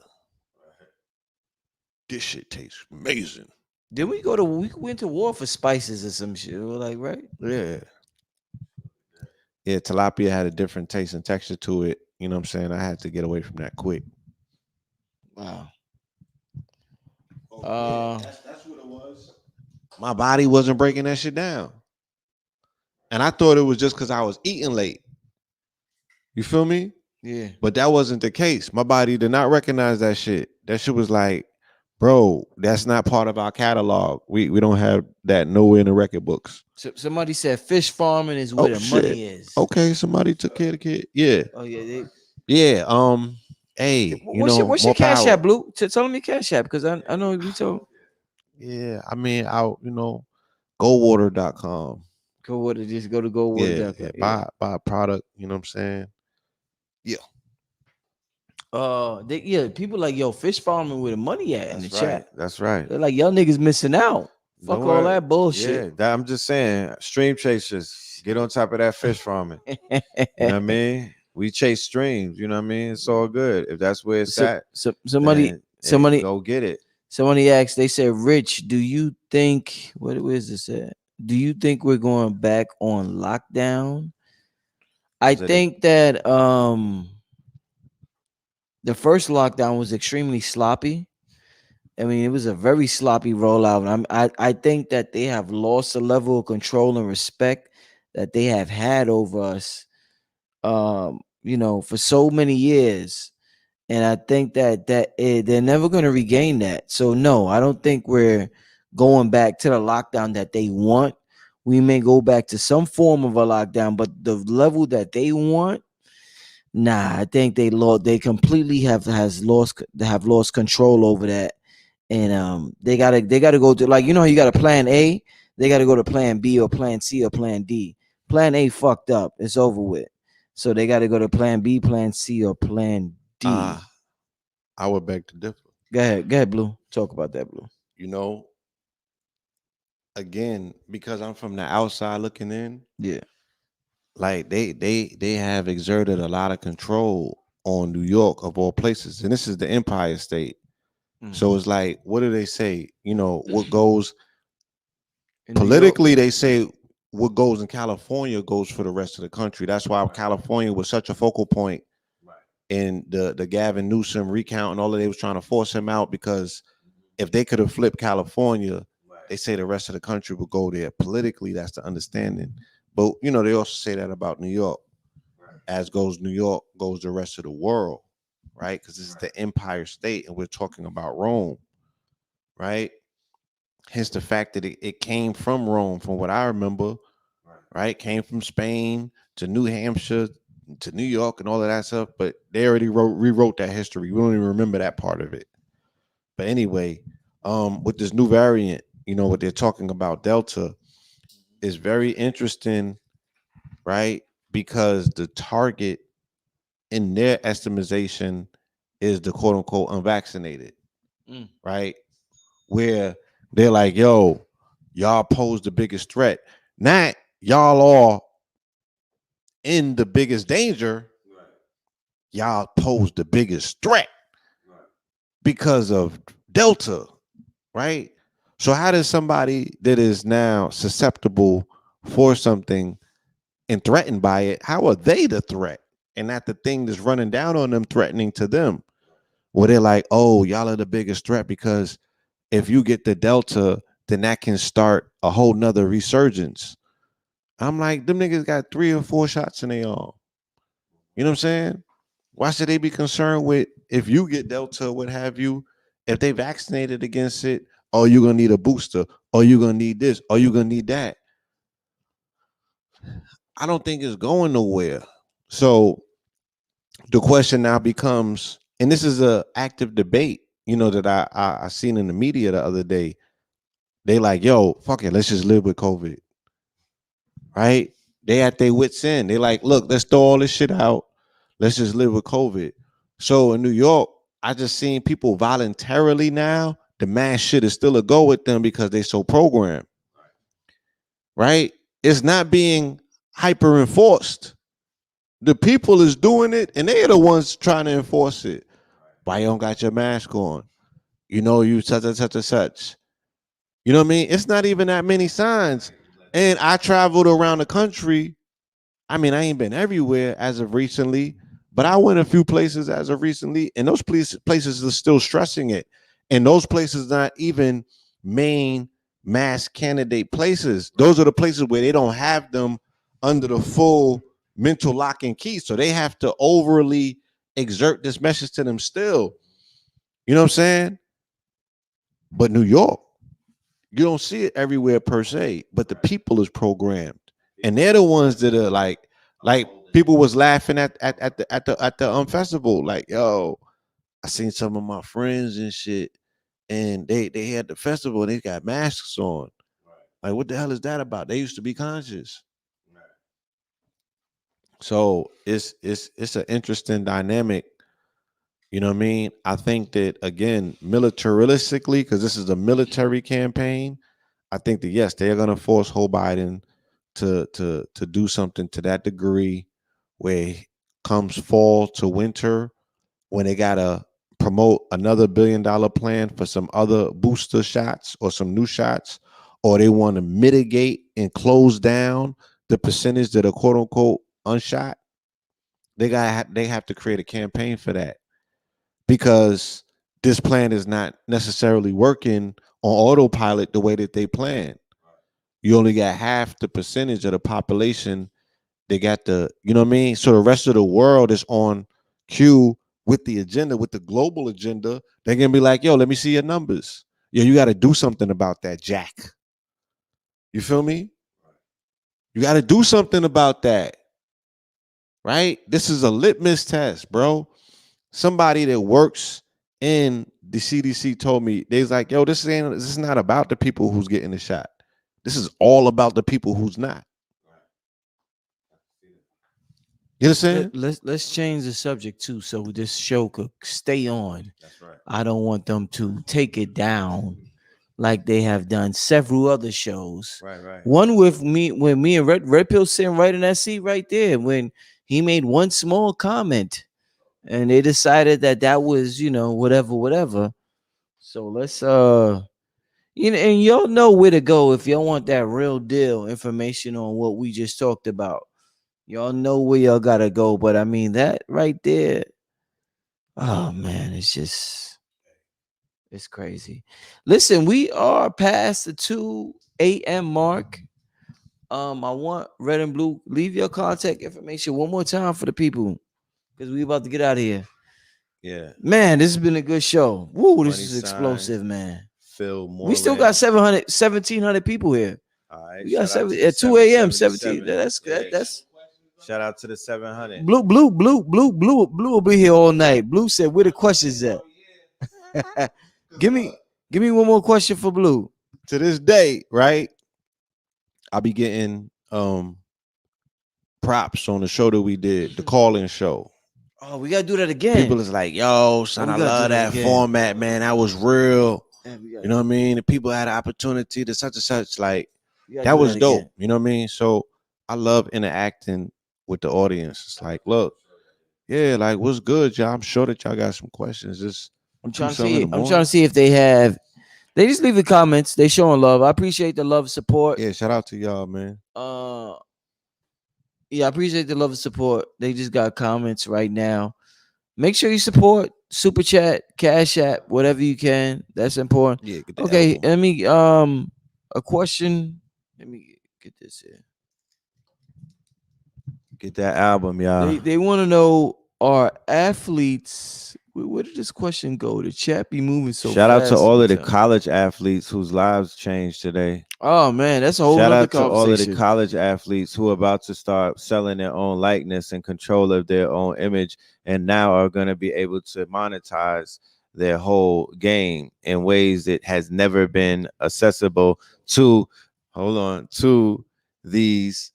this shit tastes amazing. Then we went to war for spices or some shit. We're like, right? Yeah. Yeah, tilapia had a different taste and texture to it. You know what I'm saying? I had to get away from that quick. Wow. That's what it was. My body wasn't breaking that shit down. And I thought it was just because I was eating late. You feel me? Yeah. But that wasn't the case. My body did not recognize that shit. That shit was like, bro, that's not part of our catalog. We don't have that nowhere in the record books. So somebody said fish farming is where the money is. Okay, somebody took care of the kid. Yeah. Oh yeah. Yeah. Hey, what's your cash app, Blue? Tell me cash app, because I know we told. Yeah, I mean, gowater.com. Gowater, just go to gowater.com. Yeah. Buy a product. You know what I'm saying? Yeah. People like, yo, fish farming where the money at in the chat. That's right. They're like, y'all niggas missing out. Fuck all that bullshit. Yeah, I'm just saying, stream chasers, get on top of that fish farming. You know what I mean? We chase streams. You know what I mean? It's all good. If that's where it's at. Somebody go get it. Somebody asked. They said, "Rich, do you think where is this at? Do you think we're going back on lockdown?" I think that the first lockdown was extremely sloppy. I mean, it was a very sloppy rollout. I think that they have lost a level of control and respect that they have had over us, for so many years. And I think that they're never going to regain that. So no, I don't think we're going back to the lockdown that they want. We may go back to some form of a lockdown, but the level that they want, nah, I think they completely have lost control over that. And they gotta go to, like, you got a plan A, they gotta go to plan B or plan C or plan D. Plan A fucked up, it's over with. So they gotta go to plan B, plan C, or plan D. I would beg to differ. Go ahead, Blue. Talk about that, Blue. Again, because I'm from the outside looking in. Yeah. like they have exerted a lot of control on New York of all places, and this is the Empire State. So it's like, what do they say? You know, what goes In New York. politically, they say what goes in California goes for the rest of the country. That's why California was such a focal point in the Gavin Newsom recount and all of they was trying to force him out, because if they could have flipped California, they say the rest of the country would go there. Politically, that's the understanding. But you know, they also say that about New York. As goes New York, goes the rest of the world, right? Because this is the Empire State, and we're talking about Rome, right? Hence the fact that it came from Rome, from what I remember, right? Came from Spain to New Hampshire to New York and all of that stuff. But they already rewrote that history. We don't even remember that part of it. But anyway, with this new variant, you know, what they're talking about, Delta, is very interesting, right? Because the target in their estimation is the quote unquote unvaccinated, right? Where they're like, yo, y'all pose the biggest threat. Not y'all are in the biggest danger. Y'all pose the biggest threat because of Delta, right? So how does somebody that is now susceptible for something and threatened by it, how are they the threat and not the thing that's running down on them threatening to them? Well, they're like, oh, y'all are the biggest threat because if you get the Delta, then that can start a whole nother resurgence. I'm like, them niggas got 3 or 4 shots in their arm. You know what I'm saying? Why should they be concerned with if you get Delta, what have you? If they vaccinated against it, oh, you're gonna need a booster, or you're gonna need this, or you're gonna need that. I don't think it's going nowhere. So the question now becomes, and this is a active debate, you know, that I seen in the media the other day. They like, yo, fuck it, let's just live with COVID. Right? They at their wits end. They like, look, let's throw all this shit out. Let's just live with COVID. So in New York, I just seen people voluntarily now. The mass shit is still a go with them because they so programmed. Right? It's not being hyper enforced. The people is doing it, and they are the ones trying to enforce it. Why you don't got your mask on? You know, you such and such and such. You know what I mean? It's not even that many signs. And I traveled around the country. I mean, I ain't been everywhere as of recently, but I went a few places as of recently, and those places are still stressing it. And those places not even main mass candidate places. Those are the places where they don't have them under the full mental lock and key. So they have to overly exert this message to them still. You know what I'm saying? But New York, you don't see it everywhere per se, but the people is programmed. And they're the ones that are like people was laughing at the festival. Like, yo, I seen some of my friends and shit, and they had the festival and they got masks on. Like, what the hell is that about? They used to be conscious. So it's an interesting dynamic. You know what I mean? I think that again, militaristically, because this is a military campaign, I think that yes, they are gonna force Joe Biden to do something to that degree where comes fall to winter, when they gotta promote another $1 billion plan for some other booster shots or some new shots, or they want to mitigate and close down the percentage that are quote unquote unshot. They have to create a campaign for that, because this plan is not necessarily working on autopilot the way that they plan. You only got half the percentage of the population. They got you know what I mean? So the rest of the world is on cue with the agenda, with the global agenda. They're going to be like, yo, let me see your numbers. Yo, you got to do something about that, Jack. You feel me? You got to do something about that. Right? This is a litmus test, bro. Somebody that works in the CDC told me, they was like, yo, this is not about the people who's getting the shot. This is all about the people who's not. You understand? Let's change the subject too, so this show could stay on. That's right. I don't want them to take it down. like they have done several other shows. Right. One with me, when me and Red Pill sitting right in that seat right there, when he made one small comment and they decided that was, whatever. So let's and y'all know where to go if y'all want that real deal information on what we just talked about. Y'all know where y'all gotta go. But I mean, that right there, oh man, it's crazy. Listen, we are past the 2 a.m. mark. I want Red and Blue, leave your contact information one more time for the people, because we about to get out of here. Yeah, man, this has been a good show. Woo, this Funny is explosive, sign. man. Phil Moore. We still got 1,700 people here. All right, We got at 2 a.m. 17. That's good. That's shout out to the 700. Blue will be here all night. Blue said, "Where the questions at?" give me one more question for Blue. To this day, right? I'll be getting props on the show that we did, the call-in show. Oh, we gotta do that again. People is like, yo, son, I love that format, man. That was real. You know what I mean? The people had an opportunity to such and such. Like, that was dope. You know what I mean? So I love interacting with the audience. It's like, look, yeah, like, what's good, y'all? I'm sure that y'all got some questions. I'm trying to see if they have. They just leave the comments. They showing love. I appreciate the love, support. Yeah, shout out to y'all, man. Yeah, I appreciate the love and support. They just got comments right now. Make sure you support Super Chat, Cash App, whatever you can. That's important. Yeah. Okay, let me a question. Let me get this here. Get that album, y'all. They want to know, are athletes? Where did this question go? The chat be moving so. Shout out to all of the time. college athletes whose lives changed today. Oh man, that's a whole shout other out to all of the college athletes who are about to start selling their own likeness and control of their own image, and now are going to be able to monetize their whole game in ways that has never been accessible to these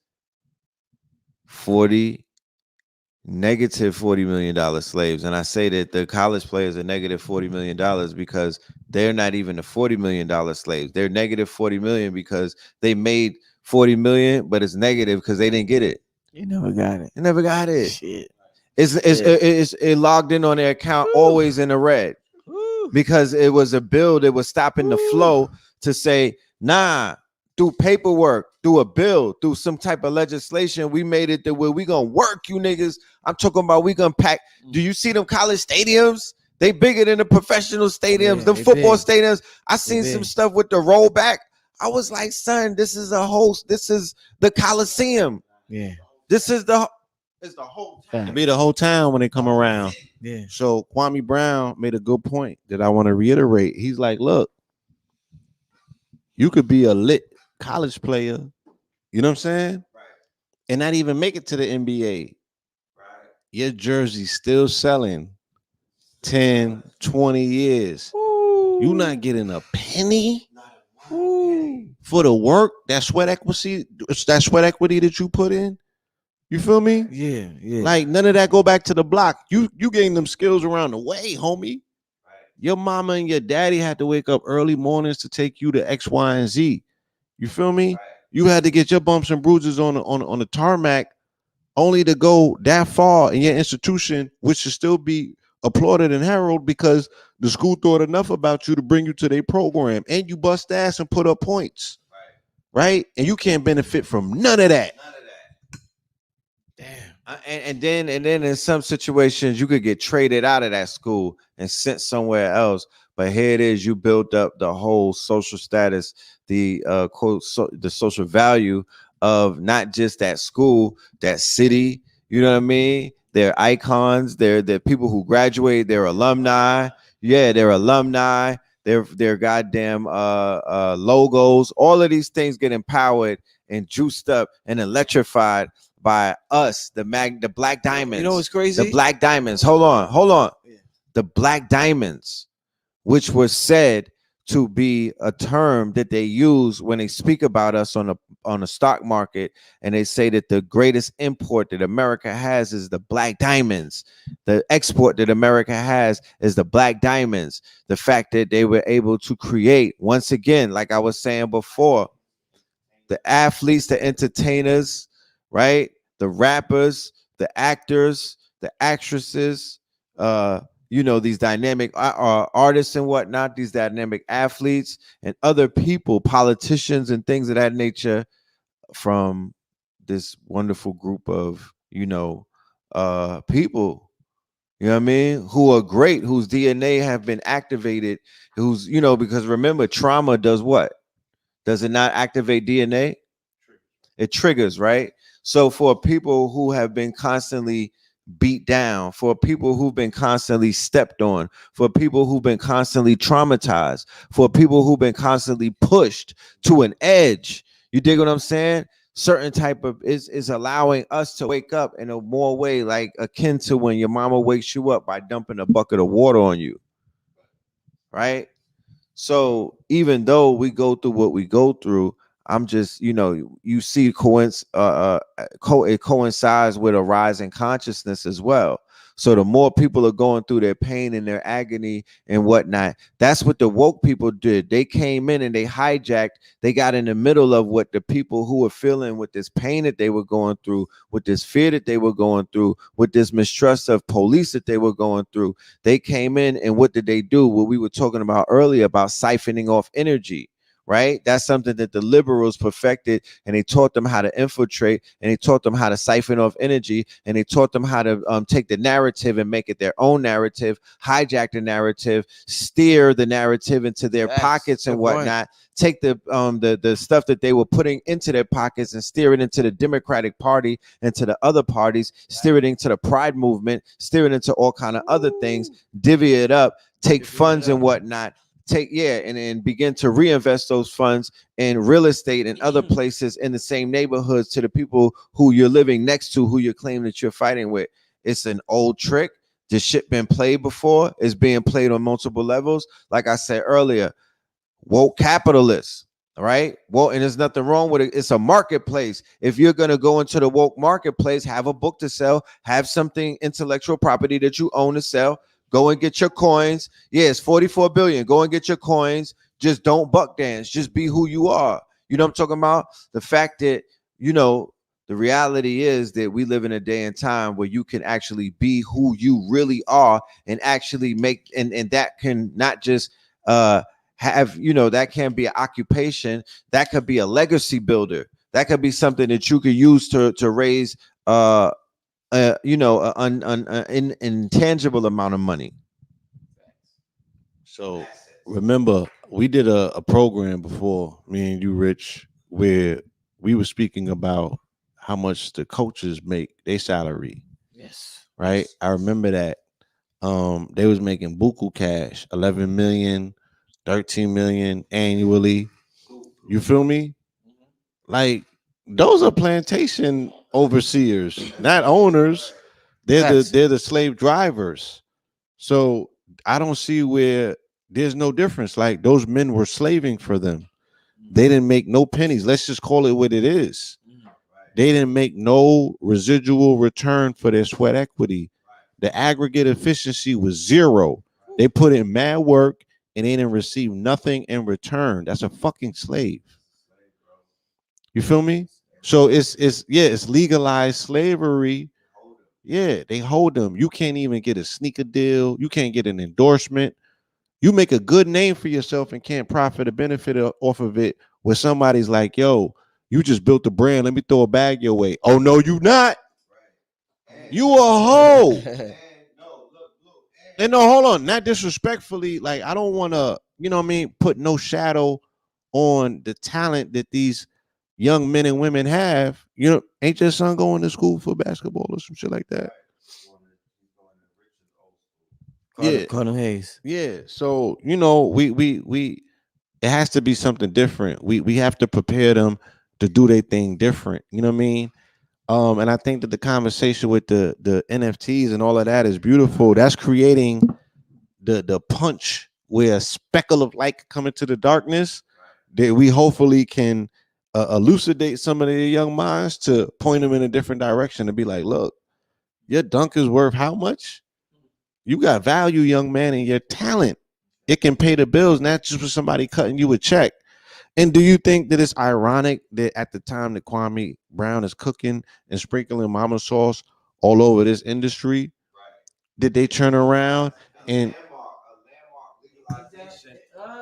negative $40 million slaves. And I say that the college players are negative $40 million because they're not even the $40 million slaves. They're negative 40 million because they made 40 million, but it's negative because they didn't get it. You never got it. You never got it. Shit. It's logged in on their account, always in the red, because it was a bill that was stopping the flow to say, nah, through paperwork, through a bill, through some type of legislation, we made it that where we gonna work you niggas. I'm talking about we gonna pack. Do you see them college stadiums? They bigger than the professional stadiums, them football stadiums. I seen some stuff with the rollback. I was like, son, this is the Coliseum. Yeah. This is the whole town. It be the whole town when they come around. Yeah. So Kwame Brown made a good point that I want to reiterate. He's like, look, you could be a lit college player, you know what I'm saying? Right. And not even make it to the NBA. Right. Your jersey's still selling 10, 20 years. You're not getting a penny for the work, that sweat equity that you put in. You feel me? Yeah. Like none of that go back to the block. You gain them skills around the way, homie. Your mama and your daddy had to wake up early mornings to take you to X, Y, and Z. You feel me? Right. You had to get your bumps and bruises on the tarmac only to go that far in your institution, which should still be applauded and heralded because the school thought enough about you to bring you to their program, and you bust ass and put up points. Right? And you can't benefit from none of that. Damn. And then in some situations you could get traded out of that school and sent somewhere else. But here it is, you built up the whole social status, the the social value of not just that school, that city. You know what I mean? They're icons. They're people who graduate. They're alumni. Yeah, they're alumni. They're goddamn logos. All of these things get empowered and juiced up and electrified by us, the Black Diamonds. You know what's crazy? The Black Diamonds. Hold on. The Black Diamonds, which was said to be a term that they use when they speak about us on the stock market, and they say that the greatest import that America has is the black diamonds. The export that America has is the black diamonds. The fact that they were able to create, once again, like I was saying before, the athletes, the entertainers, right? The rappers, the actors, the actresses, these dynamic artists and whatnot, these dynamic athletes and other people, politicians and things of that nature, from this wonderful group of, people, you know what I mean, who are great, whose DNA have been activated, who's, because remember, trauma does what? Does it not activate DNA? It triggers, right? So for people who have been constantly beat down, for people who've been constantly stepped on, for people who've been constantly traumatized, for people who've been constantly pushed to an edge, you dig what I'm saying? Certain type of is allowing us to wake up in a more way, like akin to when your mama wakes you up by dumping a bucket of water on you, right? So even though we go through what we go through, I'm just, you see it coincides with a rise in consciousness as well. So the more people are going through their pain and their agony and whatnot, that's what the woke people did. They came in and they hijacked. They got in the middle of what the people who were feeling with this pain that they were going through, with this fear that they were going through, with this mistrust of police that they were going through. They came in, and what did they do? What we were talking about earlier about siphoning off energy. Right? That's something that the liberals perfected, and they taught them how to infiltrate, and they taught them how to siphon off energy, and they taught them how to take the narrative and make it their own narrative, hijack the narrative, steer the narrative into their pockets and whatnot. Take the stuff that they were putting into their pockets and steer it into the Democratic Party and to the other parties, steer it into the Pride movement, steer it into all kind of other things, divvy it up, take funds and whatnot. And begin to reinvest those funds in real estate and other places in the same neighborhoods to the people who you're living next to, who you're claiming that you're fighting with. It's an old trick. This shit been played before. It's being played on multiple levels. Like I said earlier, woke capitalists, right? Well, and there's nothing wrong with it. It's a marketplace. If you're going to go into the woke marketplace, have a book to sell, have something intellectual property that you own to sell. Go and get your coins. Yeah, it's 44 billion. Go and get your coins. Just don't buck dance. Just be who you are. You know what I'm talking about? The fact that, the reality is that we live in a day and time where you can actually be who you really are and actually make, and that can not just have, that can be an occupation. That could be a legacy builder. That could be something that you could use to raise an intangible amount of money. So remember, we did a program before, me and you, Rich, where we were speaking about how much the coaches make their salary. Yes. Right. I remember that. They was making buku cash, 11 million, 13 million annually. You feel me? Like, those are plantation overseers, not owners. They're the slave drivers. So I don't see where there's no difference. Like, those men were slaving for them. They didn't make no pennies. Let's just call it what it is. They didn't make no residual return for their sweat equity. The aggregate efficiency was zero. They put in mad work and they didn't receive nothing in return. That's a fucking slave. You feel me? So it's legalized slavery. Yeah, they hold them. You can't even get a sneaker deal. You can't get an endorsement. You make a good name for yourself and can't profit or benefit off of it where somebody's like, yo, you just built a brand. Let me throw a bag your way. Oh, no, you not. You a hoe. And no, hold on. Not disrespectfully. Like, I don't want to, put no shadow on the talent that these young men and women have. Ain't your son going to school for basketball or some shit like that? Carter Hayes. Yeah. So, we it has to be something different. We have to prepare them to do their thing different. You know what I mean? And I think that the conversation with the NFTs and all of that is beautiful. That's creating the punch where a speckle of light can come into the darkness, that we hopefully can elucidate some of their young minds to point them in a different direction and be like, look, your dunk is worth how much? You got value, young man, and your talent. It can pay the bills, not just for somebody cutting you a check. And do you think that it's ironic that at the time that Kwame Brown is cooking and sprinkling mama sauce all over this industry, did they turn around and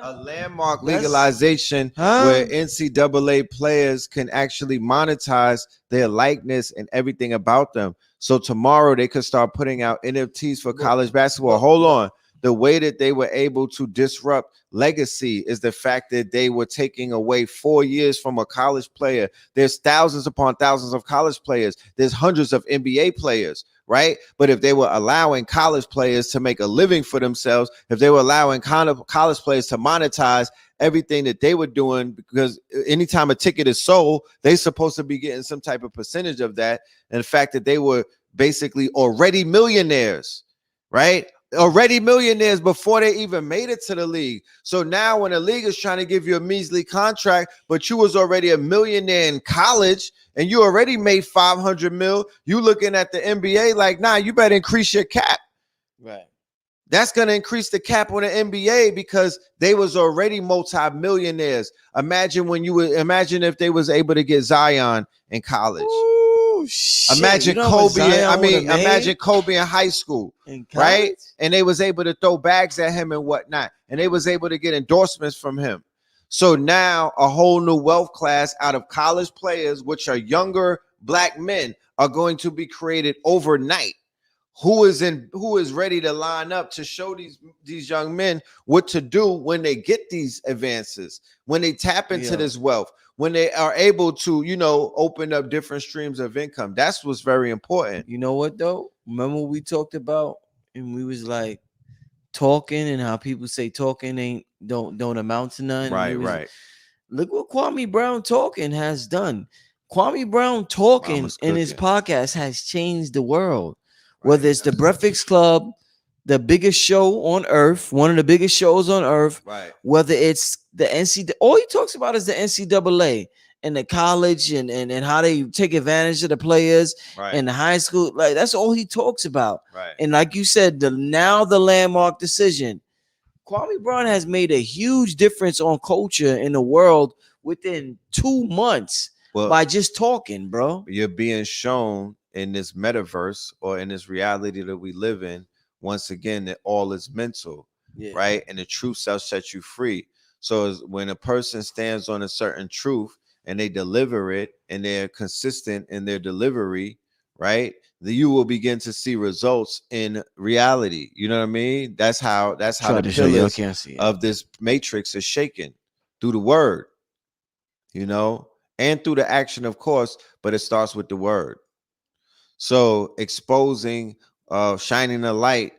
a landmark legalization where NCAA players can actually monetize their likeness and everything about them? So tomorrow they could start putting out NFTs for college basketball. Hold on. The way that they were able to disrupt legacy is the fact that they were taking away 4 years from a college player. There's thousands upon thousands of college players. There's hundreds of NBA players, right? But if they were allowing college players to make a living for themselves, if they were allowing college players to monetize everything that they were doing, because anytime a ticket is sold, they're supposed to be getting some type of percentage of that. And the fact that they were basically already millionaires, right? Already millionaires before they even made it to the league. So now when the league is trying to give you a measly contract, but you was already a millionaire in college and you already made 500 mil, you looking at the NBA like, nah, you better increase your cap. Right. That's going to increase the cap on the NBA because they was already multi-millionaires. Imagine if they was able to get Zion in college. Ooh, shit. Imagine Kobe. Imagine Kobe in high school, right? And they was able to throw bags at him and whatnot, and they was able to get endorsements from him. So now a whole new wealth class out of college players, which are younger black men, are going to be created overnight. Who is ready to line up to show these young men what to do when they get these advances, when they tap into this wealth, when they are able to, open up different streams of income. That's what's very important. You know what though? Remember what we talked about, and we was like talking, and how people say talking don't amount to nothing. Right. Look what Kwame Brown talking has done. Kwame Brown talking in his podcast has changed the world. Whether it's the Breakfast Club, the biggest show on earth, one of the biggest shows on earth, right? Whether it's the NCAA, all he talks about is the NCAA and the college and how they take advantage of the players and the high school. Like that's all he talks about. Right. And like you said, the landmark decision. Kwame Brown has made a huge difference on culture in the world within 2 months by just talking, bro. You're being shown in this metaverse or in this reality that we live in, once again, that all is mental, right? And the truth shall set you free. So when a person stands on a certain truth and they deliver it and they're consistent in their delivery, right? You will begin to see results in reality. You know what I mean? That's how the pillars of this matrix is shaken through the word, and through the action, of course, but it starts with the word. So exposing, shining the light,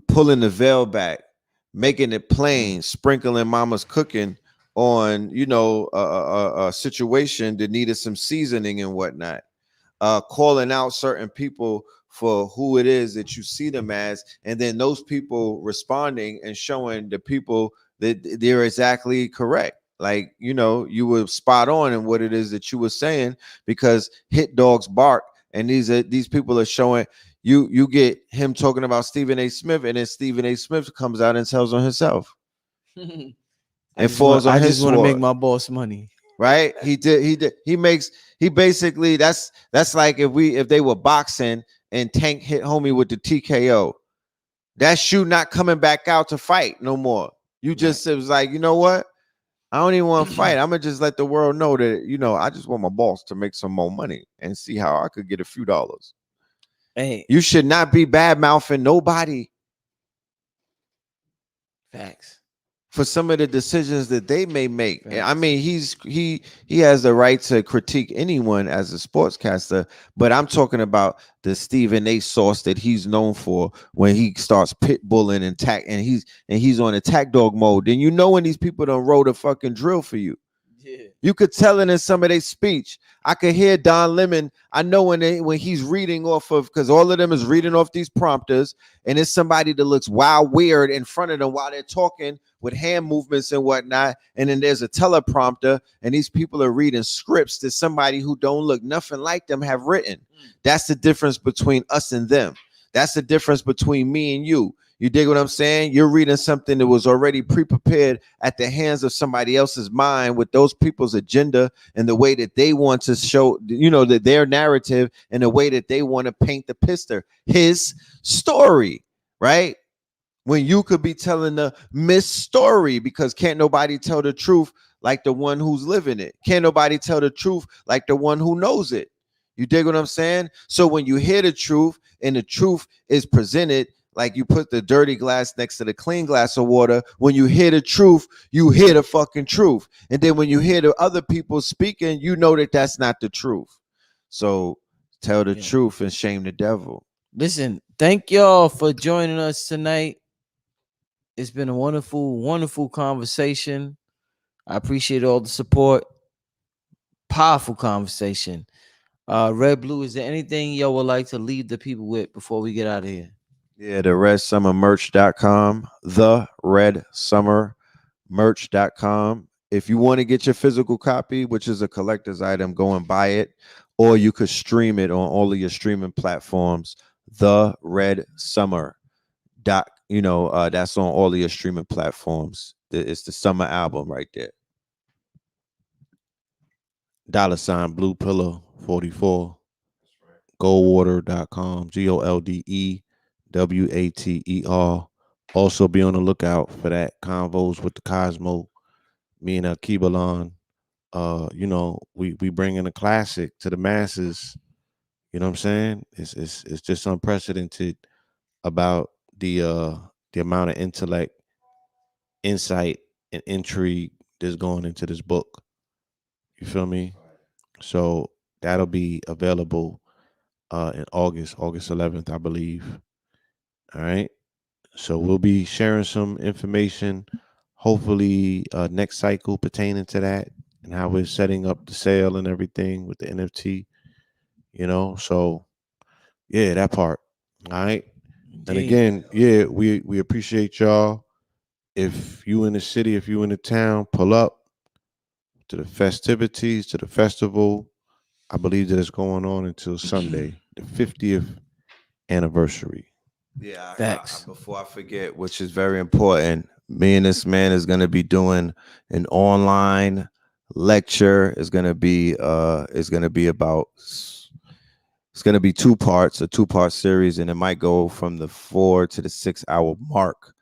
pulling the veil back, making it plain, sprinkling mama's cooking on, a situation that needed some seasoning and whatnot, calling out certain people for who it is that you see them as, and then those people responding and showing the people that they're exactly correct. Like, you were spot on in what it is that you were saying, because hit dogs bark. And these people are showing you get him talking about Stephen A. Smith, and then Stephen A. Smith comes out and tells on himself. And falls on his sword. I just want to make my boss money. Right? He basically that's like if they were boxing and Tank hit homie with the TKO. That's you not coming back out to fight no more. You just, it was like, you know what? I don't even want to fight. I'm gonna just let the world know that, I just want my boss to make some more money and see how I could get a few dollars. Hey, you should not be bad mouthing nobody. Facts. For some of the decisions that they may make. Facts. I mean, he has the right to critique anyone as a sportscaster, but I'm talking about the Stephen A. sauce that he's known for when he starts pit bulling and he's on attack dog mode. Then when these people don't roll the fucking drill for you. Yeah. You could tell it in some of their speech. I could hear Don Lemon. I know when he's reading off of, because all of them is reading off these prompters, and it's somebody that looks wild weird in front of them while they're talking with hand movements and whatnot. And then there's a teleprompter, and these people are reading scripts that somebody who don't look nothing like them have written. That's the difference between us and them. That's the difference between me and you. You dig what I'm saying? You're reading something that was already pre-prepared at the hands of somebody else's mind with those people's agenda and the way that they want to show, that their narrative and the way that they want to paint the picture, his story, right? When you could be telling the mis story, because can't nobody tell the truth like the one who's living it. Can't nobody tell the truth like the one who knows it. You dig what I'm saying? So when you hear the truth and the truth is presented, like you put the dirty glass next to the clean glass of water, when you hear the truth, you hear the fucking truth. And then when you hear the other people speaking, you know that that's not the truth. So tell the truth and shame the devil. Listen, thank y'all for joining us tonight. It's been a wonderful, wonderful conversation. I appreciate all the support. Powerful conversation. Red Blue, is there anything y'all would like to leave the people with before we get out of here? Yeah, the redsummermerch.com, the redsummermerch.com. If you want to get your physical copy, which is a collector's item, go and buy it, or you could stream it on all of your streaming platforms. The Red Summer that's on all of your streaming platforms. It's the summer album right there. $ Blue Pillow 44. Goldwater.com, GOLDEWATER. Also be on the lookout for that Convos with the Cosmo. Me and Kibalon. We bringing a classic to the masses. You know what I'm saying? It's just unprecedented about the amount of intellect, insight, and intrigue that's going into this book. You feel me? So that'll be available in August 11th, I believe. All right. So we'll be sharing some information, hopefully next cycle pertaining to that and how we're setting up the sale and everything with the NFT, So yeah, that part. All right. And again, we appreciate y'all. If you in the city, if you in the town, pull up to the festivities, to the festival. I believe that it's going on until Sunday, the 50th anniversary. Yeah, Facts. Before I forget, which is very important, me and this man is going to be doing an online lecture. It's going to be two parts, a 2-part series, and it might go from the 4 to the 6 hour mark.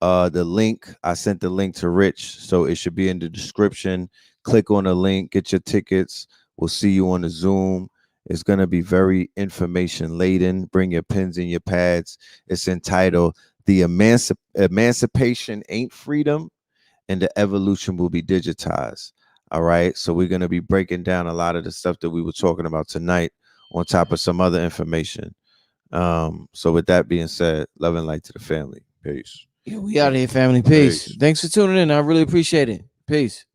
The link, I sent the link to Rich, so it should be in the description. Click on the link, get your tickets. We'll see you on the Zoom. It's going to be very information laden. Bring your pens and your pads. It's entitled The Emancipation Ain't Freedom, and the Evolution Will Be Digitized. All right. So we're going to be breaking down a lot of the stuff that we were talking about tonight on top of some other information. So with that being said, love and light to the family. Peace. Yeah, we out of here, family. Peace. Thanks for tuning in. I really appreciate it. Peace.